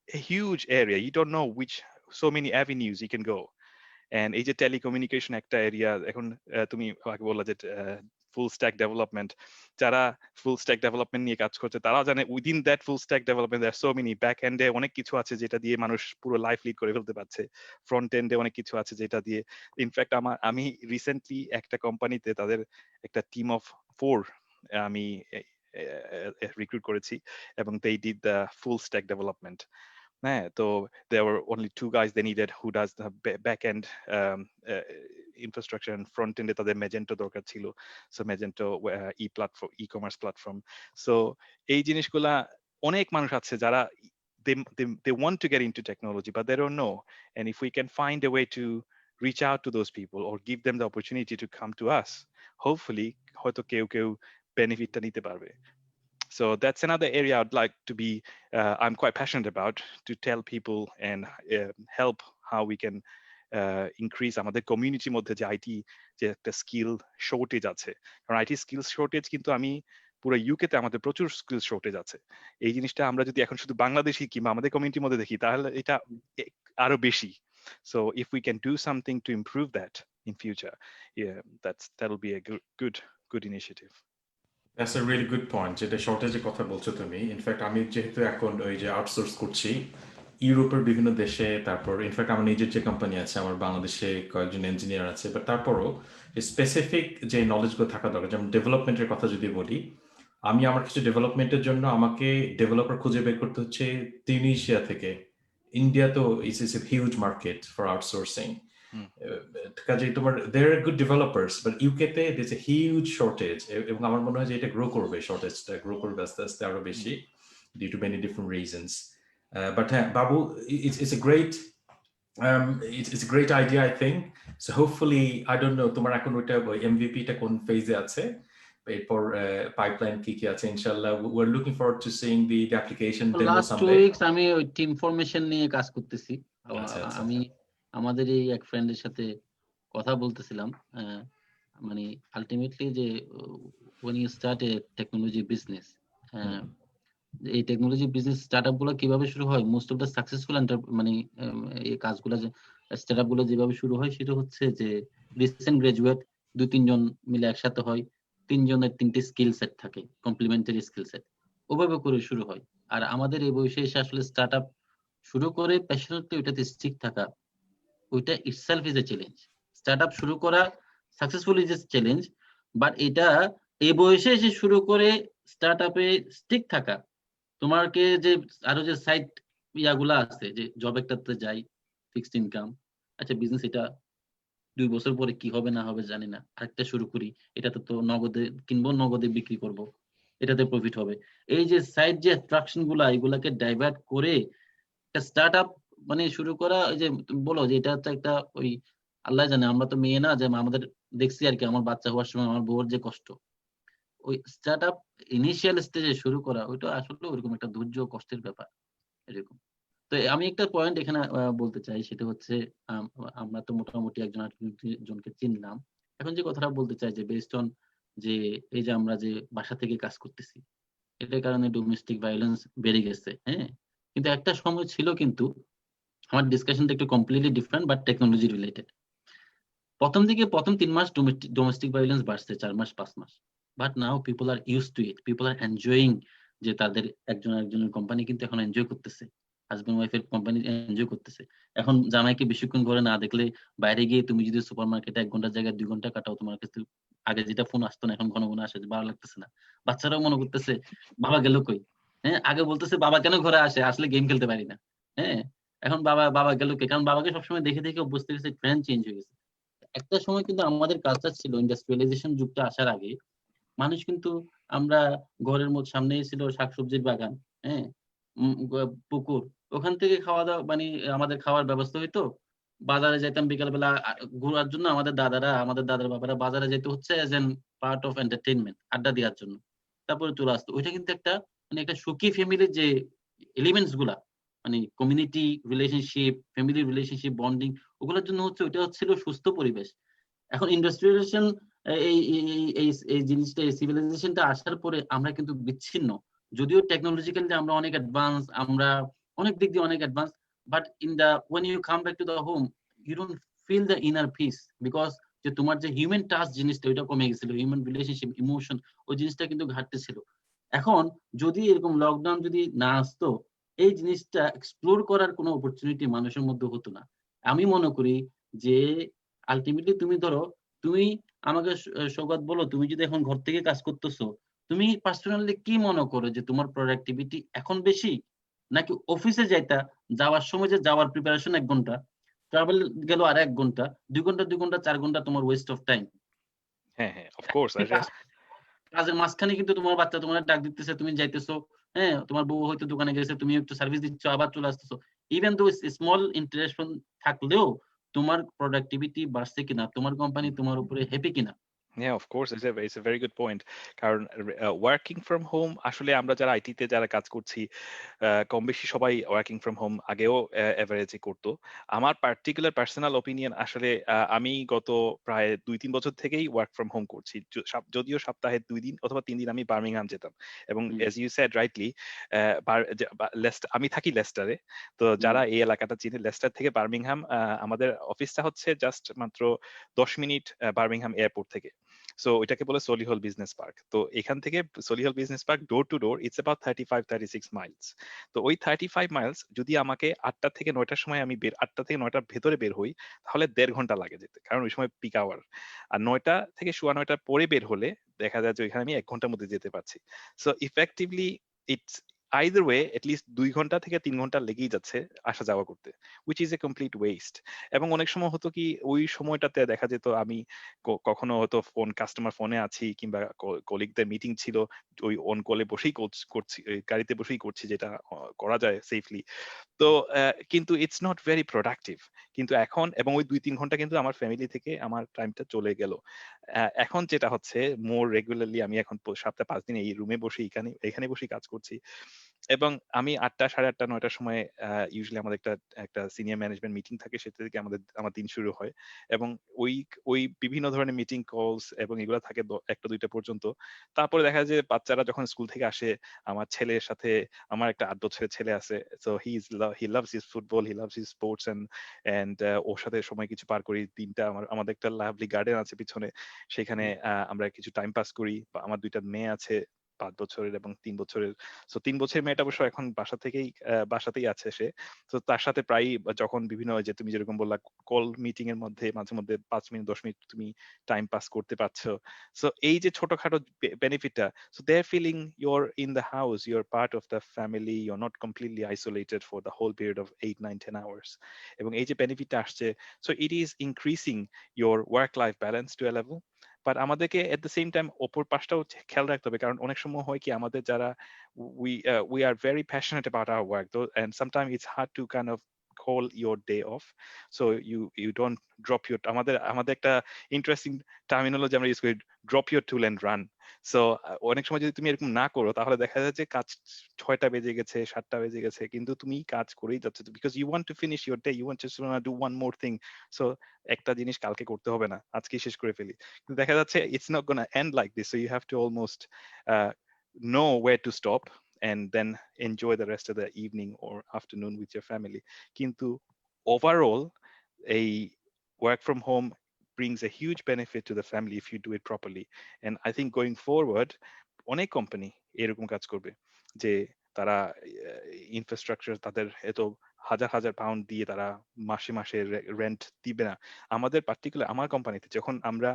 a huge area. You don't know so many avenues you can go. And এই যে টেলিকমিউনিকেশন একটা এরিয়া, এখন তুমি আগে বললা যে ফুল স্ট্যাক ডেভেলপমেন্ট, যারা ফুল স্ট্যাক ডেভেলপমেন্ট নিয়ে কাজ করছে তারা জানে within that full stack development there so many, back এন্ডে অনেক কিছু আছে যেটা দিয়ে মানুষ পুরো লাইফ লিড করে ফেলতে পারছে, ফ্রন্ট এন্ডে অনেক কিছু আছে যেটা দিয়ে। ইনফ্যাক্ট আমি রিসেন্টলি একটা কোম্পানিতে তাদের একটা টিম অফ 4 আমি রিক্রুট করেছি, এবং they did the full stack development. হ্যাঁ, তো there were only 2 guys they needed who does the back end infrastructure, and front end তাদের Magento দরকার ছিল। So Magento e-commerce platform. So এই জিনিসগুলা অনেক মানুষ আছে যারা they want to get into technology but they don't know, and if we can find a way to reach out to those people or give them the opportunity to come to us, hopefully হয়তো কেউ বেনিফিটটা নিতে পারবে। So that's another area I'd like to be, I'm quite passionate about, to tell people and help how we can increase আমাদের কমিউনিটির মধ্যে যে আইটি যে একটা স্কিল শর্টেজ আছে। কারণ আইটি স্কিল শর্টেজ কিন্তু আমি পুরো ইউকে তে আমাদের প্রচুর স্কিল শর্টেজ আছে। এই জিনিসটা আমরা যদি এখন শুধু বাংলাদেশি কিংবা আমাদের কমিউনিটির মধ্যে দেখি, তাহলে এটা আরো বেশি। So if we can do something to improve that in future, yeah, that'll be a good initiative. That's a really good point, যেটা শর্টেজের কথা বলছো তুমি। ইনফ্যাক্ট আমি যেহেতু এখন ওই যে আউটসোর্স করছি ইউরোপের বিভিন্ন দেশে, তারপর ইনফ্যাক্ট আমার নিজের যে কোম্পানি আছে, আমার বাংলাদেশে কয়েকজন ইঞ্জিনিয়ার আছে, বাট তারপরও স্পেসিফিক যে নলেজগুলো থাকা দরকার, যেমন ডেভেলপমেন্টের কথা যদি বলি, আমি আমার কিছু ডেভেলপমেন্টের জন্য আমাকে ডেভেলপার খুঁজে বের করতে হচ্ছে তিউনিসিয়া থেকে। ইন্ডিয়া তো it's a huge market for outsourcing. কাজে তোমার there are good developers but ইউকেতে there's a huge shortage, এবং আমার মনে হয় যে এটা গ্রো করবে, শর্টেজটা গ্রো করবে আস্তে আস্তে আরো বেশি due to many different reasons. But Babu, it's a great it's a great idea I think. So hopefully I don't know তোমার এখন ওটা MVP টা কোন ফেজে আছে, এরপর পাইপলাইন কি আছে, ইনশাআল্লাহ we're looking forward to seeing the application demo last 2 someday. Weeks আমি ওই টিম ফরমেশন নিয়ে কাজ করতেছি। আচ্ছা। আমি আমাদের এই এক ফ্রেন্ডের সাথে কথা বলতেছিলাম, মানে আলটিমেটলি যে when you start a technology business, হুম, এই টেকনোলজি বিজনেস স্টার্টআপ গুলো কিভাবে শুরু হয়, মোস্ট অফ দ্য সাকসেসফুল মানে এই কাজগুলো যে স্টার্টআপ গুলো যেভাবে শুরু হয় সেটা হচ্ছে যে রিসেন্ট গ্রাজুয়েট 2-3 জন মিলে একসাথে হয়, 3 জনের 3টে স্কিল সেট থাকে, কমপ্লিমেন্টারি স্কিল সেট, ওভাবে করে শুরু হয়। আর আমাদের এই বয়সে এসে আসলে স্টার্টআপ শুরু করে প্যাশনেটলি ওইটাতে স্টিক থাকা, ওইটা itself is a challenge. Startup শুরু করা successful is a challenge, but এটা এই বয়সে এসে শুরু করে স্টার্টআপে স্টিক থাকা, তোমাকে যে আরো যে সাইড ইয়াগুলা আছে, যে জব একটাতে যাই, ফিক্সড ইনকাম, আচ্ছা বিজনেস এটা 2 বছর পরে কি হবে না হবে জানি না, আরেকটা শুরু করি, এটাতে তো নগদে কিনবো, নগদে বিক্রি করব, এটাতে প্রফিট হবে। এই যে সাইড যে অ্যাট্রাকশন গুলা, এগুলাকে ডাইভার্ট করে একটা স্টার্টআপ মানে শুরু করা, ওই যে তুমি বলো যে এটা তো একটা ওই আল্লাহ জানে, আমরা তো মেয়ে না যে আমাদের দেখছি আর কি, আমার বাচ্চা হওয়ার সময় আমার বউর যে কষ্ট, ওই স্টার্টআপ ইনিশিয়াল স্টেজে শুরু করা, ওইটা আসলে ওরকম একটা ধৈর্য কষ্টের ব্যাপার এরকম। তো আমি একটা পয়েন্ট এখানে বলতে চাই, সেটা হচ্ছে আম আমরা তো মোটামুটি একজন আরেকজনকে চিনলাম। এখন যে কথাটা বলতে চাই যে বেসড অন যে এই যে আমরা যে বাসা থেকে কাজ করতেছি, এটার কারণে ডোমেস্টিক ভায়োলেন্স বেড়ে গেছে, হ্যাঁ? কিন্তু একটা সময় ছিল কিন্তু, আমার ডিসকাশনটা একটু completely different but technology related. প্রথম দিকে প্রথম 3 মাস ডোমেস্টিক ভায়োলেন্স বাড়ছে, 4 মাস 5 মাস। But now people are used to it. People are enjoying, যে তাদের একজন আরেকজনের কোম্পানি কিন্তু এখন এনজয় করতেছে। হাসব্যান্ড ওয়াইফ এর কোম্পানি এনজয় করতেছে। এখন জামাইকে বেশিক্ষণ ঘরে না দেখলে, বাইরে গিয়ে তুমি যদি সুপারমার্কেটে 1 ঘন্টার জায়গায় 2 ঘন্টা কাটাও, তোমার কাছে আগে যেটা ফোন আসতো না, এখন ঘন ঘন আসে, যে ভালো লাগতেছে না। বাচ্চারাও মনে করতেছে বাবা গেল কই? হ্যাঁ, আগে বলতেছে বাবা কেন ঘরে আসে? আসলে গেম খেলতে পারি না। হ্যাঁ? এখন বাবা বাবা গেল কই? কারণ বাবাকে সবসময় দেখে দেখে অভ্যস্ত হয়ে গেছে, ট্রেন্ড চেঞ্জ হয়ে গেছে। একটা সময় কিন্তু আমাদের কালচার ছিল, ইন্ডাস্ট্রিয়ালাইজেশন যুগটা আসার আগে মানুষ কিন্তু, আমরা ঘরের মধ্যে সামনেই ছিল শাকসবজির বাগান, হ্যাঁ, পুকুর, ওখান থেকে খাওয়া দাওয়া মানে আমাদের খাওয়ার ব্যবস্থা হইতো। বাজারে যাইতাম বিকালবেলা ঘোরার জন্য, আমাদের দাদার বাবারা বাজারে যেতে হচ্ছে age N part of entertainment, আড্ডা দেওয়ার জন্য। তারপরে চলে আসতো। ওইটা কিন্তু একটা মানে একটা সুখী ফ্যামিলির যে এলিমেন্টস গুলা, মানে community relationship, family relationship, bonding, ওগুলোর জন্য হচ্ছে ওইটা হচ্ছিল সুস্থ পরিবেশ। এখন ইন্ডাস্ট্রিয়ালাইজেশন এই এই এই এই জিনিসটা, এই সিভিলাইজেশনটা আসার পরে আমরা কিন্তু বিচ্ছিন্ন। যদিও টেকনোলজিক্যালি আমরা অনেক অ্যাডভান্স, আমরা অনেক দিক দিয়ে অনেক advance, but in the when you come back to the home, you don't feel the inner peace, because যে তোমার যে হিউম্যান টাচ জিনিসটা, ওইটা কমে গেছিল, হিউম্যান রিলেশনশিপ, ইমোশন, ওই জিনিসটা কিন্তু ঘাটতি ছিল। এখন যদি এরকম লকডাউন যদি না আসতো, এই জিনিসটা এক্সপ্লোর করার কোনো অপরচুনিটি মানুষের মধ্যে হতো না। আমি মনে করি যে আলটিমেটলি তুমি ধরো, তুমি আমাকে সৌগত বলো, তুমি যদি এখন ঘর থেকে কাজ করতেছো, তুমি পার্সোনালি কি মনে করো যে তোমার প্রোডাক্টিভিটি এখন বেশি, নাকি অফিসে যাইতা, যাওয়ার সময় যে যাওয়ার প্রিপারেশন 1 ঘন্টা, ট্রাভেল গেল আর 1 ঘন্টা, 2 ঘন্টা 2 ঘন্টা 4 ঘন্টা তোমার ওয়েস্ট অফ টাইম। হ্যাঁ, হ্যাঁ, অফ কোর্স। কাজের মাঝখানে কিন্তু তোমার বাচ্চা তোমার ডাক দিতেছে, তুমি যাইতেছো, হ্যাঁ, তোমার বউ হয়তো দোকানে গেছে, তুমি একটু সার্ভিস দিচ্ছ, আবার চলে আসতেছো। ইভেন দো স্মল ইন্টারেকশন থাকলেও তোমার প্রোডাক্টিভিটি বাড়ছে কিনা, তোমার কোম্পানি তোমার উপরে হ্যাপি কিনা। Yeah, of course, it's a very good point. কারণ ওয়ার্কিং ফ্রম হোম, আসলে আমরা যারা আইটিতে যারা কাজ করছি, কম বেশি সবাই ওয়ার্কিং ফ্রম হোম আগেও এভারেজে করতো। আমার পার্টিকুলার পার্সোনাল ওপিনিয়ন, আসলে আমি গত প্রায় 2-3 বছর থেকেই ওয়ার্ক ফ্রম হোম করছি। যদিও সপ্তাহে 2 দিন অথবা 3 দিন আমি বার্মিংহাম যেতাম। এবং এজ ইউ সেড রাইটলি, আমি থাকি লেস্টারে। তো যারা এই এলাকাটা চিনে, লেস্টার থেকে বার্মিংহাম, আমাদের অফিসটা হচ্ছে জাস্ট মাত্র 10 মিনিট বার্মিংহাম এয়ারপোর্ট থেকে। সো ওইটাকে বলে সলিহল বিজনেস পার্ক। তো এখান থেকে Solihull business park door to door it's about 35-36 miles. তো ওই 35 মাইলস যদি আমাকে 8টা থেকে 9টার সময় 8টা থেকে 9টার ভেতরে বের হই, তাহলে 1.5 ঘন্টা লাগে যেতে, কারণ ওই সময় পিক আওয়ার। আর 9টা থেকে 9:15 পরে বের হলে দেখা যায় যে ওইখানে আমি 1 ঘন্টার মধ্যে যেতে পারছি। So effectively it's either way at least 2 ঘন্টা থেকে 3 ঘন্টা লেগেই যাচ্ছে আসা যাওয়া করতে, which is a complete West. এবং অনেক সময় হতো কি, ওই সময়টাতে দেখা যেত আমি কখনো হয়তো কাস্টমার ফোনে আছি, কিংবা কলিগদের মিটিং ছিল, ওই অন কলে বসেই করছি, গাড়িতে বসেই করছি, যেটা করা যায় সেফলি। তো কিন্তু ইটস নট ভেরি প্রোডাক্টিভ। কিন্তু এখন, এবং ওই 2-3 ঘন্টা কিন্তু আমার ফ্যামিলি থেকে আমার টাইমটা চলে গেল। এখন যেটা হচ্ছে, মোর রেগুলারলি আমি এখন সপ্তাহে 5 দিন এই রুমে বসে এখানে বসেই কাজ করছি। এবং আমি 8টা 8:30 9টার সময় ইউজুয়ালি আমাদের একটা সিনিয়র ম্যানেজমেন্ট মিটিং থাকে, সেটা থেকে আমার দিন শুরু হয়। এবং ওই বিভিন্ন ধরনের মিটিং কলস এবং এগুলো থাকে 1টা 2টা পর্যন্ত। তারপরে দেখা যায় যে বাচ্চারা যখন স্কুল থেকে আসে, আমার ছেলের সাথে, আমার একটা 8 বছরের ছেলে আছে, so he loves his football, he loves his sports and ওর সাথে সময় কিছু পার করি দিনটা। আমাদের একটা লাভলি গার্ডেন আছে পিছনে, সেখানে আমরা কিছু টাইম পাস করি। আমার 2টা মেয়ে আছে, 5 বছরের এবং 3 বছরের। সো 3 বছরের মেয়েটা অবশ্য এখন বাসাতেই আছে সে। তো তার সাথে প্রায়ই যখন বিভিন্ন, যে তুমি যেরকম বললা, কল মিটিং এর মধ্যে মাঝে মধ্যে 5 মিনিট 10 মিনিট তুমি টাইম পাস করতে পারছো। সো এই যে ছোটখাটো বেনিফিটটা, so they are feeling you're in the house, you're part of the family, you're not completely isolated for the whole period of 8 9 10 hours. এবং এই যে বেনিফিটটা আসছে, so it is increasing your work life balance to a level. But আমাদেরকে এট দ্য সেম টাইম অপর পাশটাও খেয়াল রাখতে হবে, কারণ অনেক সময় হয় কি, আমাদের যারা we are very passionate about our work, though, and sometimes it's hard to kind of call your day off, so you don't drop your, আমাদের একটা ইন্টারেস্টিং টার্মিনোলজি আমরা ইউজ করি, drop your tool and run. So অনেক সময় যদি তুমি এরকম না করো, তাহলে দেখা যায় যে কাজ 6টা বেজে গেছে, 7টা বেজে গেছে, কিন্তু তুমি কাজ করেই যাচ্ছ, because you want to finish your day, you want to do one more thing. So একটা জিনিস কালকে করতে হবে না, আজকেই শেষ করে ফেলি। কিন্তু দেখা যাচ্ছে it's not gonna end like this, so you have to almost know where to stop and then enjoy the rest of the evening or afternoon with your family. Kintu overall, a work from home brings a huge benefit to the family if you do it properly. And I think going forward, অনেক কোম্পানি এরকম কাজ করবে যে তারা ইনফ্রাস্ট্রাকচার, তাদের এত হাজার হাজার পাউন্ড দিয়ে তারা মাসে মাসে রেন্ট দিবে না। আমাদের পার্টিকুলার আমার কোম্পানিতে যখন আমরা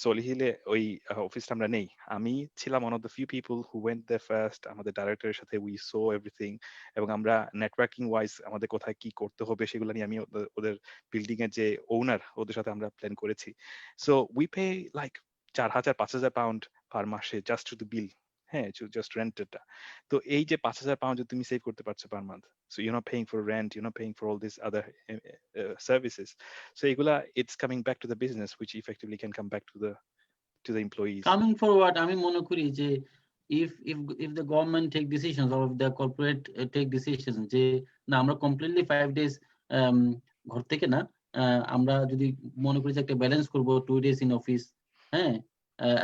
সলিহিলে ওই অফিসটা আমরা নেই, আমি ছিলাম one of the few people who went the first. আমাদের ডাইরেক্টরের সাথে উই সো এভরিথিং, এবং আমরা নেটওয়ার্কিং ওয়াইজ আমাদের কোথায় কি করতে হবে সেগুলো নিয়ে আমি ওদের বিল্ডিং এর যে ওনার, ওদের সাথে আমরা প্ল্যান করেছি। So we pay like 4,000 5,000 pound পার মাসে জাস্ট টু দ্য বিল। হ্যাঁ, জাস্ট রেন্টটা। তো এই যে 5,000 পাউন্ড যদি তুমি সেভ করতে পারছো per month, so you not paying for rent, you not paying for all this other services. So এগুলা, it's coming back to the business, which effectively can come back to the employees. Coming forward, আমি মনে করি যে if the government take decisions or if the corporate take decisions যে না আমরা completely 5 days ঘর থেকে না, আমরা যদি মনে করি যে একটা ব্যালেন্স করব 2 days in office, হ্যাঁ,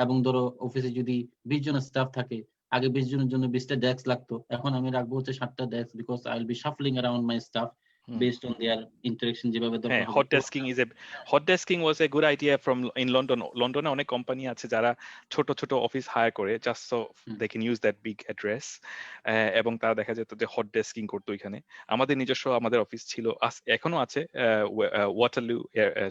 এবং ধরো অফিসে যদি 20 জন স্টাফ থাকে, আগে 20 জনের জন্য 20টা ডেস্ক লাগতো, এখন আমি রাখবো হচ্ছে 7টা desk, because I will be shuffling around my staff based on their interaction যেভাবে দরকার হবে। Hot desking was a good idea from in London. লন্ডনে অনেক কোম্পানি আছে যারা ছোট ছোট অফিস হায়ার করে just so they can use that big address, এবং তারা দেখা যেত যে হট ডেস্কিং করতো এখানে। আমাদের নিজস্ব আমাদের অফিস ছিল, এখনো আছে, ওয়াটারলু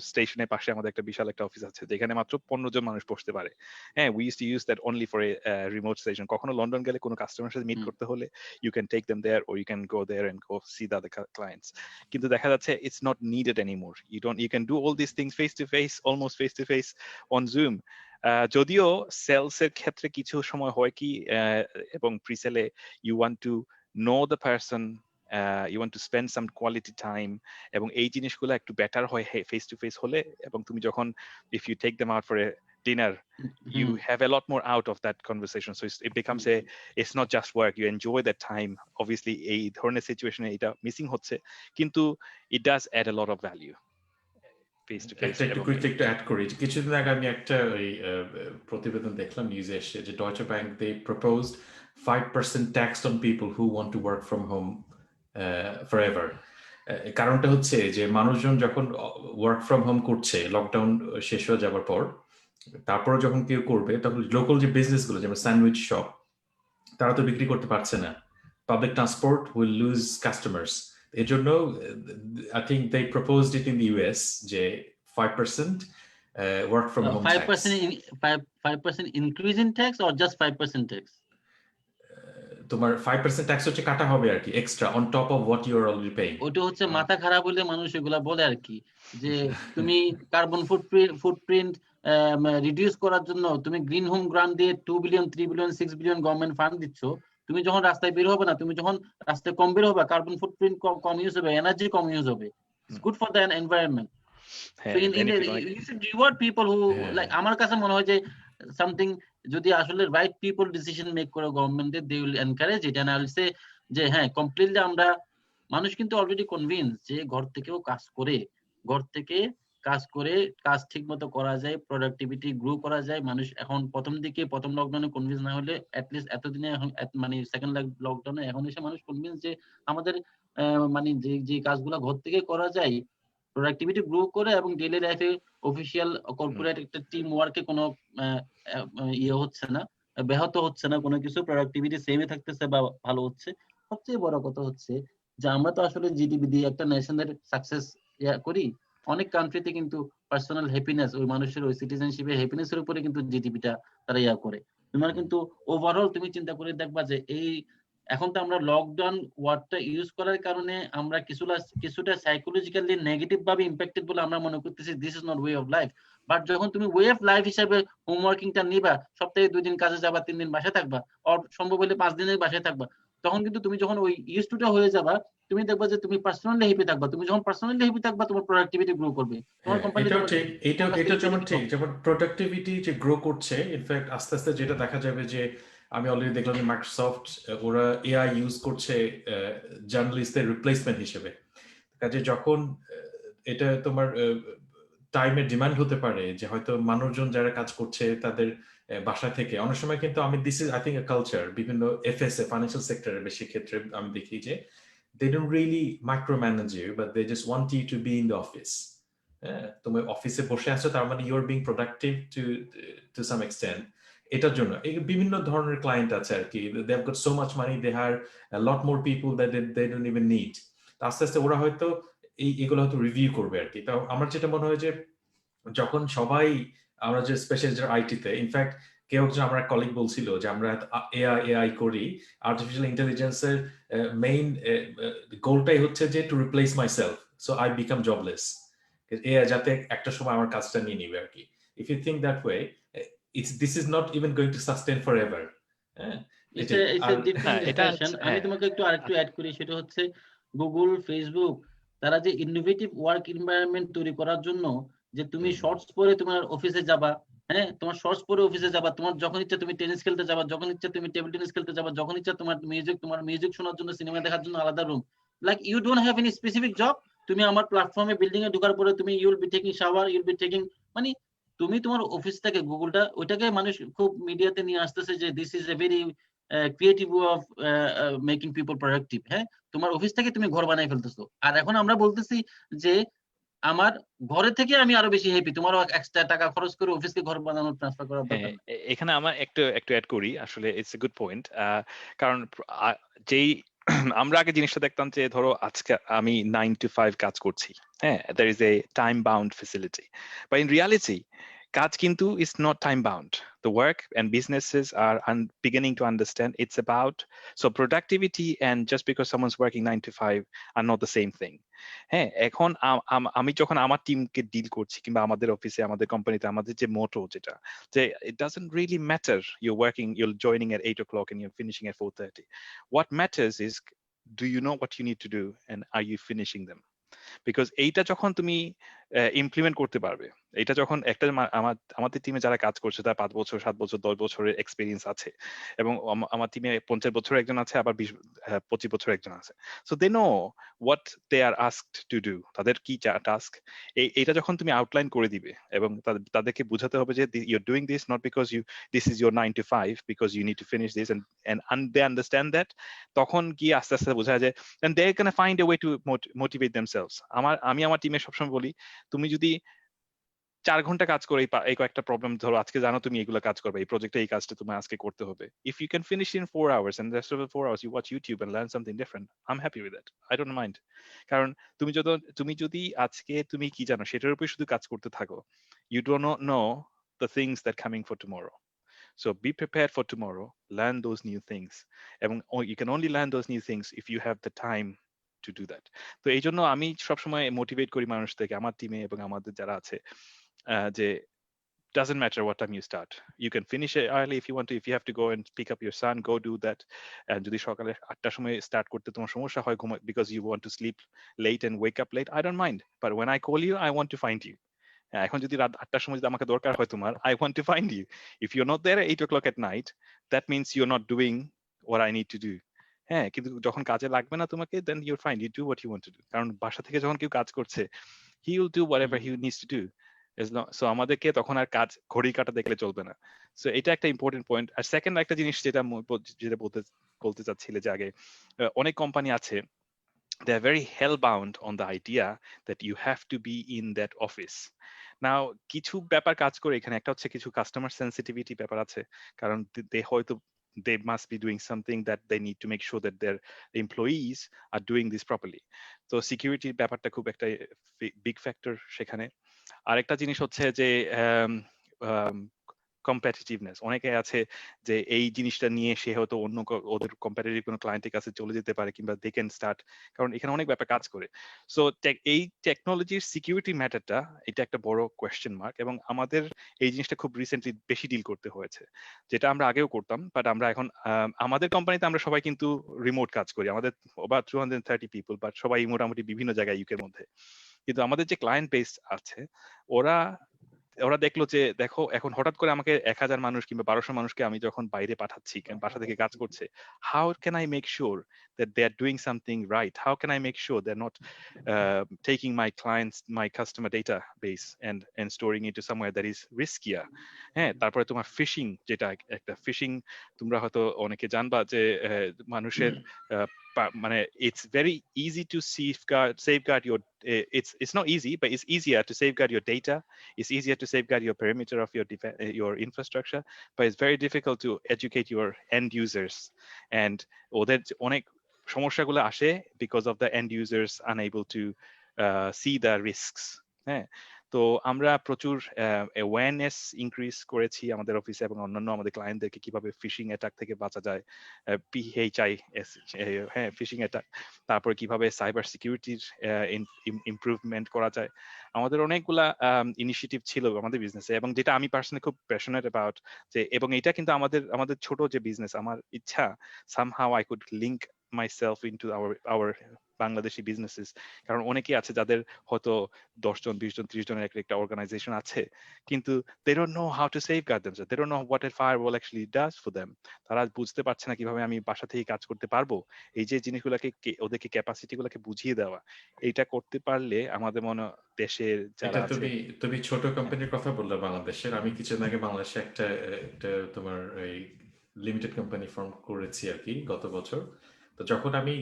স্টেশনের পাশে আমাদের একটা বিশাল একটা অফিস আছে, যেখানে মাত্র 15 জন মানুষ বসতে পারে। হ্যাঁ, we use to use that only for a remote station. কখনো লন্ডন গেলে কোনো কাস্টমারের সাথে মিট করতে হলে, you can take them there, or you can go there and go see the other clients. কিন্তু দেখা যাচ্ছে it's not needed anymore. You can do all these things face to face, almost face to face on Zoom. যদিও সেলস এর ক্ষেত্রে কিছু সময় হয় কি, এবং প্রিসেলে you want to know the person, you want to spend some quality time, এবং এই জিনিসগুলো একটু বেটার হয় ফেস টু ফেস হলে। এবং তুমি যখন if you take them out for a dinner, you have a lot more out of that conversation, so it becomes it's not just work, you enjoy that time. Obviously এই ধরনের সিচুয়েশনে এটা মিসিং হচ্ছে, কিন্তু it does add a lot of value face to face. একটু কুইকলি একটু অ্যাড করি। কিছুদিন আগে আমি একটা ওই প্রতিবেদন দেখলাম নিউজে এসে, যে Deutsche bank they proposed 5% tax on people who want to work from home forever. কারণটা হচ্ছে যে মানুষজন যখন ওয়ার্ক ফ্রম হোম করছে লকডাউন শেষ হয়ে যাওয়ার পর, তারপর যখন কেউ করবে, তখন লোকাল যে বিজনেসগুলো যেমন স্যান্ডউইচ শপ, তারা তো বিক্রি করতে পারছে না। Public transport will lose customers. এর জন্য I think they proposed it in the US যে 5% work from home 5% increase in tax or just 5% tax? তোমার 5% ট্যাক্স হচ্ছে কাটা হবে আর কি, extra on top of what you are already paying. ওটা হচ্ছে মাথা খারাপ হলে মানুষ এগুলা বলে আর কি, যে তুমি কার্বন ফুটপ্রিন্ট রিডিউস করার জন্য তুমি গ্রিন হোম গ্রান্ট দিয়ে 2 billion 3 billion 6 billion government fund দিচ্ছ, তুমি যখন রাস্তায় বের হবে না, তুমি যখন রাস্তায় কম বের হবে, কার্বন ফুটপ্রিন্ট কম ইউজ হবে, এনার্জি কম ইউজ হবে, it's good for the environment. So you should reward people who like, আমার কাছে মনে হয় যে something যদি আসলে রাইট পিপল ডিসিশন মেক করে গভর্নমেন্টে, they will encourage it. And I will say যে হ্যাঁ কমপ্লিটলি আমরা, মানুষ কিন্তু অলরেডি কনভিন্স যে ঘর থেকেও কাজ করে, ঘর থেকে কাজ করে কাজ ঠিক মতো করা যায়, প্রোডাক্টিভিটি গ্রো করা যায়। মানুষ এখন প্রথম লকডাউনে কনভিন্স না হলে অ্যাটলিস্ট এতদিনে এখন মানে সেকেন্ড লকডাউনে এখন এসে মানুষ কনভিন্স যে আমাদের মানে যে কাজগুলো ঘর থেকে করা যায়, প্রোডাক্টিভিটি গ্রো করে এবং ডেইলি লাইফে অফিসিয়াল কর্পোরেট একটা টিম ওয়ার্কে কোনো ইয়ে হচ্ছে না, ব্যাহত হচ্ছে না কোনো কিছু, প্রোডাক্টিভিটি সেমই থাকতেছে বা ভালো হচ্ছে। সবচেয়ে বড় কথা হচ্ছে যে আমরা তো আসলে জিডিপি দিয়ে একটা নেশনের সাকসেস করি। অনেক কান্ট্রিতে কিন্তু পার্সোনাল হ্যাপিনেস, ওই মানুষের ওই সিটিজেনশিপের হ্যাপিনেসের উপরে কিন্তু জিডিপিটা তারা করে। তোমার কিন্তু ওভারঅল তুমি চিন্তা করে দেখবা যে এই এখন তো আমরা লকডাউন ওয়ার্ডটা ইউজ করার কারণে আমরা কিছুটা সাইকোলজিক্যালি নেগেটিভ ভাবে ইম্প্যাক্টেড বলে আমরা মনে করতেছি this is not way of life. But যখন তুমি ওয়ে অফ লাইফ হিসাবে হোমওয়ার্কিংটা নিবা, সপ্তাহে 2 দিন কাজে যাবা, 3 দিন বাসায় থাকবা, আর সম্ভব হলে 5 দিনের বাসায় থাকবা, তখন কিন্তু তুমি যখন ওই ইউজ টুটা হয়ে যাবা, তুমি দেখবা যে তুমি পার্সোনালি হ্যাপি থাকবা। তুমি যখন পার্সোনালি হ্যাপি থাকবা, তোমার প্রোডাক্টিভিটি গ্রো করবে, তোমার হ্যাঁ, কোম্পানি এটাও তোমার ঠিক। তোমার কাছ এটা থেকে যেমন বেনিফিট ঠিক, পাবে। যেমন প্রোডাক্টিভিটি যে গ্রো করছে, ইনফ্যাক্ট আস্তে আস্তে যেটা দেখা যাবে যে আমি অলরেডি দেখলাম যে মাইক্রোসফট ওরা এআই ইউজ করছে জার্নালিস্টদের রিপ্লেসমেন্ট হিসেবে। কাজে যখন এটা তোমার টাইমের ডিমান্ড হতে পারে যে হয়তো মানুষজন যারা কাজ করছে তাদের বাসা থেকে, অনেক সময় কিন্তু আমি this is I think a culture, বিভিন্ন এফএসএ ফাইন্যান্সিয়াল সেক্টরের বেশি ক্ষেত্রে আমি দেখি যে they don't really micromanage you, but they just want you to be in the office. তুমি অফিসে বসে আছো, তার মানে you're being productive to some extent. এটার জন্য এই বিভিন্ন ধরনের ক্লায়েন্ট আছে আর কি, they have got so much money, they hire lot more people that they don't even need. আস্তে আস্তে ওরা হয়তো এগুলো হয়তো রিভিউ করবে আর কি। তো আমার যেটা মনে হয় যে যখন সবাই, আমরা যে স্পেশাল যারা আইটিতে, ইনফ্যাক্ট কেউ একজন আমার কলিগ বলছিল যে আমরা এআই করি, আর্টিফিশিয়াল ইন্টেলিজেন্সের মেইন গোলটাই হচ্ছে যে to replace myself, so I become jobless, AI যাতে একটা সময় আমার কাজটা নিয়ে নিবে আর কি। If you think that way, this is not even going to sustain forever. হ্যাঁ, এটাই। ইটস এ আর ডিফারেন্ট হ্যাঁ, এটা ডিসকাশন। আমি হ্যাঁ, তোমাকে একটু আরেকটু অ্যাড করি, সেটা হচ্ছে গুগল, ফেসবুক, তারা যে ইনোভেটিভ ওয়ার্ক এনভায়রনমেন্ট তৈরি করার জন্য, যে তুমি শর্টস পরে তোমার অফিসে যাবা, হ্যাঁ তোমার শর্টস পরে অফিসে যাবা, তোমার যখন ইচ্ছা তুমি টেনিস খেলতে যাবা, যখন ইচ্ছা তুমি টেবিল টেনিস খেলতে যাবা, যখন ইচ্ছা তোমার মিউজিক শোনার জন্য, সিনেমা দেখার জন্য আলাদা room, like you don't have any specific job. তুমি আমার প্ল্যাটফর্মে বিল্ডিং এ ঢোকার পরে তুমি you'll be taking shower, you'll be taking, মানে তুমি তোমার অফিস থেকে গুগলটা, ওইটাকে মানুষ খুব মিডিয়াতে নিয়ে আসতেছে যে this is a very creative way of making people productive. হ্যাঁ, তোমার অফিস থেকে তুমি ঘর বানাই ফেলতেছো, আর এখন আমরা বলতেছি যে আমার ঘরে থেকে আমি আরো বেশি হ্যাপি, তোমারও এক্সট্রা টাকা খরচ করে অফিসকে ঘর বানানোর ট্রান্সফার করার হ্যাঁ, দরকার নাই। এখানে আমার একটু একটু অ্যাড করি, আসলে ইটস এ গুড পয়েন্ট। কারণ যেই আমরা আগে জিনিসটা দেখতাম যে ধরো আজকে আমি 9 to 5 কাজ করছি, হ্যাঁ, there is a time bound facility, but in reality কাজ কিন্তু is not time bound. The work and businesses are beginning to understand it's about, so productivity and just because someone's working 9 to 5 are not the same thing. হ্যাঁ, এখন আমি যখন আমার টিমকে ডিল করছি কিংবা আমাদের অফিসে আমাদের কোম্পানিতে আমাদের যে মোটো যেটা, যে it doesn't really matter you're joining at 8 o'clock and you're finishing at 4:30. What matters is, do you know what you need to do and are you finishing them? Because এইটা যখন তুমি ইমপ্লিমেন্ট করতে পারবে, এটা যখন একটা আমাদের টিমে যারা কাজ করছে তার 5 বছর 7 বছর 10 বছরের এক্সপিরিয়েন্স আছে, এবং আমার টিমে 50 বছর একজন আছে, আবার 25 বছর একজন আছে। So they know what they are asked to do, তাদের কি টাস্ক, এইটা যখন তুমি আউটলাইন করে দিবে এবং তাদেরকে বোঝাতে হবে যে you're doing this not because this is your 9 to 5, because you need to finish this and they understand that, তখন গিয়ে আস্তে আস্তে বোঝা যায় and they're going to find a way to motivate themselves. আমি আমার টিমে সবসময় বলি, তুমি যদি 4 ঘন্টা কাজ করে এই কয়েকটা প্রবলেম ধরো, আজকে জানো তুমি এগুলো কাজ করবে, এই প্রজেক্টে এই কাজটা তুমি আজকে করতে হবে, if you can finish in 4 hours and the rest of the 4 hours you watch YouTube and learn something different, I'm happy with that, I don't mind. কারণ তুমি যদি আজকে তুমি কি জানো সেটার উপর শুধু কাজ করতে থাকো, you do not know the things that coming for tomorrow. So be prepared for tomorrow, learn those new things. And you can only learn those new things if you have the time to do that. তো এই জন্য আমি সবসময় মোটিভেট করি মানুষদেরকে, আমার টিমে এবং আমাদের যারা আছে, যে doesn't matter what time you start, you can finish it early if you want to, if you have to go and pick up your son, go do that. And যদি সকালে 8টার সময় স্টার্ট করতে তোমার সমস্যা হয় because you want to sleep late and wake up late, I don't mind, but when I call you I want to find you, এখন যদি রাত 8টার সময় যদি আমাকে দরকার হয় তোমার, I want to find you. If you're not there at 8 o'clock at night, that means you're not doing what I need to do. হ্যাঁ, কিন্তু যখন কাজে লাগবে না তোমাকে, then you're fine, you do what you want to do. কারণ বাসা থেকে যখন কেউ কাজ করছে, he will do whatever he needs to do. So আমাদেরকে তখন আর কাজ ঘড়ি কাটা দেখলে চলবে না। সো এটা একটা ইম্পর্টেন্ট পয়েন্ট। আর সেকেন্ড একটা জিনিস যেটা বলতে চাচ্ছিলে যে আগে, অনেক কোম্পানি আছে, they are very hellbound on the idea that you have to be in that office. Now কিছু ব্যাপার কাজ করে এখানে, একটা হচ্ছে কিছু কাস্টমার সেন্সিটিভিটি ব্যাপার আছে, কারণ they হয়তো they must be doing something that they need to make sure that their employees are doing this properly. তো সিকিউরিটির ব্যাপারটা খুব একটা বিগ ফ্যাক্টর সেখানে। আরেকটা জিনিস হচ্ছে যে কম্পিটিটিভনেস, অনেকে আছে যে এই জিনিসটা নিয়ে সে হয়তো অন্য ওদের কম্পিটিটিভ কোনো ক্লায়েন্টের কাছে চলে যেতে পারে, কিংবা দে ক্যান স্টার্ট, কারণ এখানে অনেক ব্যাপার কাজ করে। সো এই টেকনোলজির সিকিউরিটি ম্যাটারটা, এটা একটা বড় কোয়েশ্চেন মার্ক, এবং আমাদের এই জিনিসটা খুব রিসেন্টলি বেশি ডিল করতে হয়েছে, যেটা আমরা আগেও করতাম, বাট আমরা এখন আমাদের কোম্পানিতে আমরা সবাই কিন্তু রিমোট কাজ করি, আমাদের about 230 পিপল, বাট সবাই মোটামুটি বিভিন্ন জায়গায় ইউকের মধ্যে। কিন্তু আমাদের যে ক্লায়েন্ট বেস আছে, ওরা দেখলো যে দেখো এখন হঠাৎ করে আমাকে 1000 মানুষ কিংবা 1200 মানুষকে আমি যখন বাইরে পাঠাচ্ছি, বাসা থেকে কাজ করছে, how can I make sure that they are doing something right? How can I make sure they're not taking my customer database and storing it to somewhere that is riskier? হ্যাঁ, তারপরে তোমার ফিশিং, যেটা একটা ফিশিং, তোমরা হয়তো অনেকে জানবা যে মানুষের মানে it's very easy to safeguard your it's not easy, but it's easier to safeguard your data. It's easier to safeguard your perimeter of your infrastructure, but it's very difficult to educate your end users. And ওদের অনেক সমস্যাগুলো আসে because of the end users unable to see the risks. হ্যাঁ, তো আমরা প্রচুর অ্যাওয়ারনেস ইনক্রিজ করেছি আমাদের অফিসে এবং অন্যান্য আমাদের ক্লায়েন্টদেরকে কিভাবে ফিশিং অ্যাটাক থেকে বাঁচা যায়, PHIS, হ্যাঁ, ফিশিং অ্যাটাক, তারপর কিভাবে সাইবার সিকিউরিটির ইমপ্রুভমেন্ট করা যায়। আমাদের অনেকগুলা ইনিশিয়েটিভ ছিল আমাদের বিজনেসে, এবং যেটা আমি পার্সোনালি খুব প্যাশনেট অ্যাবাউট, যে এবং এটা কিন্তু আমাদের ছোট যে বিজনেস, আমার ইচ্ছা somehow I could link myself into our Bangladeshi businesses, কারণ অনেকেই আছে যাদের হয়তো 10 জন 20 জন 30 জনের একটা অর্গানাইজেশন আছে, কিন্তু they don't know how to safeguard themselves, they don't know what a firewall actually does for them. তারা বুঝতে পারছে না কিভাবে আমি বাসা থেকে কাজ করতে পারবো। এই যে জিনিসগুলোকে ওদেরকে ক্যাপাসিটি গুলোকে বুঝিয়ে দেওয়া, এইটা করতে পারলে আমাদের মনে দেশের যারা এটা আছে। তুমি ছোট কোম্পানির কথা বললে বাংলাদেশের, আমি কিছুদিন আগে বাংলাদেশে একটা তোমার এই লিমিটেড কোম্পানি ফর্ম করেছি আর কি গত বছর। তো যখন আমি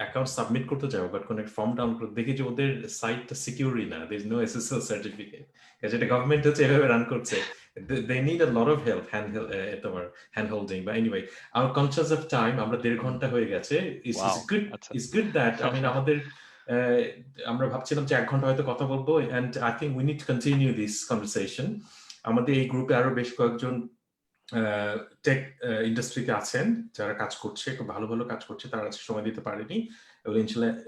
অ্যাকাউন্ট সাবমিট করতে যাবো, বাট কোনো ফর্ম ডাউনলোড করে দেখি যে ওদের সাইটটা সিকিউরই না, there is no SSL certificate, যেটা গভর্নমেন্ট হচ্ছে এভাবে রান করছে। They need a lot of help, তোমার হ্যান্ড হোল্ডিং বা এনিওয়ে। আমার কনসিয়াস অফ টাইম, আমরা 1.5 ঘন্টা হয়ে গেছে। ওয়াও, আচ্ছা। ইটস গুড দ্যাট আমাদের আমরা ভাবছিলাম যে 1 ঘন্টা হয়তো কথা বলবো, and I think we need to continue this conversation. আমাদের এই গ্রুপে আরো বেশ কয়েকজন টেক ইন্ডাস্ট্রিতে আছেন যারা কাজ করছে, খুব ভালো ভালো কাজ করছে, তারা আজকে সময় দিতে পারেনি,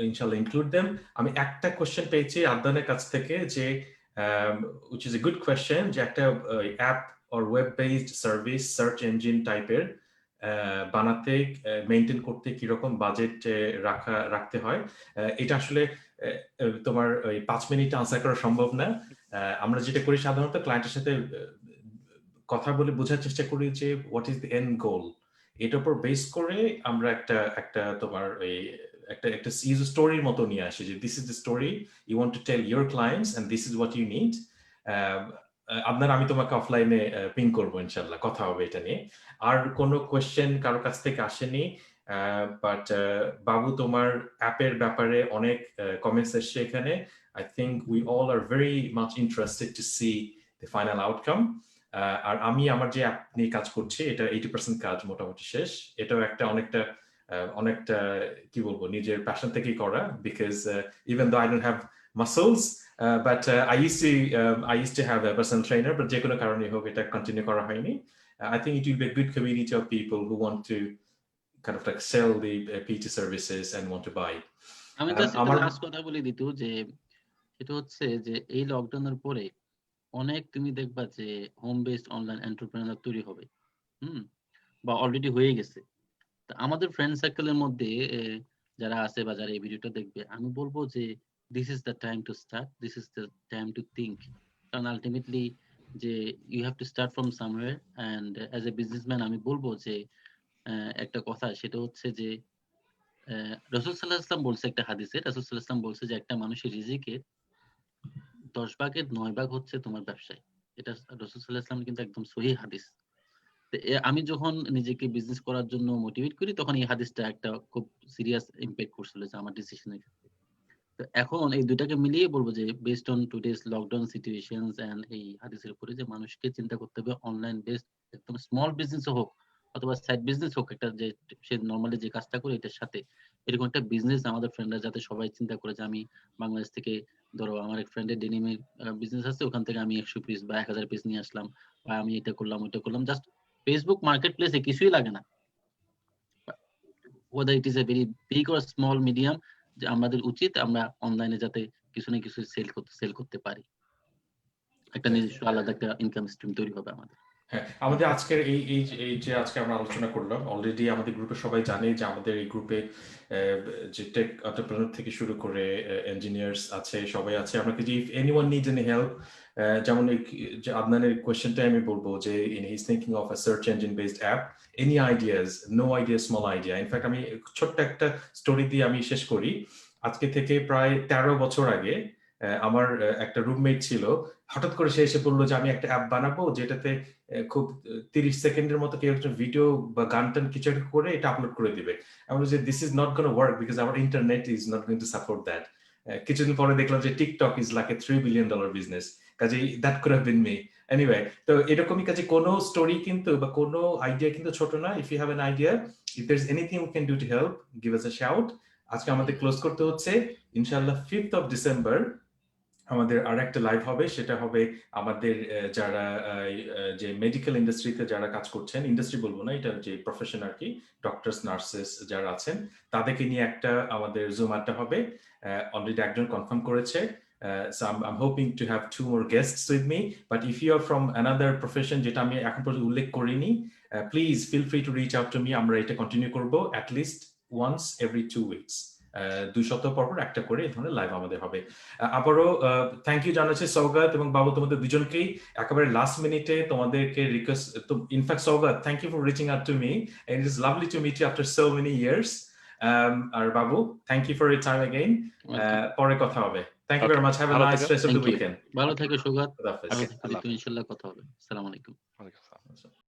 ইনশাল্লাহ ইনক্লুড দেম। আমি একটা কোয়েশ্চেন পেয়েছি আদনানের কাছ থেকে, যে which is a good question, যে একটা app or web based service search engine টাইপের বানাতে, মেনটেন করতে কিরকম বাজেট রাখতে হয়। এটা আসলে তোমার ওই 5 মিনিট আনসার করা সম্ভব না। আমরা যেটা করি সাধারণত ক্লায়েন্টের সাথে কথা বলে বোঝার চেষ্টা করি যে হোয়াট ইজ দ্য এন্ড গোল, এটার উপর বেস করে আমরা একটা তোমার এই একটা স্টোরির মতো নিয়ে আসি, যে this is the story you want to tell your clients and this is what you need. আপনার, আমি তোমাকে অফলাইনে পিং করবো, ইনশাল্লাহ কথা হবে এটা নিয়ে। আর কোনো কোয়েশ্চেন কারো কাছ থেকে আসেনি, বাট বাবু তোমার অ্যাপের ব্যাপারে অনেক কমেন্টস এসছে এখানে। I think we all are very much interested to see the final outcome. আর আমি আমার যে অ্যাপ নিয়ে কাজ করছি, এটা 80% কাজ মোটামুটি শেষ। এটাও অনেকটা কি বলবো, নিজের প্যাশন থেকেই করা, because even though I don't have muscles, but I used to have a personal trainer, but যে কোনো কারণে হোক এটা কন্টিনিউ করা হয়নি। I think it will be a good community of people who want to kind of like sell the PT services and want to buy. আমি জাস্ট একটা আমার লাস্ট কথা বলে দিত, যে এটা হচ্ছে যে এই লকডাউনের পরে অনেক তুমি দেখবা যে হোম বেসড অনলাইন এন্টারপ্রেনার তৈরি হবে, বা অলরেডি হয়ে গেছে। তা আমাদের ফ্রেন্ড সার্কেলের মধ্যে যারা আছে বা যারা এই ভিডিওটা দেখবে, আমি বলবো যে this is the time to start, this is the time to think. কারণ আলটিমেটলি যে you have to start from somewhere, and as a businessman আমি বলবো যে একটা কথা, সেটা হচ্ছে যে রাসূল সাল্লাল্লাহু আলাইহি ওয়াসাল্লাম বলছে একটা হাদিসে, রাসূল সাল্লাল্লাহু আলাইহি ওয়াসাল্লাম বলছে যে একটা মানুষের রিজিকের 10 ভাগের 9 ভাগ হচ্ছে তোমার ব্যবসায়। এটা রাসূল সাল্লাল্লাহু আলাইহি ওয়াসাল্লাম কিন্তু একদম সহিহ হাদিস। তো আমি যখন নিজেকে বিজনেস করার জন্য মোটিভেট করি, তখন এই হাদিসটা একটা খুব সিরিয়াস ইমপ্যাক্ট করছিল যে আমার ডিসিশনের ক্ষেত্রে। তো এখন এই দুটাকে মিলিয়ে বলবো যে based on today's lockdown situations and এই হাদিসের উপরে যে মানুষকে চিন্তা করতে হবে অনলাইন বেসড একদম স্মল বিজনেস হোক অথবা সাইড বিজনেস হোক, একটা যে সে নরমালি যে কাজটা করে এটার সাথে এরকম একটা বিজনেস আমাদের ফ্রেন্ডরা যাতে সবাই চিন্তা করে যে আমি বাংলাদেশ থেকে, ধরো আমার এক ফ্রেন্ডের ডেনিমের বিজনেস আছে, ওখান থেকে আমি 100 পিস বা 1000 পিস নিয়ে আসলাম, বা আমি এটা করলাম ওইটা করলাম, জাস্ট ফেসবুক মার্কেট প্লেসে কিছুই লাগে না, whether it is a very big or small medium, যে আমাদের উচিত আমরা অনলাইনে যাতে কিছু না কিছু সেল করতে পারি, একটা নিজস্ব আলাদা একটা ইনকাম স্ট্রিম তৈরি হবে আমাদের। হ্যাঁ, আমাদের আজকের এই যে আজকে আমরা আলোচনা করলাম, অলরেডি আমাদের গ্রুপে সবাই জানে যে আমাদের এই গ্রুপে যে টেক এন্টারপ্রেনার থেকে শুরু করে ইঞ্জিনিয়ার্স আছে, সবাই আছে। আমরা কি if anyone needs any help, যেমন যে আদনানের কোয়েশ্চেনটাই আমি বলবো যে in he is thinking of a search engine based app, any ideas, no idea, small idea. In fact আমি ছোট্ট একটা স্টোরি দিয়ে আমি শেষ করি। আজকে থেকে প্রায় 13 বছর আগে আমার একটা রুমমেট ছিল, হঠাৎ করে সে এসে বললো যে আমি একটা অ্যাপ বানাবো যেটাতে খুব 30 সেকেন্ডের মতো কেউ একটা ভিডিও বা গান টান কিছু একটা করে এটা আপলোড করে দিবে। আমি বলছি this is not gonna work because our internet is not going to support that. কিছুদিন পরে দেখলাম যে TikTok is like a $3 billion business. কাজেই that could have been me. Anyway, তো এরকমই কাজে কোনো স্টোরি কিন্তু বা কোনো আইডিয়া কিন্তু ছোট না। If you have an idea, if there is anything we can do to help, give us a shout. আজকে আমাদের ক্লোজ করতে হচ্ছে। ইনশাআল্লাহ 5th of December আমাদের আর একটা লাইভ হবে, সেটা হবে আমাদের যারা যে মেডিকেল ইন্ডাস্ট্রিতে যারা কাজ করছেন, ইন্ডাস্ট্রি বলবো না, এটা যে প্রফেশন আর কি, ডক্টরস নার্সেস যারা আছেন তাদেরকে নিয়ে একটা আমাদের জুম আড্ডা হবে। অলরেডি একজন কনফার্ম করেছে। So I'm hoping to have 2 more guests with me, but if you are from another profession যেটা আমি এখন পর্যন্ত উল্লেখ করিনি, please feel free to reach out to me. আমরা এটা কন্টিনিউ করব at least once every 2 weeks. 2 সপ্তাহ পর একটা করে এই ধরনের লাইভ আমাদের হবে। আবারও থ্যাংক ইউ জানাচ্ছি সৌগাত এবং বাবু, তোমাদের দুজনকেই একেবারে লাস্ট মিনিটে তোমাদেরকে request. In fact Saugat, thank you for reaching out to me, it is lovely to meet you after so many years. আর Babu, thank you for your time again. পরে কথা হবে। Thank you very much, have a nice rest of the weekend. ভালো থেকো সৌগাত, খুদা হাফেজ। ভালো থেকো, ইনশাআল্লাহ কথা হবে। আসসালামু আলাইকুম। ওয়ালাইকুম আসসালাম।